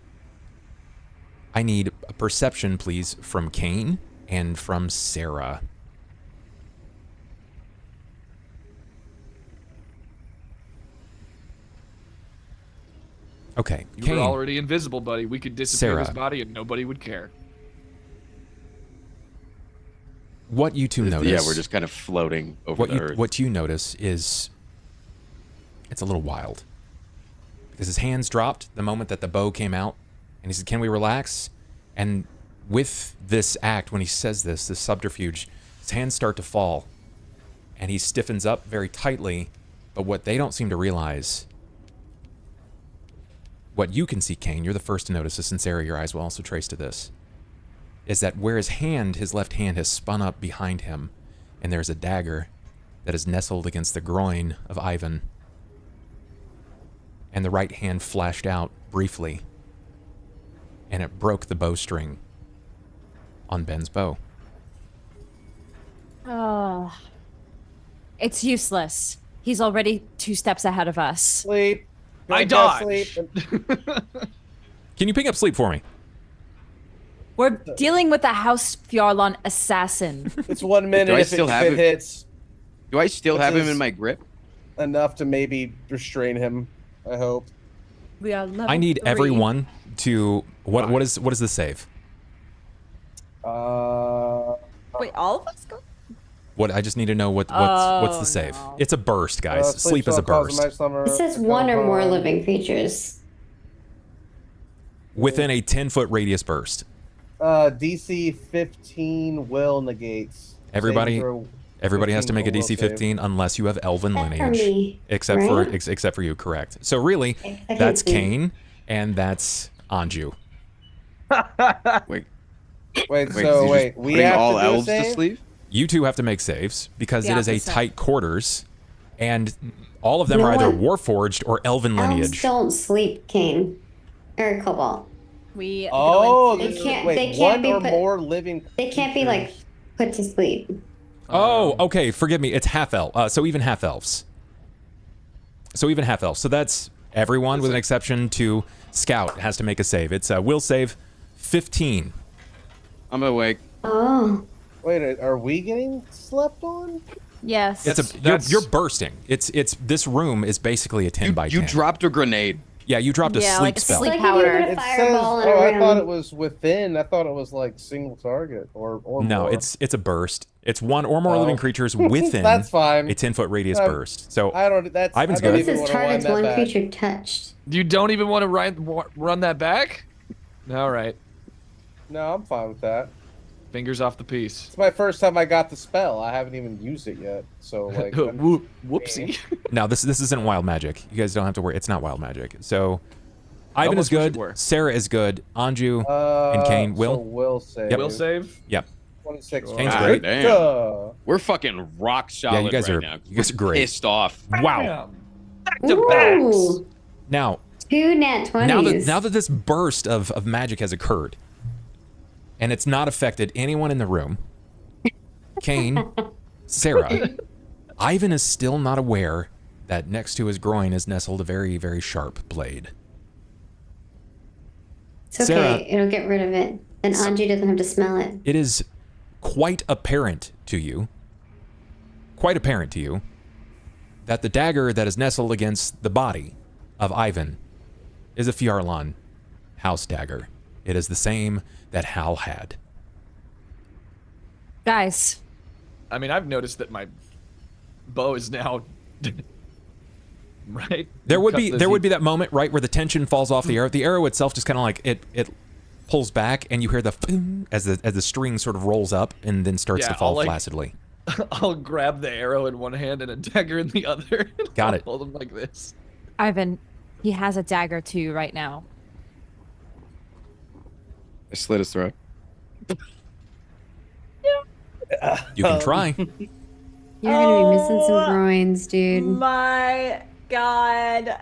I need a perception, please, from Cain and from Sera. Okay,
You
Cain.
were already invisible, buddy. We could disappear
Sera.
this body and nobody would care.
What you two notice...
Yeah, we're just kind of floating over the earth.
What you notice is... It's a little wild. Because his hands dropped the moment that the bow came out. And he said, can we relax? And with this act, when he says this subterfuge, his hands start to fall. And he stiffens up very tightly. But what they don't seem to realize... What you can see, Cain, you're the first to notice this, and Sera, your eyes will also trace to this, is that where his left hand has spun up behind him, and there's a dagger that is nestled against the groin of Ivan, and the right hand flashed out briefly, and it broke the bowstring on Ben's bow.
Oh, it's useless. He's already 2 steps ahead of us.
Sleep.
I
Go to
dodge.
sleep.
Can you pick up sleep for me?
We're dealing with a House Fjarlon assassin.
It's 1 minute
Do I
if
still
it,
have
if it
it?
hits
Do I still
Which
have him
is-
in my grip?
enough to maybe restrain him. I hope.
We are level
I need
3.
everyone to... What is the save?
Uh,
Wait, all of us go?
What I just need to know what's the save.
no.
It's a burst, guys. Sleep is a
spell causes
burst.
my slumber,
It says 1 or more
upon-
living creatures.
Within a 10-foot radius burst.
DC 15 will negates.
Everybody-
Saving throw
Everybody has to make a
15
DC
will save.
15 unless you have elven
Except for
lineage.
me,
Except
right?
except for you, correct. So really,
Except
that's
for me.
Cain and that's Anju.
Wait,
Wait,
so
so
you're
wait,
just
we
putting
have
all
to do a
elves to
save?
sleep?
You two have to make saves because
The
it is a
opposite.
tight quarters, and all of them
No
are either
one-
Warforged or elven
Elves
lineage.
don't sleep, Cain. Or Cobalt.
We
Oh,
go into-
They can't-
wait,
they can't
one
be
or
put-
more living.
They can't be like put to sleep.
Oh, okay. Forgive me. It's half elf. So even half elves. So that's everyone with an exception to Scout has to make a save. It's a will save 15.
I'm awake.
Oh.
Wait, are we getting slept on?
Yes.
You're bursting. It's this room is basically a 10 by 10.
You dropped a grenade.
Yeah, you dropped a
Yeah,
sleep
like a
spell.
sleep
Like
powder.
you put a
It says.
fireball in
Oh,
a
I
room.
thought it was within. I thought it was like single target or
No,
more.
it's a burst. It's one or more
Oh.
living creatures within
That's fine.
a 10-foot radius
Uh,
burst. So
I don't. That's.
Ivan's
I don't
good.
This
even
is
want to wind
targets
that
one
back.
creature touched.
You don't even want to run that back? All right.
No, I'm fine with that.
Fingers off the piece.
It's my first time I got the spell. I haven't even used it yet. So like.
Whoopsie.
now this isn't wild magic. You guys don't have to worry. It's not wild magic. So Ivan
Almost
is
wish it
good.
were.
Sarah is good. Anju and Cain
So
will.
will save.
Yep.
Will save?
Yep.
26.
Cain's
God
great.
damn.
Duh.
We're fucking rock solid
Yeah, you guys
right
are.
now.
You guys are
We're
great.
Pissed off.
Wow.
Back to backs.
Ooh.
Now
2 nat 20s.
now that this burst of magic has occurred, and it's not affected anyone in the room, Cain, Sarah, Ivan is still not aware that next to his groin is nestled a very, very sharp blade.
It's okay.
Sarah.
It'll get rid of it. And Anju doesn't have to smell it.
It is quite apparent to you that the dagger that is nestled against the body of Ivan is a Fjarlon house dagger. It is the same that Hal had.
Guys,
I mean, I've noticed that my bow is now right.
There would
Cut
be
the-
that moment, right, where the tension falls off the arrow. The arrow itself just kind of like it pulls back, and you hear the boom as the string sort of rolls up and then starts
Yeah,
to fall
I'll, like-
flaccidly.
I'll grab the arrow in one hand and a dagger in the other.
Got
I'll
it.
Hold them like this.
Ivan, he has a dagger too right now.
I slit his throat.
You can try.
You're gonna be missing some groins, dude.
My God.
What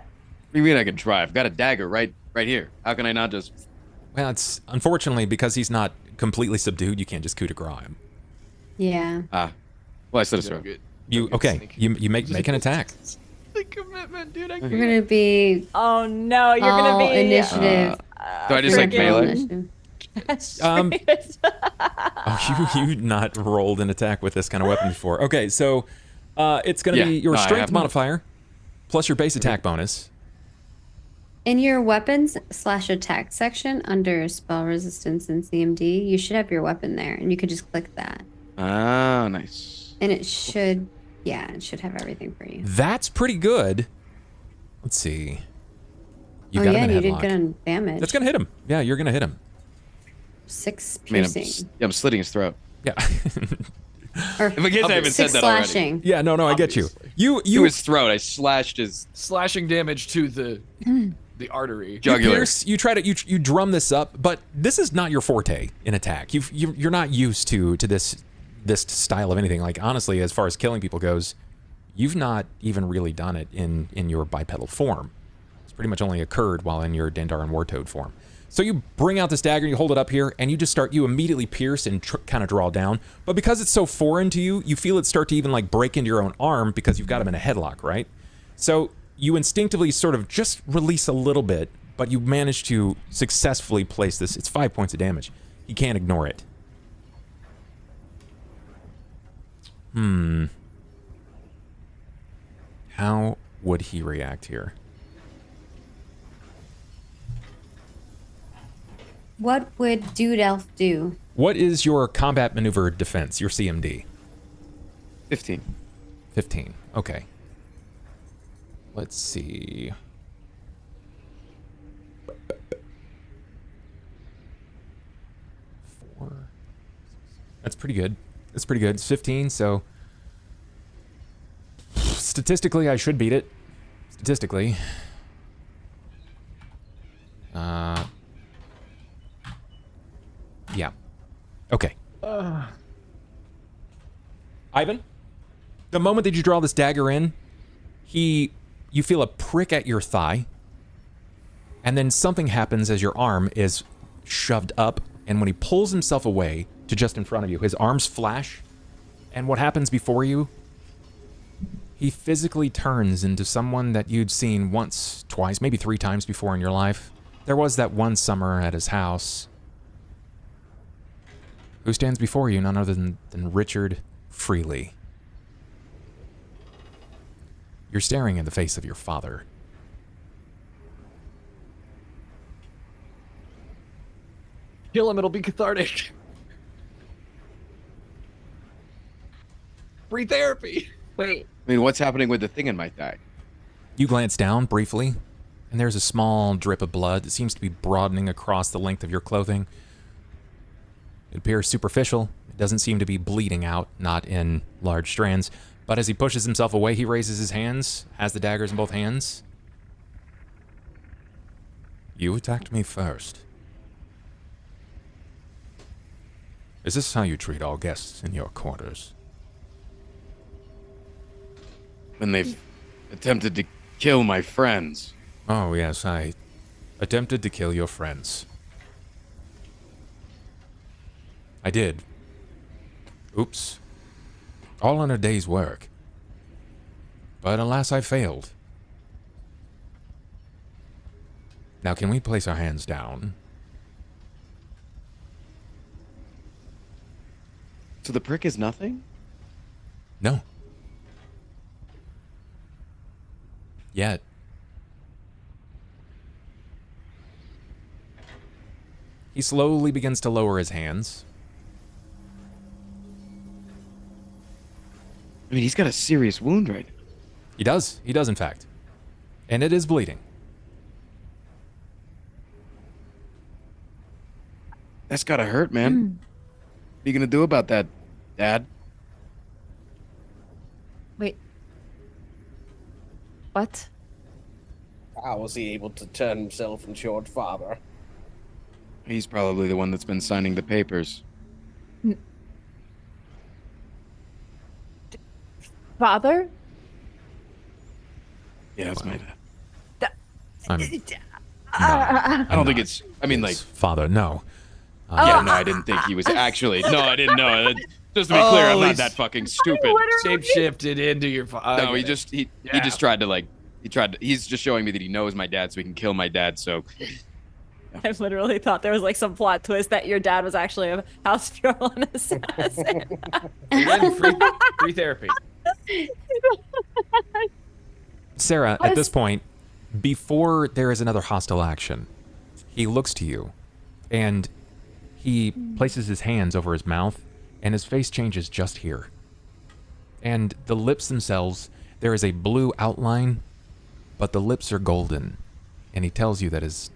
do you mean I can try? I've got a dagger right right here. How can I not just?
Well, it's unfortunately because he's not completely subdued. You can't just coup de grace him.
Yeah.
Well, I said it's right.
You make an attack.
The commitment, dude.
We're gonna be
Oh no, you're gonna
all
be
initiative.
Do I just like
freaking-
melee?
Initiative.
You not rolled an attack with this kind of weapon before. Okay, so it's going to be your
no, I
strength
have not.
modifier plus your base attack bonus.
In your weapons/attack section under spell resistance and CMD, you should have your weapon there, and you could just click that,
Ah, nice.
and it should have everything for you.
That's pretty good. Let's see. You
Oh
got
yeah,
him in
and you did
headlock.
good on damage.
That's going to hit him. Yeah, you're going to hit him.
6
I mean,
piercing.
I'm slitting his throat.
Yeah.
Or
If I guess I haven't
6
said that already.
slashing.
Yeah, no, I get you.
To his throat, I slashed his
Slashing damage to the artery.
jugular.
You try to you drum this up, but this is not your forte in attack. You're not used to this style of anything. Like honestly, as far as killing people goes, you've not even really done it in your bipedal form. It's pretty much only occurred while in your Dendaran Wartoad form. So you bring out this dagger, you hold it up here, and you immediately pierce and kind of draw down. But because it's so foreign to you, you feel it start to even like break into your own arm because you've got him in a headlock, right? So you instinctively sort of just release a little bit, but you manage to successfully place this. It's 5 points of damage. You can't ignore it. How would he react here?
What would Dude Elf do?
What is your combat maneuver defense, your CMD?
15.
15. Okay. Let's see. Four. That's pretty good. That's pretty good. It's 15, so statistically I should beat it. Statistically. Yeah. Okay. Ivan, the moment that you draw this dagger in, you feel a prick at your thigh, and then something happens as your arm is shoved up, and when he pulls himself away to just in front of you, his arms flash, and what happens before you? He physically turns into someone that you'd seen once, twice, maybe 3 times before in your life. There was that one summer at his house. Who stands before you? None other than Richard Freely. You're staring in the face of your father.
Kill him, it'll be cathartic. Free therapy.
Wait.
I mean, what's happening with the thing in my thigh?
You glance down briefly, and there's a small drip of blood that seems to be broadening across the length of your clothing. It appears superficial. It doesn't seem to be bleeding out, not in large strands. But as he pushes himself away, he raises his hands, has the daggers in both hands. You attacked me first. Is this how you treat all guests in your quarters?
When they've attempted to kill my friends.
Oh, yes, I attempted to kill your friends. I did. Oops. All in a day's work. But alas, I failed. Now, can we place our hands down?
So the prick is nothing?
No. Yet. He slowly begins to lower his hands.
I mean, he's got a serious wound right now.
He does. He does, in fact. And it is bleeding.
That's gotta hurt, man. What are you gonna do about that, Dad?
Wait. What?
How was he able to turn himself into your father?
He's probably the one that's been signing the papers.
Father?
Yeah, that's my dad.
I'm
I don't think it's. I mean, like
father. No.
Yeah, no, I didn't think he was actually. No, I didn't know. Just to be clear, I'm not that fucking stupid.
Shape shifted into your.
No, he just tried to like. He's just showing me that he knows my dad, so he can kill my dad. So.
I literally thought there was like some plot twist that your dad was actually a House Fjorlin assassin.
Free therapy.
Sera, at this point, before there is another hostile action, he looks to you, and he places his hands over his mouth, and his face changes just here. And the lips themselves, there is a blue outline, but the lips are golden, and he tells you that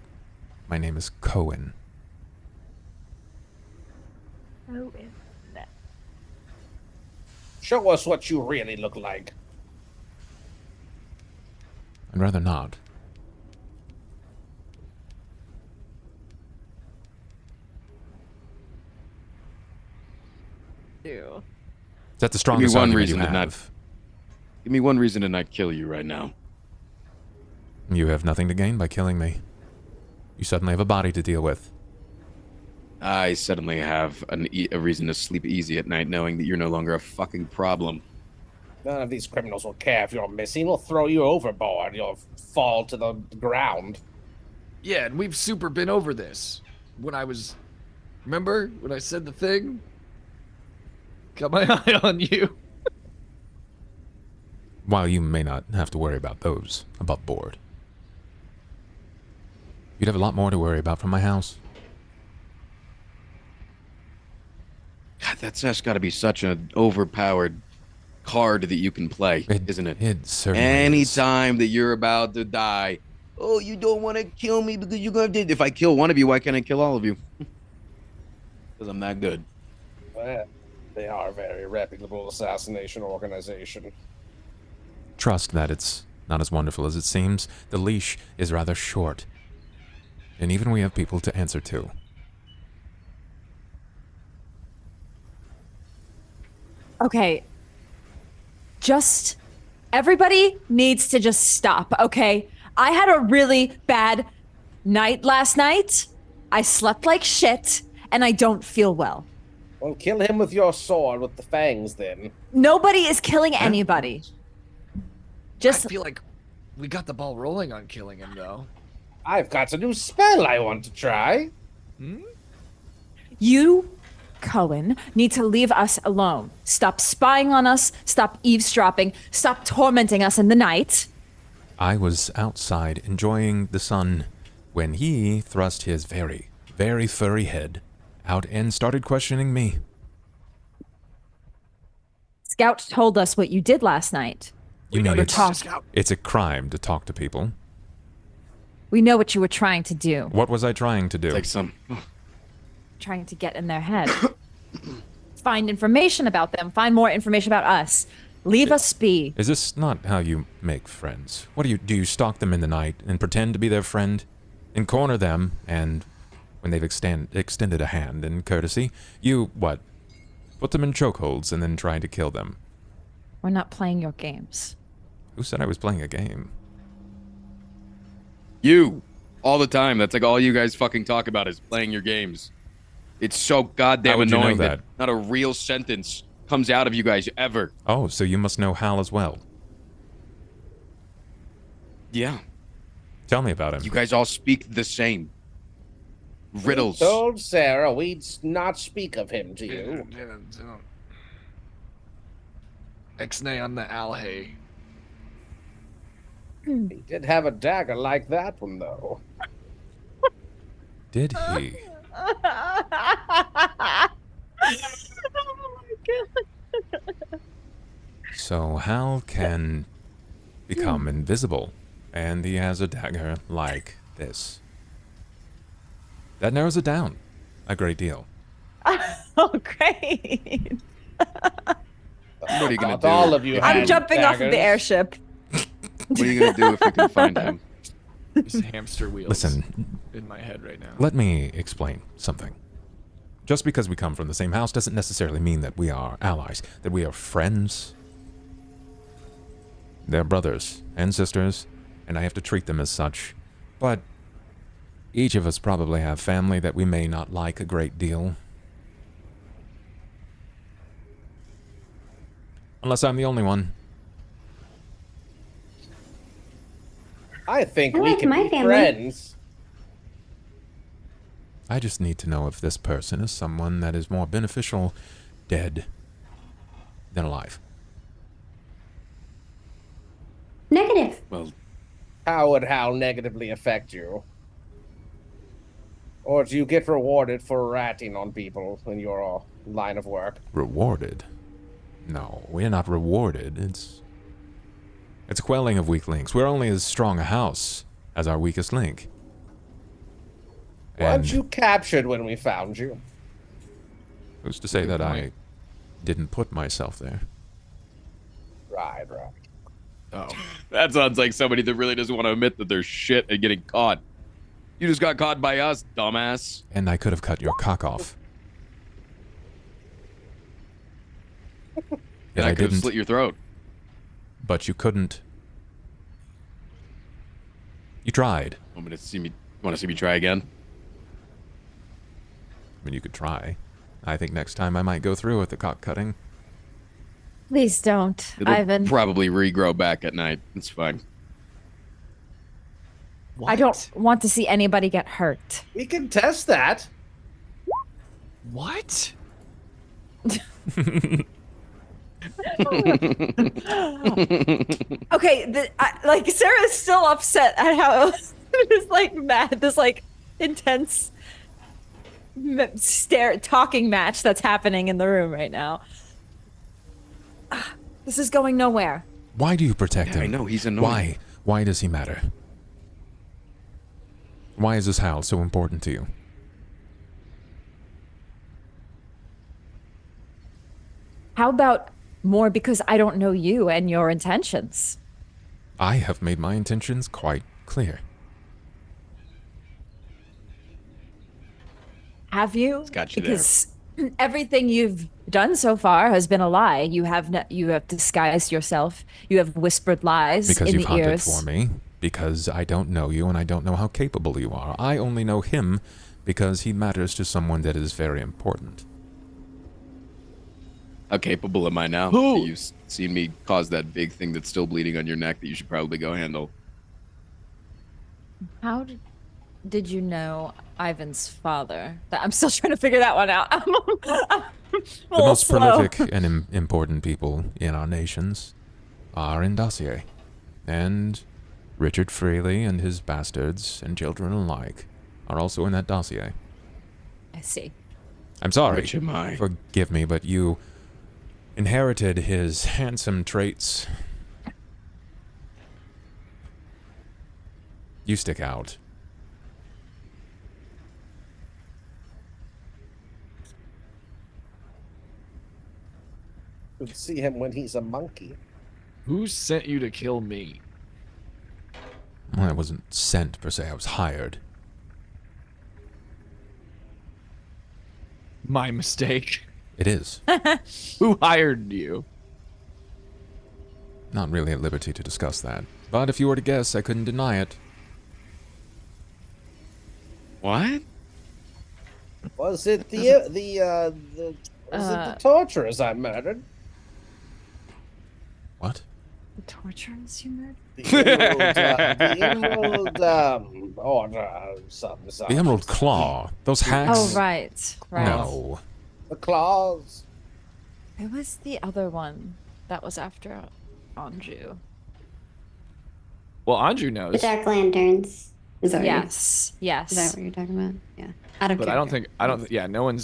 my name is Coen.
Show us what you really look like.
I'd rather not.
Ew.
Is that the strongest argument you have?
Give me one reason to not kill you right now.
You have nothing to gain by killing me. You suddenly have a body to deal with.
I suddenly have a reason to sleep easy at night knowing that you're no longer a fucking problem.
None of these criminals will care if you're missing. They'll throw you overboard. You'll fall to the ground.
Yeah, and we've super been over this. Remember when I said the thing? Got my eye on you.
While you may not have to worry about those above board, you'd have a lot more to worry about from my house.
God, that's just got to be such an overpowered card that you can play, isn't it?
It certainly
Anytime that you're about to die, oh, you don't want to kill me because you're going to... If I kill one of you, why can't I kill all of you? Because I'm that good.
Well, they are a very reputable assassination organization.
Trust that it's not as wonderful as it seems. The leash is rather short. And even we have people to answer to.
Okay. Everybody needs to just stop, okay? I had a really bad night last night. I slept like shit, and I don't feel well.
Well, kill him with your sword with the fangs, then.
Nobody is killing anybody.
I feel like we got the ball rolling on killing him, though.
I've got a new spell I want to try.
You, Coen, need to leave us alone. Stop spying on us. Stop eavesdropping. Stop tormenting us in the night.
I was outside enjoying the sun when he thrust his very, very furry head out and started questioning me.
Scout told us what you did last night.
You know, it's a crime to talk to people.
We know what you were trying to do.
What was I trying to do?
Trying to get in their head. Find information about them. Find more information about us. Leave us be.
Is this not how you make friends? What do you stalk them in the night and pretend to be their friend and corner them, and when they've extended a hand in courtesy, you, put them in chokeholds and then try to kill them?
We're not playing your games.
Who said I was playing a game?
You. All the time. That's like all you guys fucking talk about is playing your games. It's so goddamn annoying that not a real sentence comes out of you guys ever.
Oh, so you must know Hal as well.
Yeah.
Tell me about him.
You guys all speak the same. Riddles.
We told Sera we'd not speak of him to you.
Ixnay on the Alhay.
He did have a dagger like that one, though.
Did he?
Oh my god.
So Hal can become invisible, and he has a dagger like this. That narrows it down a great deal.
Oh, great.
What are you going to do?
All of you
I'm jumping off of the airship.
What are you going to do if we can find him?
Just hamster wheels.
Listen.
In my head right now.
Let me explain something. Just because we come from the same house doesn't necessarily mean that we are allies, that we are friends. They're brothers and sisters, and I have to treat them as such. But each of us probably have family that we may not like a great deal. Unless I'm the only one.
I think
I
we
like
can
my
be
family.
friends.
I just need to know if this person is someone that is more beneficial dead than alive.
Negative.
Well,
How would Hal negatively affect you? Or do you get rewarded for ratting on people in your line of work?
Rewarded? No, we're not rewarded. It's quelling of weak links. We're only as strong a house as our weakest link.
Weren't you captured when we found you?
Who's to say
Good
that I
point.
didn't put myself there?
Right.
Oh,
that sounds like somebody that really doesn't want to admit that they're shit at getting caught. You just got caught by us, dumbass.
And I could have cut your cock off.
And I could have slit your throat.
But you couldn't. You tried.
Want to see me try again?
I mean, you could try. I think next time I might go through with the cock cutting.
Please don't,
It'll
Ivan.
probably regrow back at night. It's fine.
I don't want to see anybody get hurt.
We can test that.
What?
Okay, like Sarah's still upset at how this like mad, this like intense talking match that's happening in the room right now. This is going nowhere.
Why do you protect him?
I know, he's annoying.
Why? Why does he matter? Why is this Hal so important to you?
How about more because I don't know you and your intentions?
I have made my intentions quite clear.
Have you?
It's got you
because everything you've done so far has been a lie. You have disguised yourself. You have whispered lies
Because
in
you've
the
hunted
ears.
for me. Because I don't know you and I don't know how capable you are. I only know him because he matters to someone that is very important.
How capable am I now?
Who?
You've seen me cause that big thing that's still bleeding on your neck that you should probably go handle.
How did you know Ivan's father? I'm still trying to figure that one out.
The most prolific and important people in our nations are in dossier. And Richard Freely and his bastards and children alike are also in that dossier.
I see.
I'm sorry.
Which am I?
Forgive me, but you inherited his handsome traits. You stick out.
You'll see him when he's a monkey.
Who sent you to kill me?
Well, I wasn't sent per se, I was hired.
My mistake.
It is.
Who hired you?
Not really at liberty to discuss that. But if you were to guess, I couldn't deny it.
What?
Was it the torturers I murdered?
What?
The torturers you murdered?
The Emerald Order, something.
The Emerald Claw. Those hacks?
Oh, right.
No.
The claws.
Who was the other one that was after Anju?
Well, Anju knows.
The Dark Lanterns.
Is that what you're-
Yes.
Is that what you're talking about? Yeah. Out of
But I don't
character.
think, yeah, no one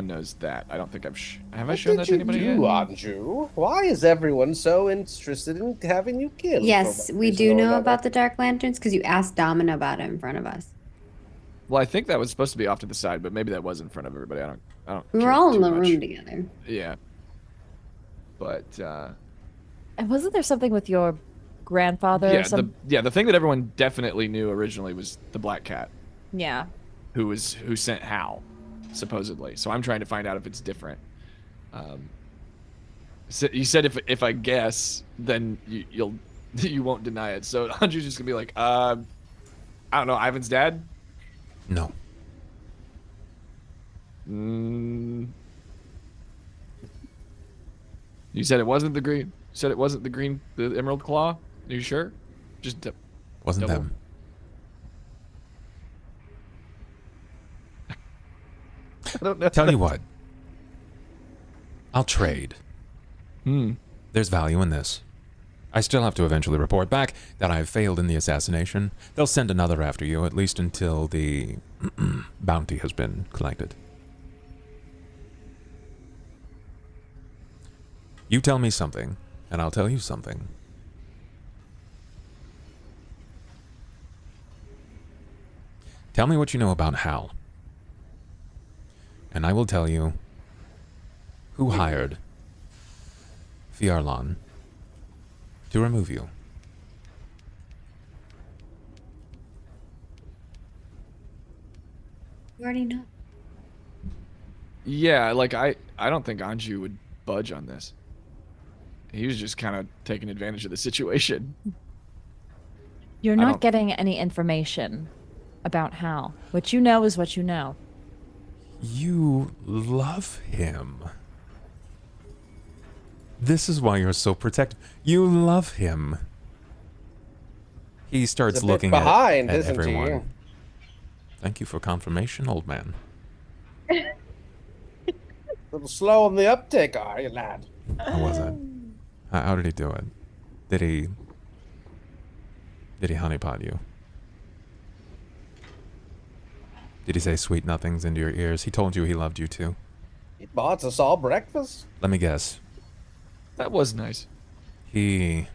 knows that. I don't think have I
What
shown
did
that to
you
anybody
do,
yet?
Anju? Why is everyone so interested in having you killed?
Yes,
for one
we
reason
do
or
know
another?
about the Dark Lanterns because you asked Domina about it in front of us.
Well, I think that was supposed to be off to the side, but maybe that was in front of everybody. I don't.
We were
care
all in
too
the
much.
room together.
Yeah. But
And wasn't there something with your grandfather or
yeah,
something?
the thing that everyone definitely knew originally was the Black Cat,
Yeah.
who sent Hal, supposedly. So I'm trying to find out if it's different. So you said if I guess, then you won't deny it. So Anju's just gonna be like, I don't know, Ivan's dad?
No.
You said it wasn't the green. You said it wasn't the Emerald Claw. Are you sure? Just
Wasn't
double.
them.
I don't know.
Tell you what. I'll trade. There's value in this. I still have to eventually report back that I've failed in the assassination. They'll send another after you, at least until the bounty has been collected. You tell me something, and I'll tell you something. Tell me what you know about Hal. And I will tell you who hired Fiarlan to remove you.
You already know.
Yeah, like I don't think Anju would budge on this. He was just kind of taking advantage of the situation.
You're not getting any information about Hal. What you know is what you know.
You love him. This is why you're so protective. You love him. He starts looking
behind,
at
isn't
everyone.
he?
Thank you for confirmation, old man.
A little slow on the uptake, are you, lad?
How was it? How did he do it? Did he honeypot you? Did he say sweet nothings into your ears? He told you he loved you too.
He bought us all breakfast.
Let me guess.
That was nice.
You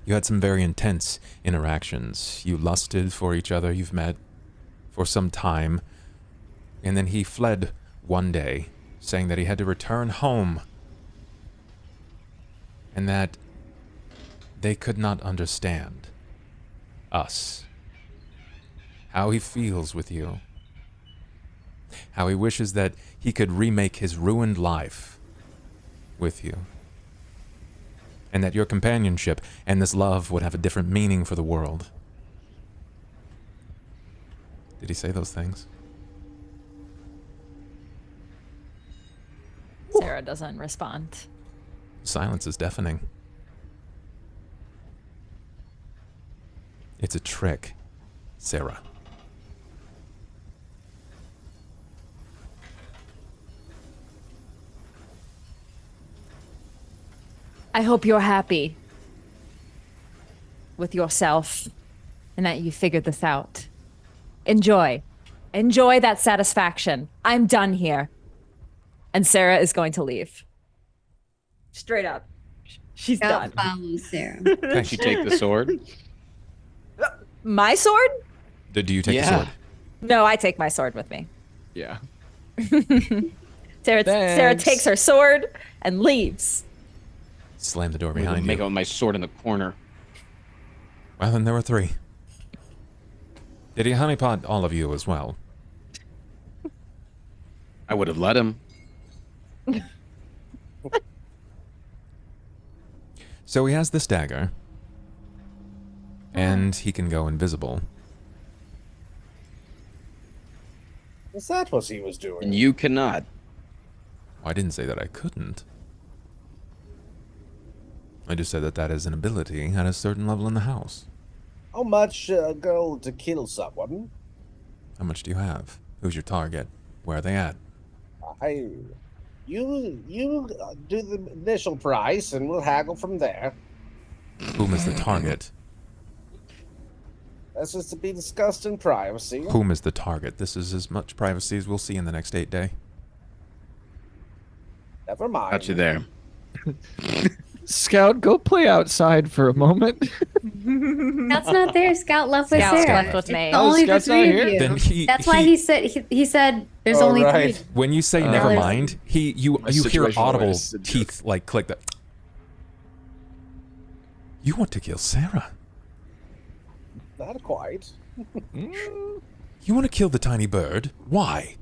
had some very intense interactions. You lusted for each other. You've met for some time. And then he fled one day, saying that he had to return home. And that they could not understand us. How he feels with you. How he wishes that he could remake his ruined life with you. And that your companionship and this love would have a different meaning for the world. Did he say those things?
Sera doesn't respond.
Silence is deafening. It's a trick, Sera.
I hope you're happy with yourself and that you figured this out. Enjoy. Enjoy that satisfaction. I'm done here. And Sera is going to leave. Straight up. She's done.
Follow Sera.
Can she take the sword?
My sword?
Do you take the sword?
No, I take my sword with me.
Yeah.
Sera takes her sword and leaves.
Slam the door
I'm
behind
gonna
you.
make out my sword in the corner.
Well, then there were three. Did he honeypot all of you as well?
I would have let him.
So he has this dagger. And he can go invisible.
Is that what he was doing?
And you cannot.
I didn't say that I couldn't. I just said that that is an ability at a certain level in the house.
How much gold to kill someone?
How much do you have? Who's your target? Where are they at?
You do the initial price, and we'll haggle from there.
Whom is the target?
This is to be discussed in privacy.
Whom is the target? This is as much privacy as we'll see in the next 8 day.
Never mind.
Got you there.
Scout, go play outside for a moment.
Scout's not there. Scout left with
Scout's
Sera.
left with me.
It's only the
Scout's not
three of
here?
you.
Then
That's why he said there's only
right.
three.
When you say never
there's-
mind, you hear
situational
audible
awareness is a joke.
teeth like click that. You want to kill Sera?
Not quite.
You want to kill the tiny bird? Why?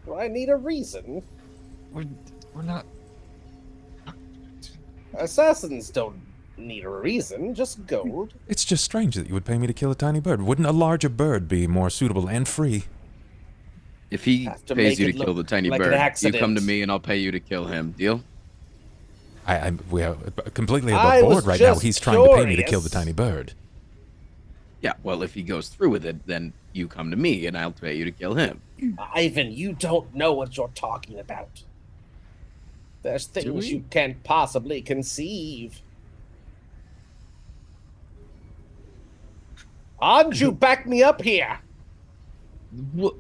Do I need a reason?
We're not.
Assassins don't need a reason, just gold.
It's just strange that you would pay me to kill a tiny bird. Wouldn't a larger bird be more suitable and free?
If he pays you to kill the tiny bird, you come to me and I'll pay you to kill him. Deal?
We are completely above board right now. He's trying to pay me to kill the tiny bird.
Yeah, well, if he goes through with it, then you come to me and I'll pay you to kill him.
Ivan, you don't know what you're talking about. There's things you can't possibly conceive. Anju, back me up here.
What?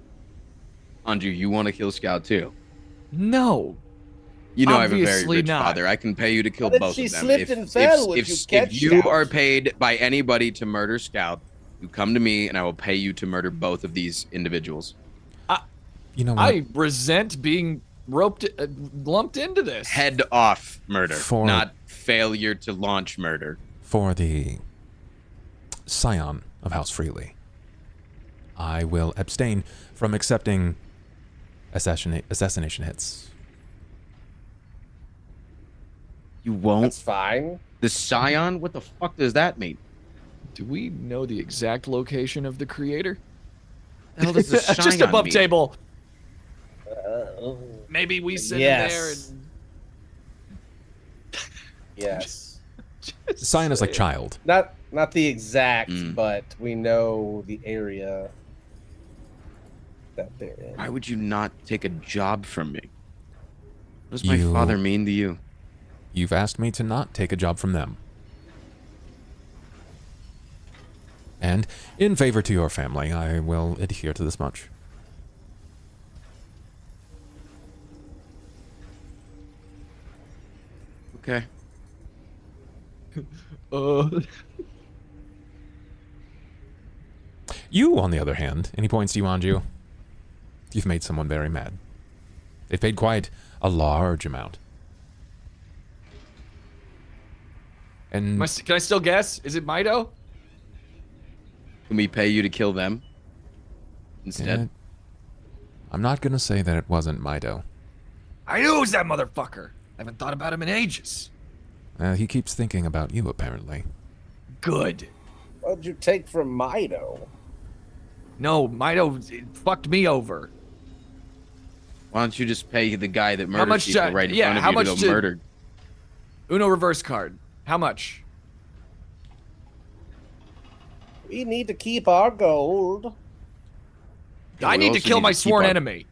Anju, you want to kill Scout too?
No.
You know I have a very rich father. I can pay you to kill both of them. If you are paid by anybody to murder Scout, you come to me and I will pay you to murder both of these individuals.
You know what?
I resent being lumped into this.
Head off murder, not failure to launch murder.
For the scion of House Freely, I will abstain from accepting assassination hits.
You won't?
That's fine.
The scion? What the fuck does that mean?
Do we know the exact location of the creator?
The hell does the scion
Just above
mean?
table. Maybe we sit in there and...
Yes.
Scion is like child.
Not the exact, but we know the area that they're in.
Why would you not take a job from me? What does my father mean to you?
You've asked me to not take a job from them. And in favor to your family, I will adhere to this much.
Okay.
You, on the other hand, and he points to you, Anju, you've made someone very mad. They've paid quite a large amount. And
can I still guess? Is it Mido?
Can we pay you to kill them instead?
I'm not going to say that it wasn't Mido.
I knew it was that motherfucker. I haven't thought about him in ages.
He keeps thinking about you, apparently.
Good.
What'd you take from Mido?
No, Mido fucked me over.
Why don't you just pay the guy that murdered people right in front of you to go murder?
Uno reverse card. How much?
We need to keep our gold.
I need to kill my sworn enemy.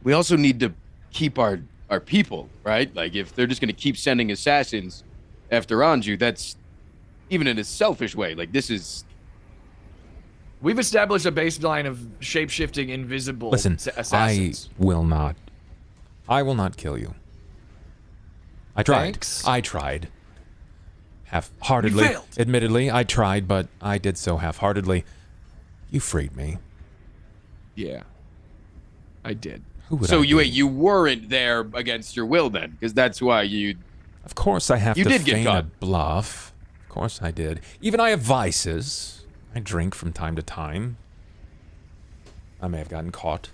We also need to keep our people, right? Like, if they're just going to keep sending assassins after Anju, that's, even in a selfish way, like, this is...
We've established a baseline of shape-shifting invisible assassins.
I will not kill you. I tried.
Thanks.
I tried. Half-heartedly.
You failed.
Admittedly, I tried, but I did so half-heartedly. You freed me.
Yeah. I did.
So you weren't there against your will then, because that's why you...
Of course I have to feign a bluff. Of course I did. Even I have vices. I drink from time to time. I may have gotten caught.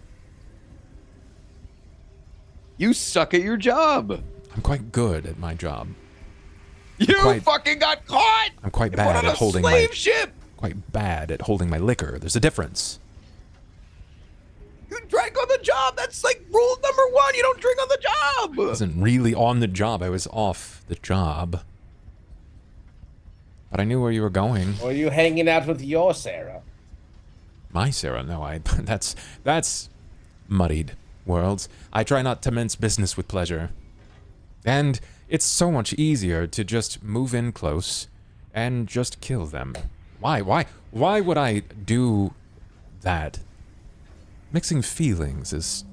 You suck at your job.
I'm quite good at my job.
You fucking got caught!
I'm quite bad at holding my...
slave ship!
Quite bad at holding my liquor. There's a difference.
You drank on the job. That's like rule number 1. You don't drink on the job.
I wasn't really on the job. I was off the job. But I knew where you were going.
Or are you hanging out with your Sera?
My Sera? No, that's muddied worlds. I try not to mince business with pleasure. And it's so much easier to just move in close and just kill them. Why would I do that? Mixing feelings is...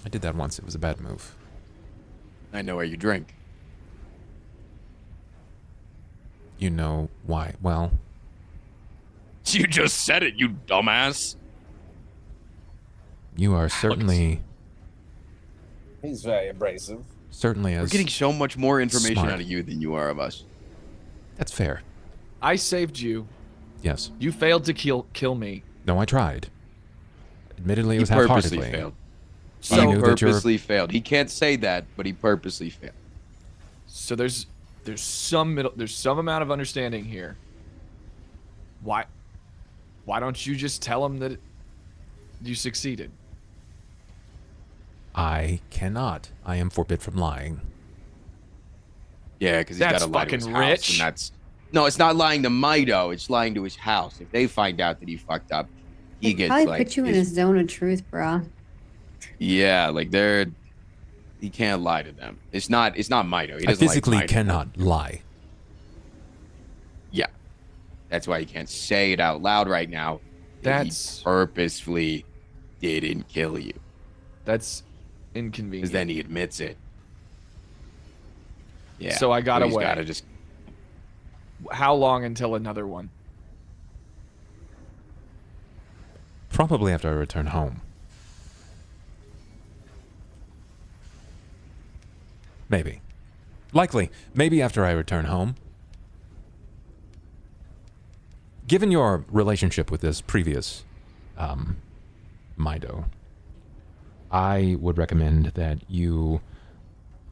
I did that once. It was a bad move.
I know where you drink.
You know why? Well...
You just said it, you dumbass.
You are certainly...
He's very abrasive.
Certainly as...
We're getting so much more information
smart.
out of you than you are of us.
That's fair.
I saved you.
Yes.
You failed to kill me.
No, I tried. Admittedly, it was
He purposely
half-heartedly.
failed.
So
He purposely failed. He can't say that, but he purposely failed.
So there's some amount of understanding here. Why don't you just tell him that you succeeded?
I cannot. I am forbid from lying.
Yeah, because he's got to lie to his
fucking
house,
rich.
and that's no, it's not lying to Mido. It's lying to his house. If they find out that he fucked up, he gets
probably
like
put you in a zone of truth, bro.
Yeah, like he can't lie to them. It's not Mido. He
I
doesn't
physically
like Mido.
cannot lie.
Yeah, that's why he can't say it out loud right now.
That's
he purposefully didn't kill you.
That's inconvenient.
Because then he admits it. Yeah.
So I got
he's
away.
Gotta just...
How long until another one?
Probably after I return home. Maybe. Likely. Maybe after I return home. Given your relationship with this previous Mido, I would recommend that you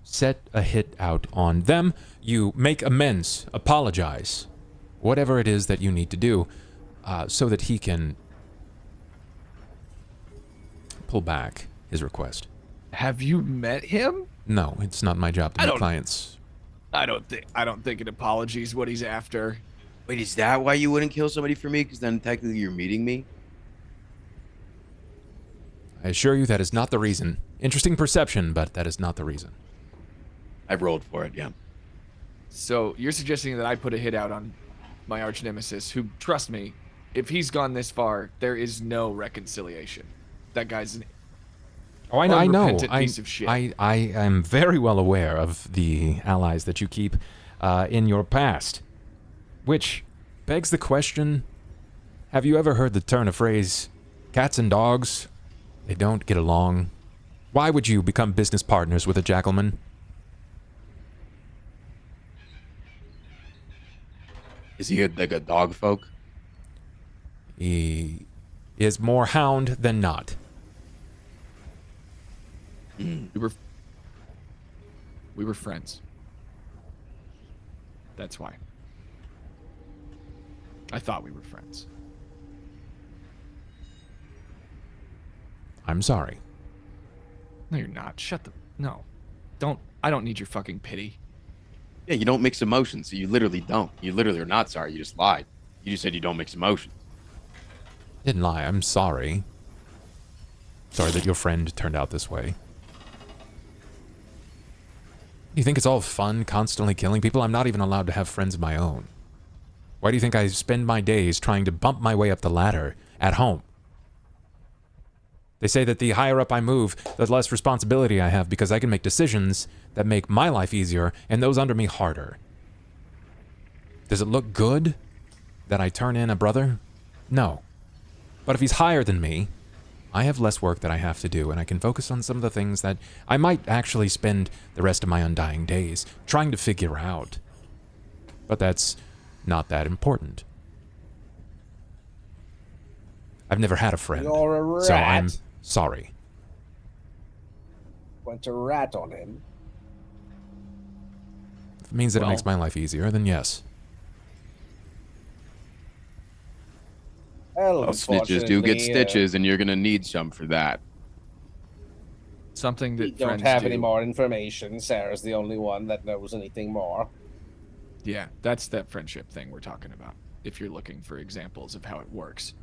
set a hit out on them. You make amends, apologize, whatever it is that you need to do, so that he can pull back his request.
Have you met him?
No, it's not my job to meet clients.
I don't think an apology is what he's after.
Wait, is that why you wouldn't kill somebody for me? Because then technically you're meeting me?
I assure you that is not the reason. Interesting perception, but that is not the reason.
I've rolled for it, yeah.
So you're suggesting that I put a hit out on my arch nemesis, who, trust me, if he's gone this far, there is no reconciliation. That guy's an
I know.
unrepentant piece of shit.
I am very well aware of the allies that you keep in your past. Which begs the question, have you ever heard the turn of phrase, cats and dogs, they don't get along? Why would you become business partners with a jackalman?
Is he like a dog folk?
He is more hound than not.
We were friends. That's why. I thought we were friends.
I'm sorry.
No, you're not. No. I don't need your fucking pity.
Yeah, you don't mix emotions, so you literally don't. You literally are not sorry, you just lied. You just said you don't mix emotions.
Didn't lie, I'm sorry. Sorry that your friend turned out this way. You think it's all fun constantly killing people? I'm not even allowed to have friends of my own. Why do you think I spend my days trying to bump my way up the ladder at home? They say that the higher up I move, the less responsibility I have because I can make decisions that make my life easier and those under me harder. Does it look good that I turn in a brother? No. But if he's higher than me, I have less work that I have to do, and I can focus on some of the things that I might actually spend the rest of my undying days trying to figure out. But that's not that important. I've never had a friend,
You're a rat.
so I'm sorry.
Went to rat on him.
If it means that it makes my life easier, then yes.
Well,
Snitches do get stitches, and you're gonna need some for that.
Something that
we don't
friends
have
do.
any more information. Sarah's the only one that knows anything more.
Yeah, that's that friendship thing we're talking about. If you're looking for examples of how it works,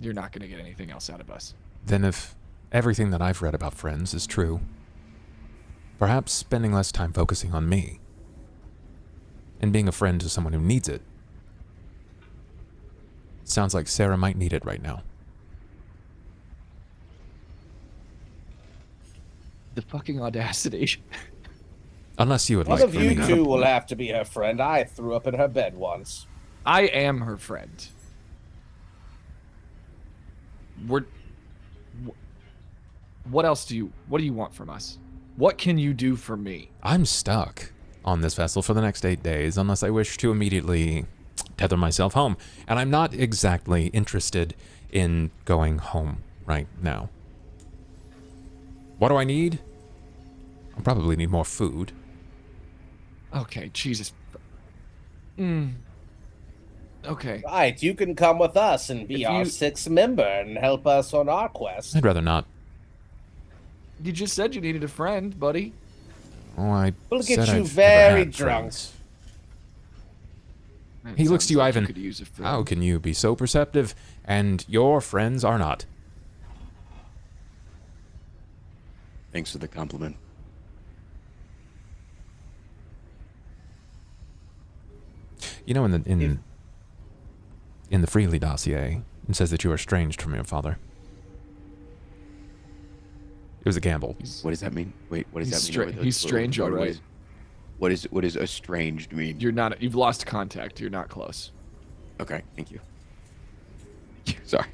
you're not going to get anything else out of us.
Then if everything that I've read about friends is true, perhaps spending less time focusing on me and being a friend to someone who needs it. Sounds like Sera might need it right now.
The fucking audacity.
Unless you would
One
like
of
for
you
me
two
to...
will have to be her friend. I threw up in her bed once.
I am her friend. What else do you want from us? What can you do for me?
I'm stuck on this vessel for the next 8 days unless I wish to immediately tether myself home. And I'm not exactly interested in going home right now. What do I need? I'll probably need more food.
Okay, Jesus. Okay.
Right, you can come with us and be our sixth member and help us on our quest.
I'd rather not.
You just said you needed a friend, buddy.
Oh,
We'll
said
get you
I've
very
never had
drunk.
friends.
Man,
He looks to you,
sounds like
Ivan.
could use a friend.
How can you be so perceptive and your friends are not?
Thanks for the compliment.
You know, in the Freely dossier, it says that you are estranged from your father. It was a gamble.
What does that mean? Wait, what does that mean?
He's strange, all right.
What is estranged mean?
You've lost contact. You're not close.
Okay, thank you. Sorry.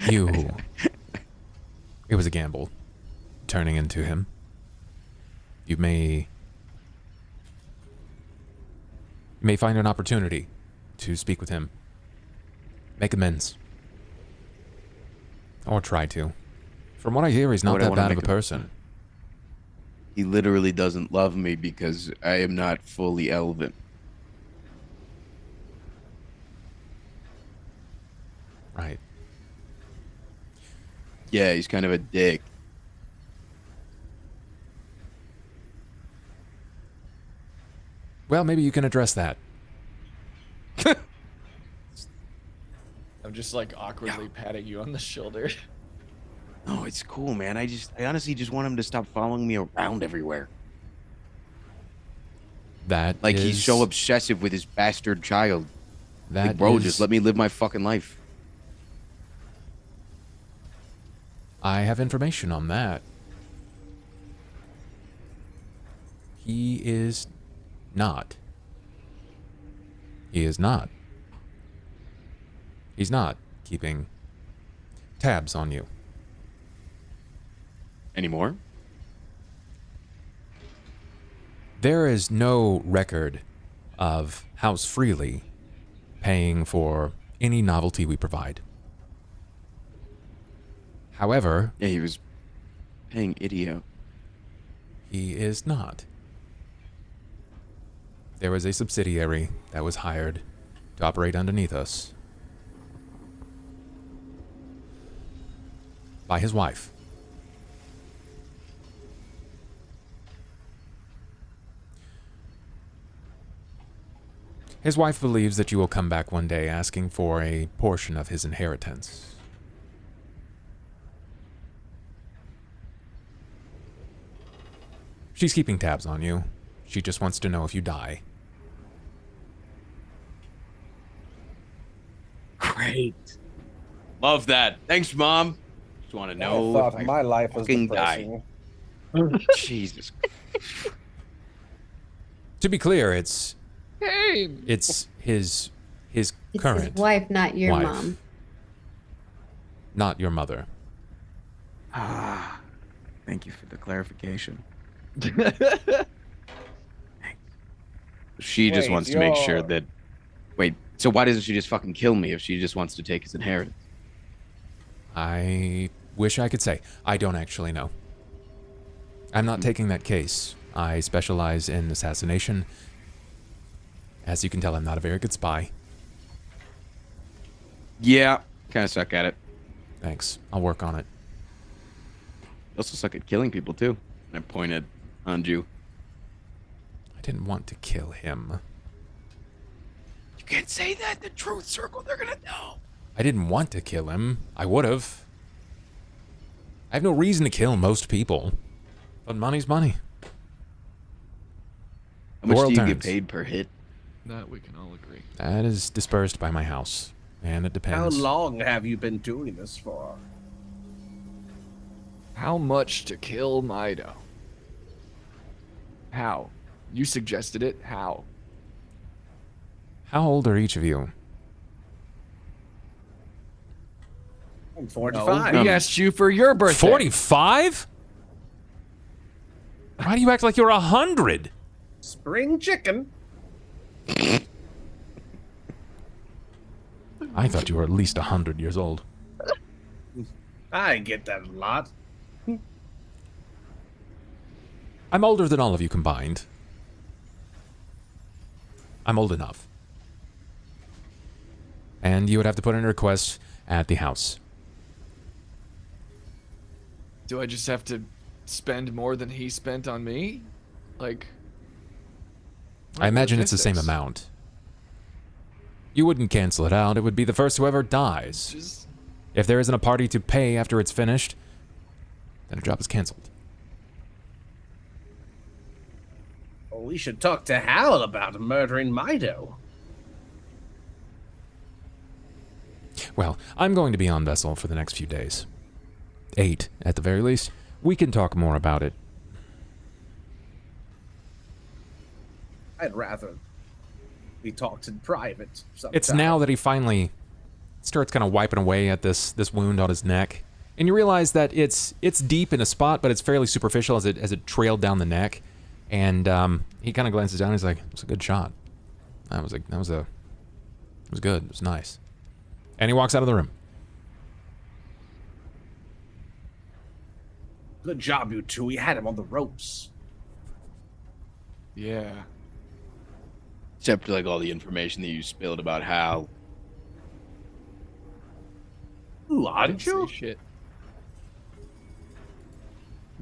It was a gamble, turning into him. You may find an opportunity to speak with him. Make amends. Or try to. From what I hear, he's not that bad of a person.
He literally doesn't love me because I am not fully elven.
Right.
Yeah, he's kind of a dick.
Well, maybe you can address that.
I'm just like awkwardly patting you on the shoulder.
No, it's cool, man. I honestly just want him to stop following me around everywhere.
That
like he's so obsessive with his bastard child.
That
like, bro, just let me live my fucking life.
I have information on that. He is not. He is not. He's not keeping tabs on you.
Anymore?
There is no record of House Freely paying for any novelty we provide. However...
Yeah, he was paying Idio.
He is not. There was a subsidiary that was hired to operate underneath us by his wife. His wife believes that you will come back one day asking for a portion of his inheritance. She's keeping tabs on you. She just wants to know if you die.
Great. Love that. Thanks, Mom. Just want to know
I thought
if
my life was
fucking
depressing.
Jesus.
To be clear, it's
Cain.
It's his
It's
current
his wife, not your
wife.
mom.
Not your mother.
Ah, thank you for the clarification. She just
Wait,
wants to make sure that... Wait, so why doesn't she just fucking kill me if she just wants to take his inheritance?
I wish I could say. I don't actually know. I'm not taking that case. I specialize in assassination. As you can tell, I'm not a very good spy.
Yeah, kind of suck at it.
Thanks. I'll work on it.
I also suck at killing people, too. And I pointed Anju.
I didn't want to kill him.
You can't say that. The truth circle, they're gonna know.
I didn't want to kill him. I would have. I have no reason to kill most people. But money's money.
How much do you
turns.
get paid per hit?
That we can all agree.
That is dispersed by my house. And it
How
depends.
long have you been doing this for?
How much to kill Mido? How? You suggested it. How?
How old are each of you?
I'm
No,
45.
we asked you for your birthday.
45? Why do you act like you're 100?
Spring chicken.
I thought you were at least 100 years old.
I get that a lot.
I'm older than all of you combined. I'm old enough. And you would have to put in a request at the house.
Do I just have to spend more than he spent on me? Like,
I imagine it's the same amount. You wouldn't cancel it out. It would be the first whoever dies. If there isn't a party to pay after it's finished, then a job is canceled.
Well, we should talk to Hal about murdering Mido.
Well, I'm going to be on vessel for the next few days. 8, at the very least. We can talk more about it.
I'd rather we talked in private sometime.
It's now that he finally starts kind of wiping away at this wound on his neck. And you realize that it's deep in a spot, but it's fairly superficial as it trailed down the neck. And he kind of glances down and he's like, "It was a good shot. It was good. It was nice." And he walks out of the room.
Good job, you two. We had him on the ropes.
Yeah.
Except for like all the information that you spilled about Hal.
Ooh, Anju?
Shit.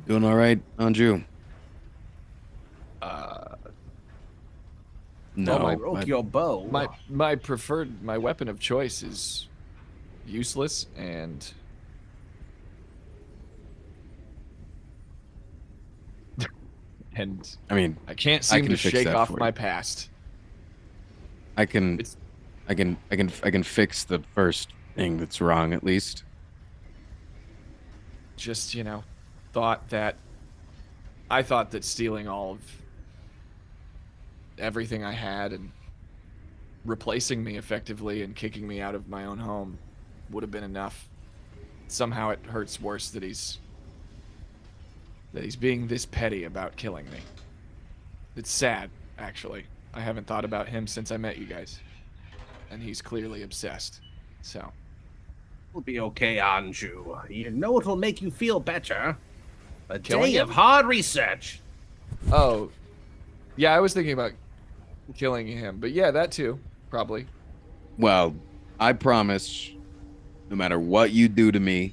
Doing all right, Anju? No,
I broke your bow.
My weapon of choice is useless and
I mean,
I can't seem to shake off my
you.
past.
I can fix the first thing that's wrong at least.
Just, I thought that stealing all of everything I had and replacing me effectively and kicking me out of my own home would have been enough. Somehow it hurts worse that he's being this petty about killing me. It's sad, actually. I haven't thought about him since I met you guys. And he's clearly obsessed. So.
We'll be okay, Anju. You know it will make you feel better. A
Killing
day
him?
of hard research.
Oh. Yeah, I was thinking about killing him. But yeah, that too. Probably.
Well, I promise, no matter what you do to me,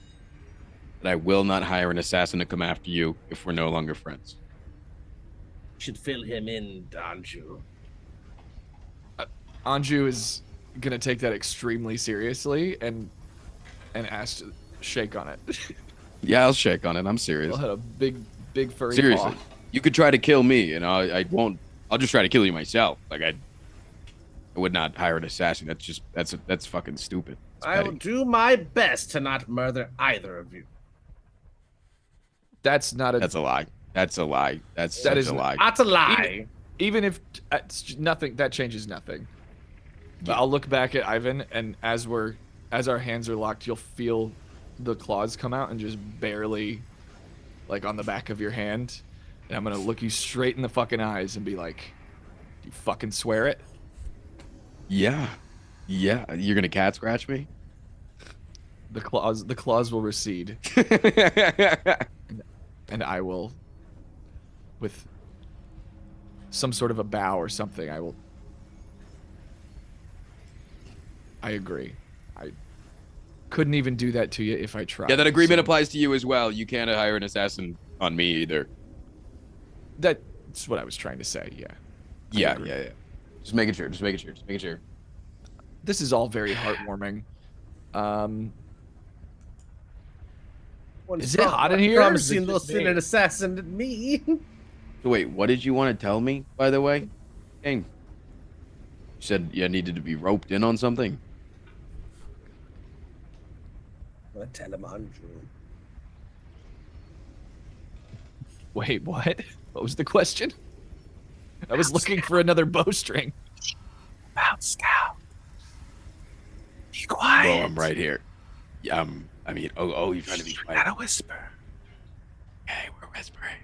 that I will not hire an assassin to come after you if we're no longer friends.
You should fill him in, Anju.
Anju is gonna take that extremely seriously and ask to shake on it.
Yeah, I'll shake on it. I'm serious.
I'll have a big furry
Seriously.
paw.
You could try to kill me, and I won't. I'll just try to kill you myself. Like I would not hire an assassin. That's fucking stupid.
I will do my best to not murder either of you.
That's not a.
That's a lie. That's a lie. That's such a lie.
That's a lie.
Even if it's nothing, that changes nothing. But I'll look back at Ivan, and as our hands are locked, you'll feel the claws come out and just barely, like, on the back of your hand. And I'm gonna look you straight in the fucking eyes and be like, "Do you fucking swear it?"
Yeah. You're gonna cat scratch me?
The claws will recede. And I will, with some sort of a bow or something, I agree. I couldn't even do that to you if I tried.
Yeah, that agreement applies to you as well. You can't hire an assassin on me either.
That's what I was trying to say, yeah.
Yeah. Just making sure.
This is all very heartwarming. Is it hot in here?
Promising they'll send an assassin to me.
So wait, what did you want to tell me, by the way? Cain, you said you needed to be roped in on something?
I'm gonna tell him, Anju.
Wait, what? What was the question? I was looking for another bowstring.
About Scout. Be quiet.
Well, I'm right here. Yeah, you're trying to be quiet.
Gotta whisper.
Okay, we're whispering.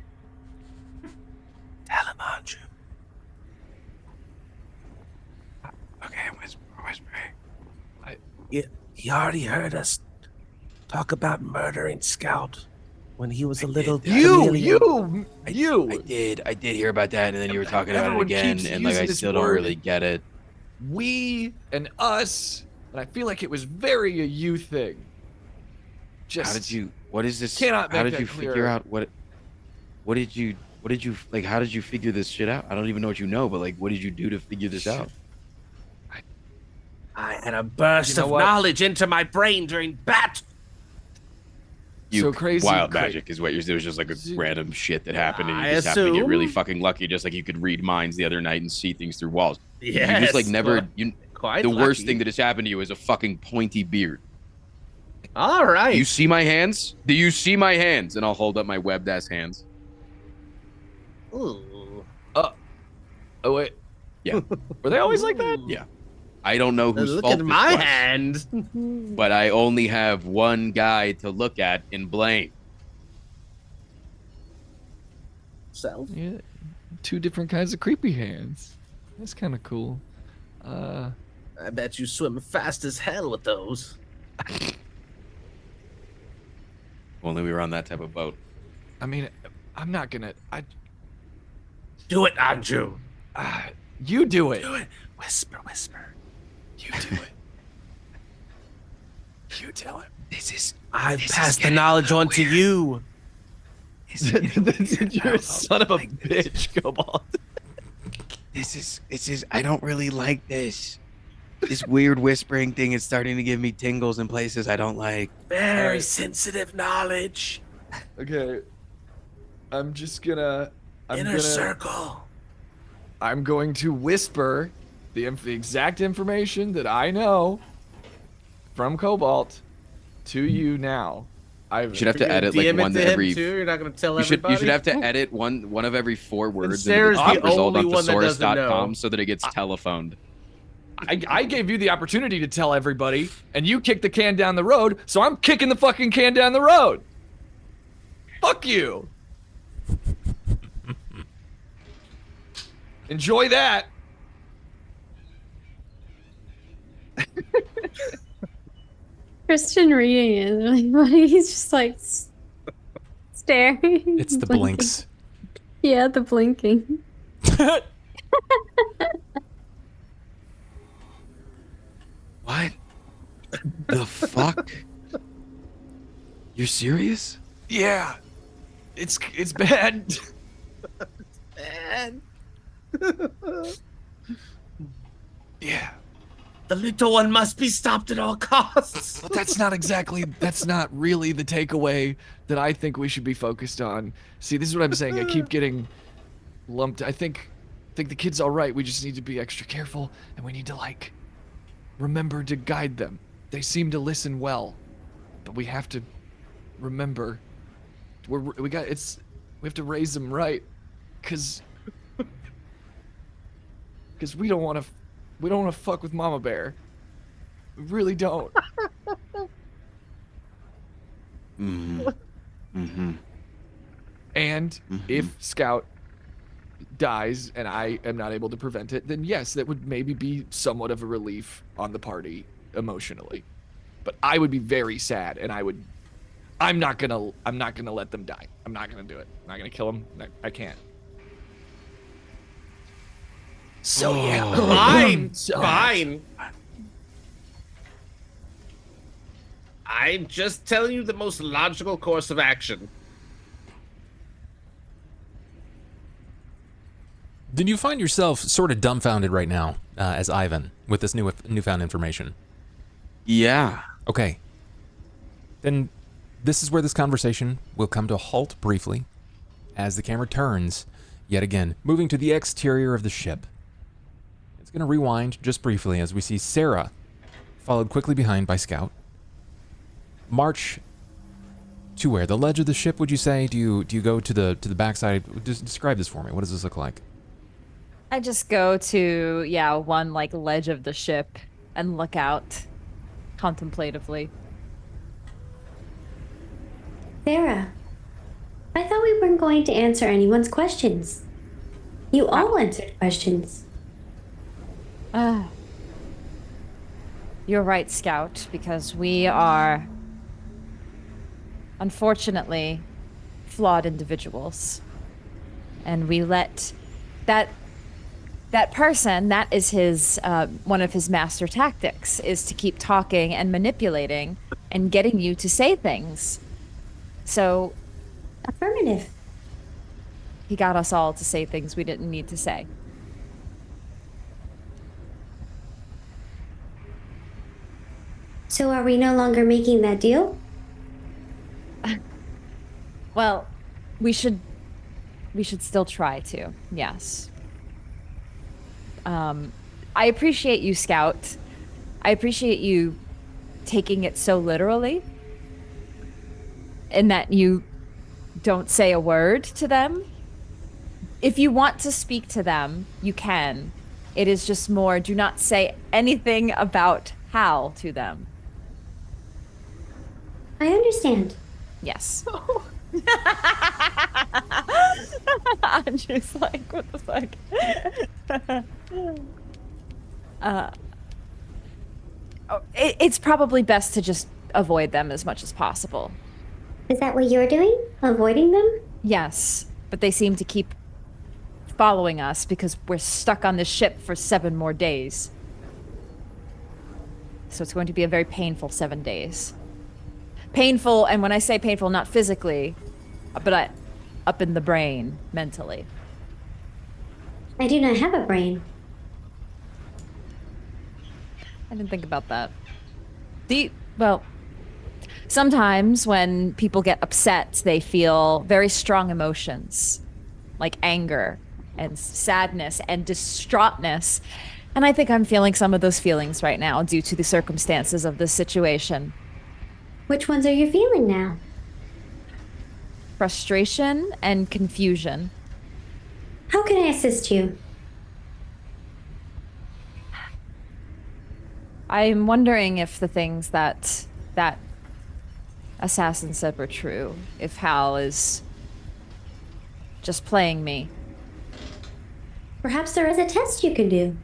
Tell him, Anju.
Okay, we're whispering.
He already heard us talk about murdering Scout. when he was a little
You.
I did hear about that, and then you were talking about it
Everyone
again,
keeps
and like I
using this
still don't
word.
really get it.
We and us, and I feel like it was very a you thing. Just
How did you? What is this?
Cannot
How
make
did you
that
figure
clearer.
out what? What did you? What did you like? How did you figure this shit out? I don't even know what you know, but like, what did you do to figure this out?
I had a burst
You know
of
what?
knowledge into my brain during battle.
So crazy.
Wild magic is what you're. It was just like a random shit that happened, and you
I
just happened to get really
assume.
fucking lucky, just like you could read minds the other night and see things through walls.
Yes,
You just like never.
quite
The worst
lucky.
thing that has happened to you is a fucking pointy beard.
All right.
Do you see my hands? Do you see my hands? And I'll hold up my webbed ass hands.
Ooh.
Oh wait.
Yeah.
Were they always like that?
Yeah. I don't know whose
Look
fault
at
this
my
was,
hand.
but I only have one guy to look at and blame.
Self.
Yeah. 2 different kinds of creepy hands. That's kind of cool.
I bet you swim fast as hell with those.
Only we were on that type of boat.
I mean, I'm not gonna.
Do it, Anju.
You do it.
Do it. Whisper, whisper.
You do it. You tell him.
I've passed the knowledge on to you.
You're a son of a bitch, Cobalt.
This is, I don't really like this. This weird whispering thing is starting to give me tingles in places I don't like.
Very sensitive knowledge.
Okay. I'm just gonna.
Inner circle.
I'm going to whisper the exact information that I know from Cobalt to you now.
You should have to edit like one to every.
You're not gonna tell
You should
everybody.
have to edit one of every 4 words
Sarah's
into the
the
result
only
on
one that doesn't
thesaurus.com
know.
so that it gets telephoned.
I gave you the opportunity to tell everybody, and you kicked the can down the road, so I'm kicking the fucking can down the road. Fuck you. Enjoy that.
Christian reading it is really funny. He's just like staring.
It's the
blinking.
blinks.
Yeah, the blinking.
What? The fuck? You're serious?
Yeah. It's bad.
Man.
Yeah.
The little one must be stopped at all costs.
But that's not really the takeaway that I think we should be focused on. See, this is what I'm saying. I keep getting lumped. I think the kid's all right. We just need to be extra careful, and we need to like remember to guide them. They seem to listen well, but we have to remember we have to raise them right, cause we don't want to fuck with Mama Bear. We really don't.
Mm-hmm. Mm-hmm.
And if Scout dies and I am not able to prevent it, then yes, that would maybe be somewhat of a relief on the party emotionally. But I would be very sad, and I'm not gonna let them die. I'm not gonna do it. I'm not gonna kill them. I can't. So yeah,
Fine. I'm just telling you the most logical course of action.
Did you find yourself sort of dumbfounded right now as Ivan with this newfound information?
Yeah.
Okay. Then this is where this conversation will come to a halt briefly as the camera turns yet again, moving to the exterior of the ship. It's going to rewind just briefly as we see Sera, followed quickly behind by Scout, march to where? The ledge of the ship, would you say? Do you go to the backside? Describe this for me. What does this look like?
I just go to, one like ledge of the ship and look out contemplatively.
Sera, I thought we weren't going to answer anyone's questions. You all answered questions.
You're right, Scout, because we are, unfortunately, flawed individuals. And we let that person, that is his one of his master tactics, is to keep talking and manipulating and getting you to say things. So
Affirmative.
he got us all to say things we didn't need to say.
So are we no longer making that deal?
Well, we should still try to, yes. I appreciate you, Scout. I appreciate you taking it so literally, in that you don't say a word to them. If you want to speak to them, you can. It is just more, do not say anything about Hal to them.
I understand.
Yes. Anju's like, what the fuck? It's probably best to just avoid them as much as possible.
Is that what you're doing? Avoiding them?
Yes, but they seem to keep following us because we're stuck on this ship for 7 more days. So it's going to be a very painful 7 days. Painful, and when I say painful, not physically, but up in the brain, mentally.
I do not have a brain.
I didn't think about that. Well, sometimes when people get upset, they feel very strong emotions, like anger and sadness and distraughtness. And I think I'm feeling some of those feelings right now due to the circumstances of this situation.
Which ones are you feeling now?
Frustration and confusion.
How can I assist you?
I'm wondering if the things that assassin said were true. If Hal is just playing me.
Perhaps there is a test you can do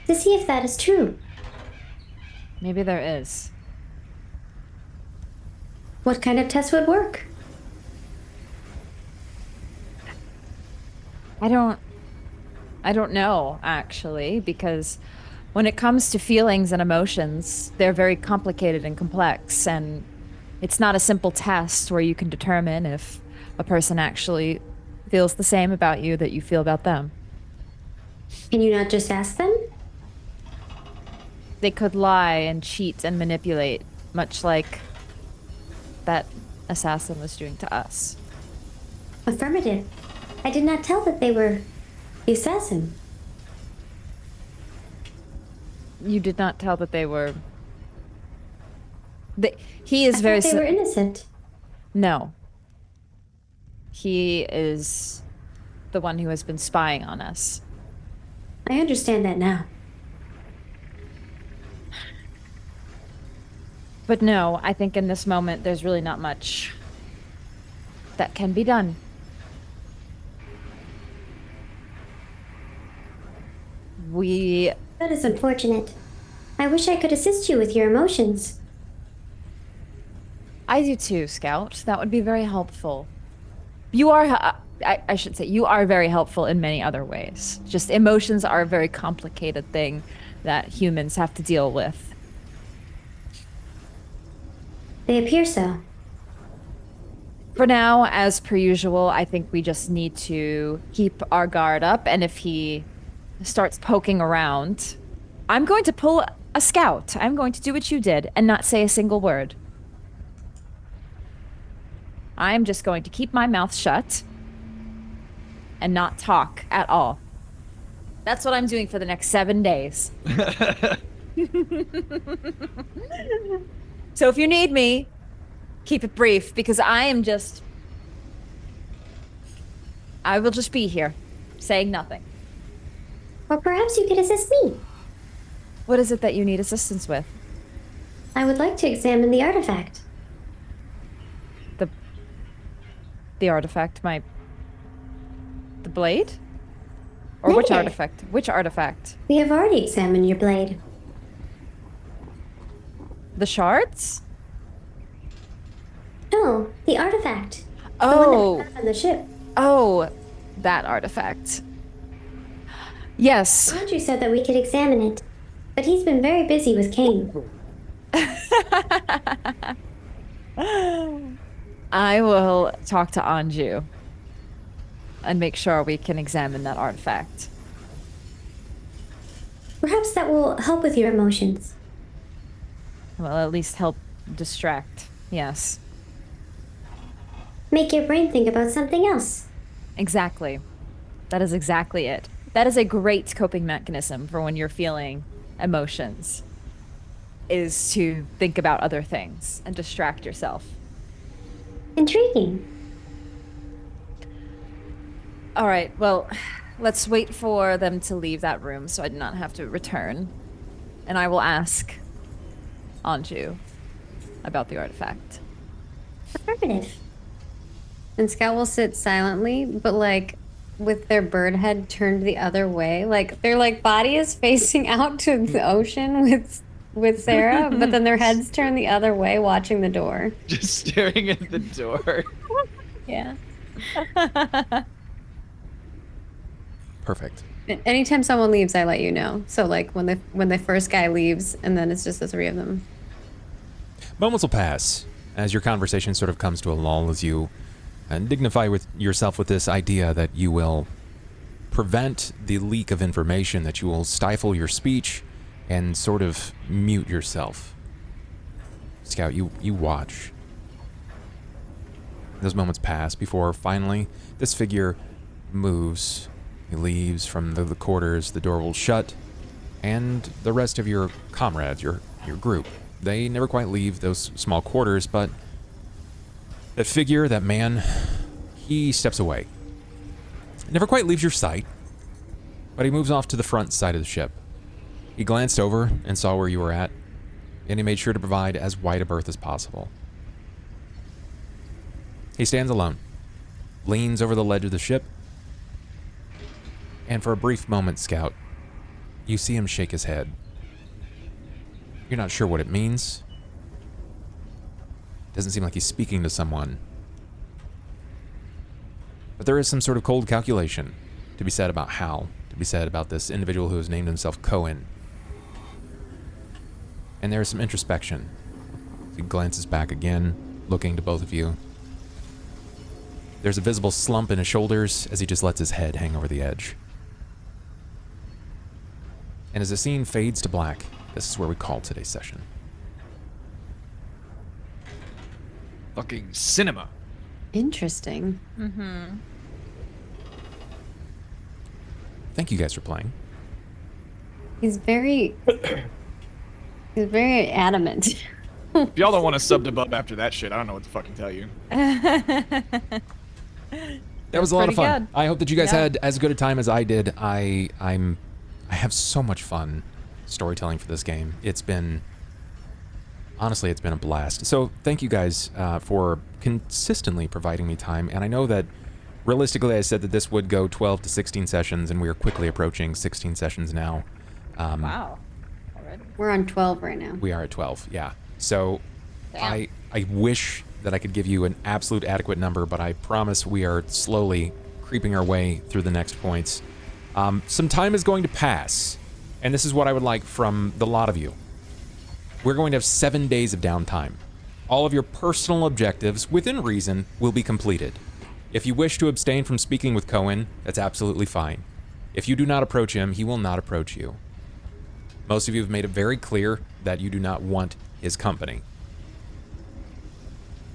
to see if that is true.
Maybe there is.
What kind of test would work?
I don't know, actually, because when it comes to feelings and emotions, they're very complicated and complex, and it's not a simple test where you can determine if a person actually feels the same about you that you feel about them.
Can you not just ask them?
They could lie and cheat and manipulate, much like that assassin was doing to us.
Affirmative. I did not tell that they were the assassin.
You did not tell that they were... He is
I
very...
thought they were innocent.
No. He is the one who has been spying on us.
I understand that now.
But no, I think in this moment there's really not much that can be done.
That is unfortunate. I wish I could assist you with your emotions.
I do too, Scout. That would be very helpful. You are, I should say, you are very helpful in many other ways. Just emotions are a very complicated thing that humans have to deal with.
They appear so.
For now, as per usual, I think we just need to keep our guard up, and if he starts poking around, I'm going to pull a Scout. I'm going to do what you did and not say a single word. I'm just going to keep my mouth shut and not talk at all. That's what I'm doing for the next 7 days. So if you need me, keep it brief, because I will just be here, saying nothing.
Or perhaps you could assist me.
What is it that you need assistance with?
I would like to examine the artifact.
The artifact, the blade? Or which artifact? Which artifact?
We have already examined your blade.
The shards?
No, the artifact.
Oh,
On the ship.
oh, that artifact. Yes.
Anju said that we could examine it, but he's been very busy with Cain.
I will talk to Anju and make sure we can examine that artifact.
Perhaps that will help with your emotions.
Well, at least help distract. Yes.
Make your brain think about something else.
Exactly. That is exactly it. That is a great coping mechanism for when you're feeling emotions, is to think about other things and distract yourself.
Intriguing.
All right, well, let's wait for them to leave that room so I do not have to return. And I will ask Anju about the artifact.
Affirmative.
And Scout will sit silently, but like with their bird head turned the other way. Like their like body is facing out to the ocean with Sera, but then their heads turned the other way, watching the door.
Just staring at the door.
Yeah.
Perfect.
Anytime someone leaves, I let you know. So like when the first guy leaves, and then it's just the three of them.
Moments will pass as your conversation sort of comes to a lull, as you dignify with yourself with this idea that you will prevent the leak of information, that you will stifle your speech and sort of mute yourself. Scout, you watch. Those moments pass before finally this figure moves. He leaves from the quarters, the door will shut, and the rest of your comrades, your group, they never quite leave those small quarters, but that figure, that man, he steps away. Never quite leaves your sight, but he moves off to the front side of the ship. He glanced over and saw where you were at, and he made sure to provide as wide a berth as possible. He stands alone, leans over the ledge of the ship, and for a brief moment, Scout, you see him shake his head. You're not sure what it means. Doesn't seem like he's speaking to someone. But there is some sort of cold calculation to be said about Hal, to be said about this individual who has named himself Coen. And there is some introspection. He glances back again, looking to both of you. There's a visible slump in his shoulders as he just lets his head hang over the edge. And as the scene fades to black, this is where we call today's session.
Fucking cinema.
Interesting.
Mm-hmm.
Thank you guys for playing.
He's very adamant.
If y'all don't want to sub to Bub after that shit, I don't know what to fucking tell you.
That was a lot of fun.
Good.
I hope that you guys had as good a time as I did. I have so much fun storytelling for this game. Honestly, it's been a blast. So thank you guys for consistently providing me time. And I know that realistically I said that this would go 12 to 16 sessions, and we are quickly approaching 16 sessions now.
Wow. Already.
We're on 12 right now.
We are at 12, yeah. So
Damn.
I wish that I could give you an absolute adequate number, but I promise we are slowly creeping our way through the next points. Some time is going to pass, and this is what I would like from the lot of you. We're going to have 7 days of downtime. All of your personal objectives, within reason, will be completed. If you wish to abstain from speaking with Coen, that's absolutely fine. If you do not approach him, he will not approach you. Most of you have made it very clear that you do not want his company.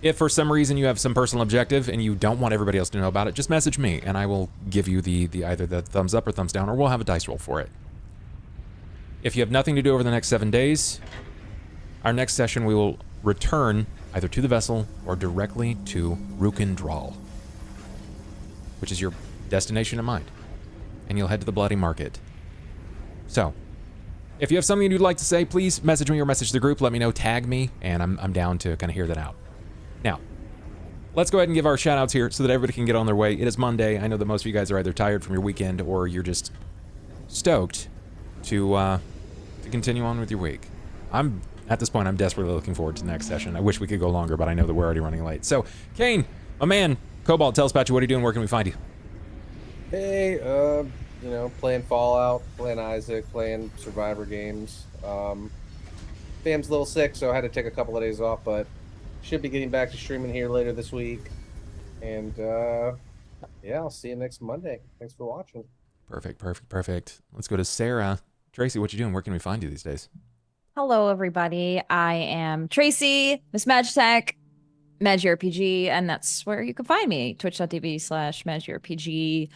If for some reason you have some personal objective and you don't want everybody else to know about it, just message me and I will give you the either the thumbs up or thumbs down, or we'll have a dice roll for it. If you have nothing to do over the next 7 days, our next session we will return either to the vessel or directly to Rukendral, which is your destination in mind, and you'll head to the Bloody Market. So, if you have something you'd like to say, please message me or message the group, let me know, tag me, and I'm down to kind of hear that out. Now, let's go ahead and give our shout outs here so that everybody can get on their way. It is Monday. I know that most of you guys are either tired from your weekend or you're just stoked to continue on with your week. At this point, I'm desperately looking forward to the next session. I wish we could go longer, but I know that we're already running late. So, Cain, my man, Cobalt, tell us about you. What are you doing? Where can we find you?
Hey, playing Fallout, playing Isaac, playing Survivor games. Fam's a little sick, so I had to take a couple of days off, but should be getting back to streaming here later this week. And yeah, I'll see you next Monday. Thanks for watching.
Perfect. Let's go to Sera. Tracy, what you doing? Where can we find you these days?
Hello, everybody. I am Tracy, Miss Magitech, MagiRPG, and that's where you can find me, twitch.tv/MagiRPG,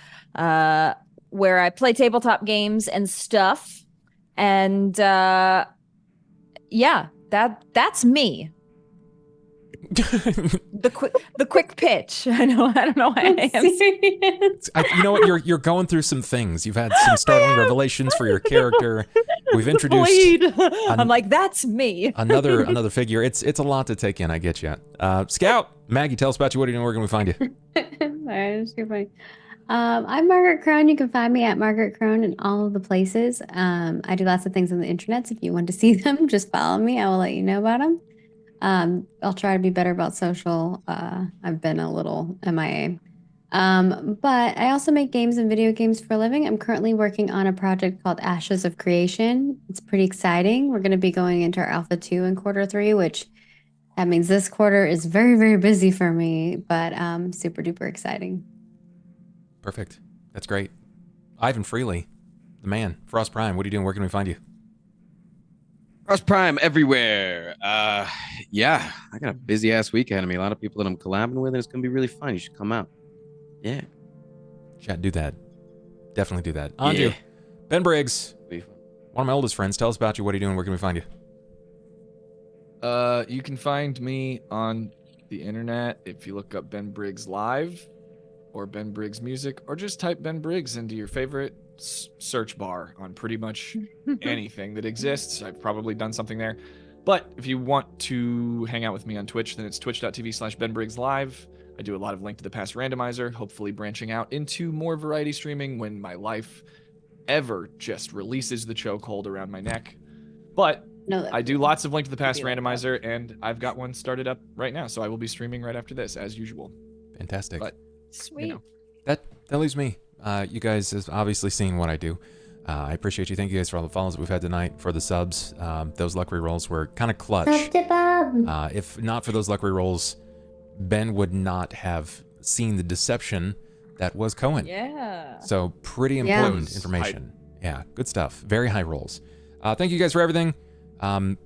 where I play tabletop games and stuff. And yeah, that's me. the quick pitch. I don't know why I am.
You know what? You're going through some things. You've had some startling revelations for your character. We've introduced.
I'm like, that's me.
another figure. It's a lot to take in. I get you. Scout, Maggie, tell us about you. What are you doing? Where can we find you?
Sorry, that's too funny. I'm MargaretKrohn. You can find me at MargaretKrohn in all of the places. I do lots of things on the internet. If you want to see them, just follow me. I will let you know about them. I'll try to be better about social. I've been a little MIA. But I also make games and video games for a living. I'm currently working on a project called Ashes of Creation. It's pretty exciting. We're going to be going into our Alpha 2 in Q3, which that means this quarter is very, very busy for me, but super duper exciting.
Perfect. That's great. Ivan Freely, the man, FrostPrime, what are you doing? Where can we find you?
FrostPrime everywhere. Yeah, I got a busy ass week ahead of me. A lot of people that I'm collabing with, and it's gonna be really fun. You should come out. Yeah.
Chat, do that. Definitely do that. Anju, BenBriggs, one of my oldest friends. Tell us about you. What are you doing? Where can we find you?
You can find me on the internet if you look up benbriggslive or benbriggs music, or just type benbriggs into your favorite search bar on pretty much anything that exists. I've probably done something there. But if you want to hang out with me on Twitch, then it's twitch.tv/benbriggslive. I do a lot of Link to the Past randomizer, hopefully branching out into more variety streaming when my life ever just releases the chokehold around my neck. But I do lots of Link to the Past randomizer, and I've got one started up right now, so I will be streaming right after this, as usual.
Fantastic.
But,
sweet.
You know.
That leaves me. You guys have obviously seen what I do. I appreciate you. Thank you guys for all the follows that we've had tonight, for the subs. Those luck re-rolls were kind of clutch. If not for those luck re-rolls, Ben would not have seen the deception that was Coen.
Yeah.
So pretty important information. Yeah, good stuff. Very high rolls. Thank you guys for everything. Man,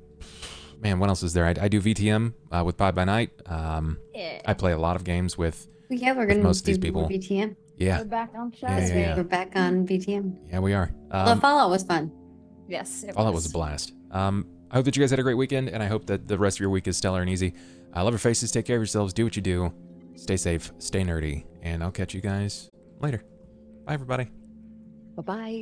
what else is there? I do VTM with Pod by Night. I play a lot of games with
we're gonna
most of
do
these people.
more VTM.
Yeah.
We're back on chat.
We're back on VTM.
Yeah, we are.
The Fallout was fun.
Yes.
Fallout was a blast. I hope that you guys had a great weekend, and I hope that the rest of your week is stellar and easy. I love your faces. Take care of yourselves. Do what you do. Stay safe. Stay nerdy. And I'll catch you guys later. Bye, everybody.
Bye-bye.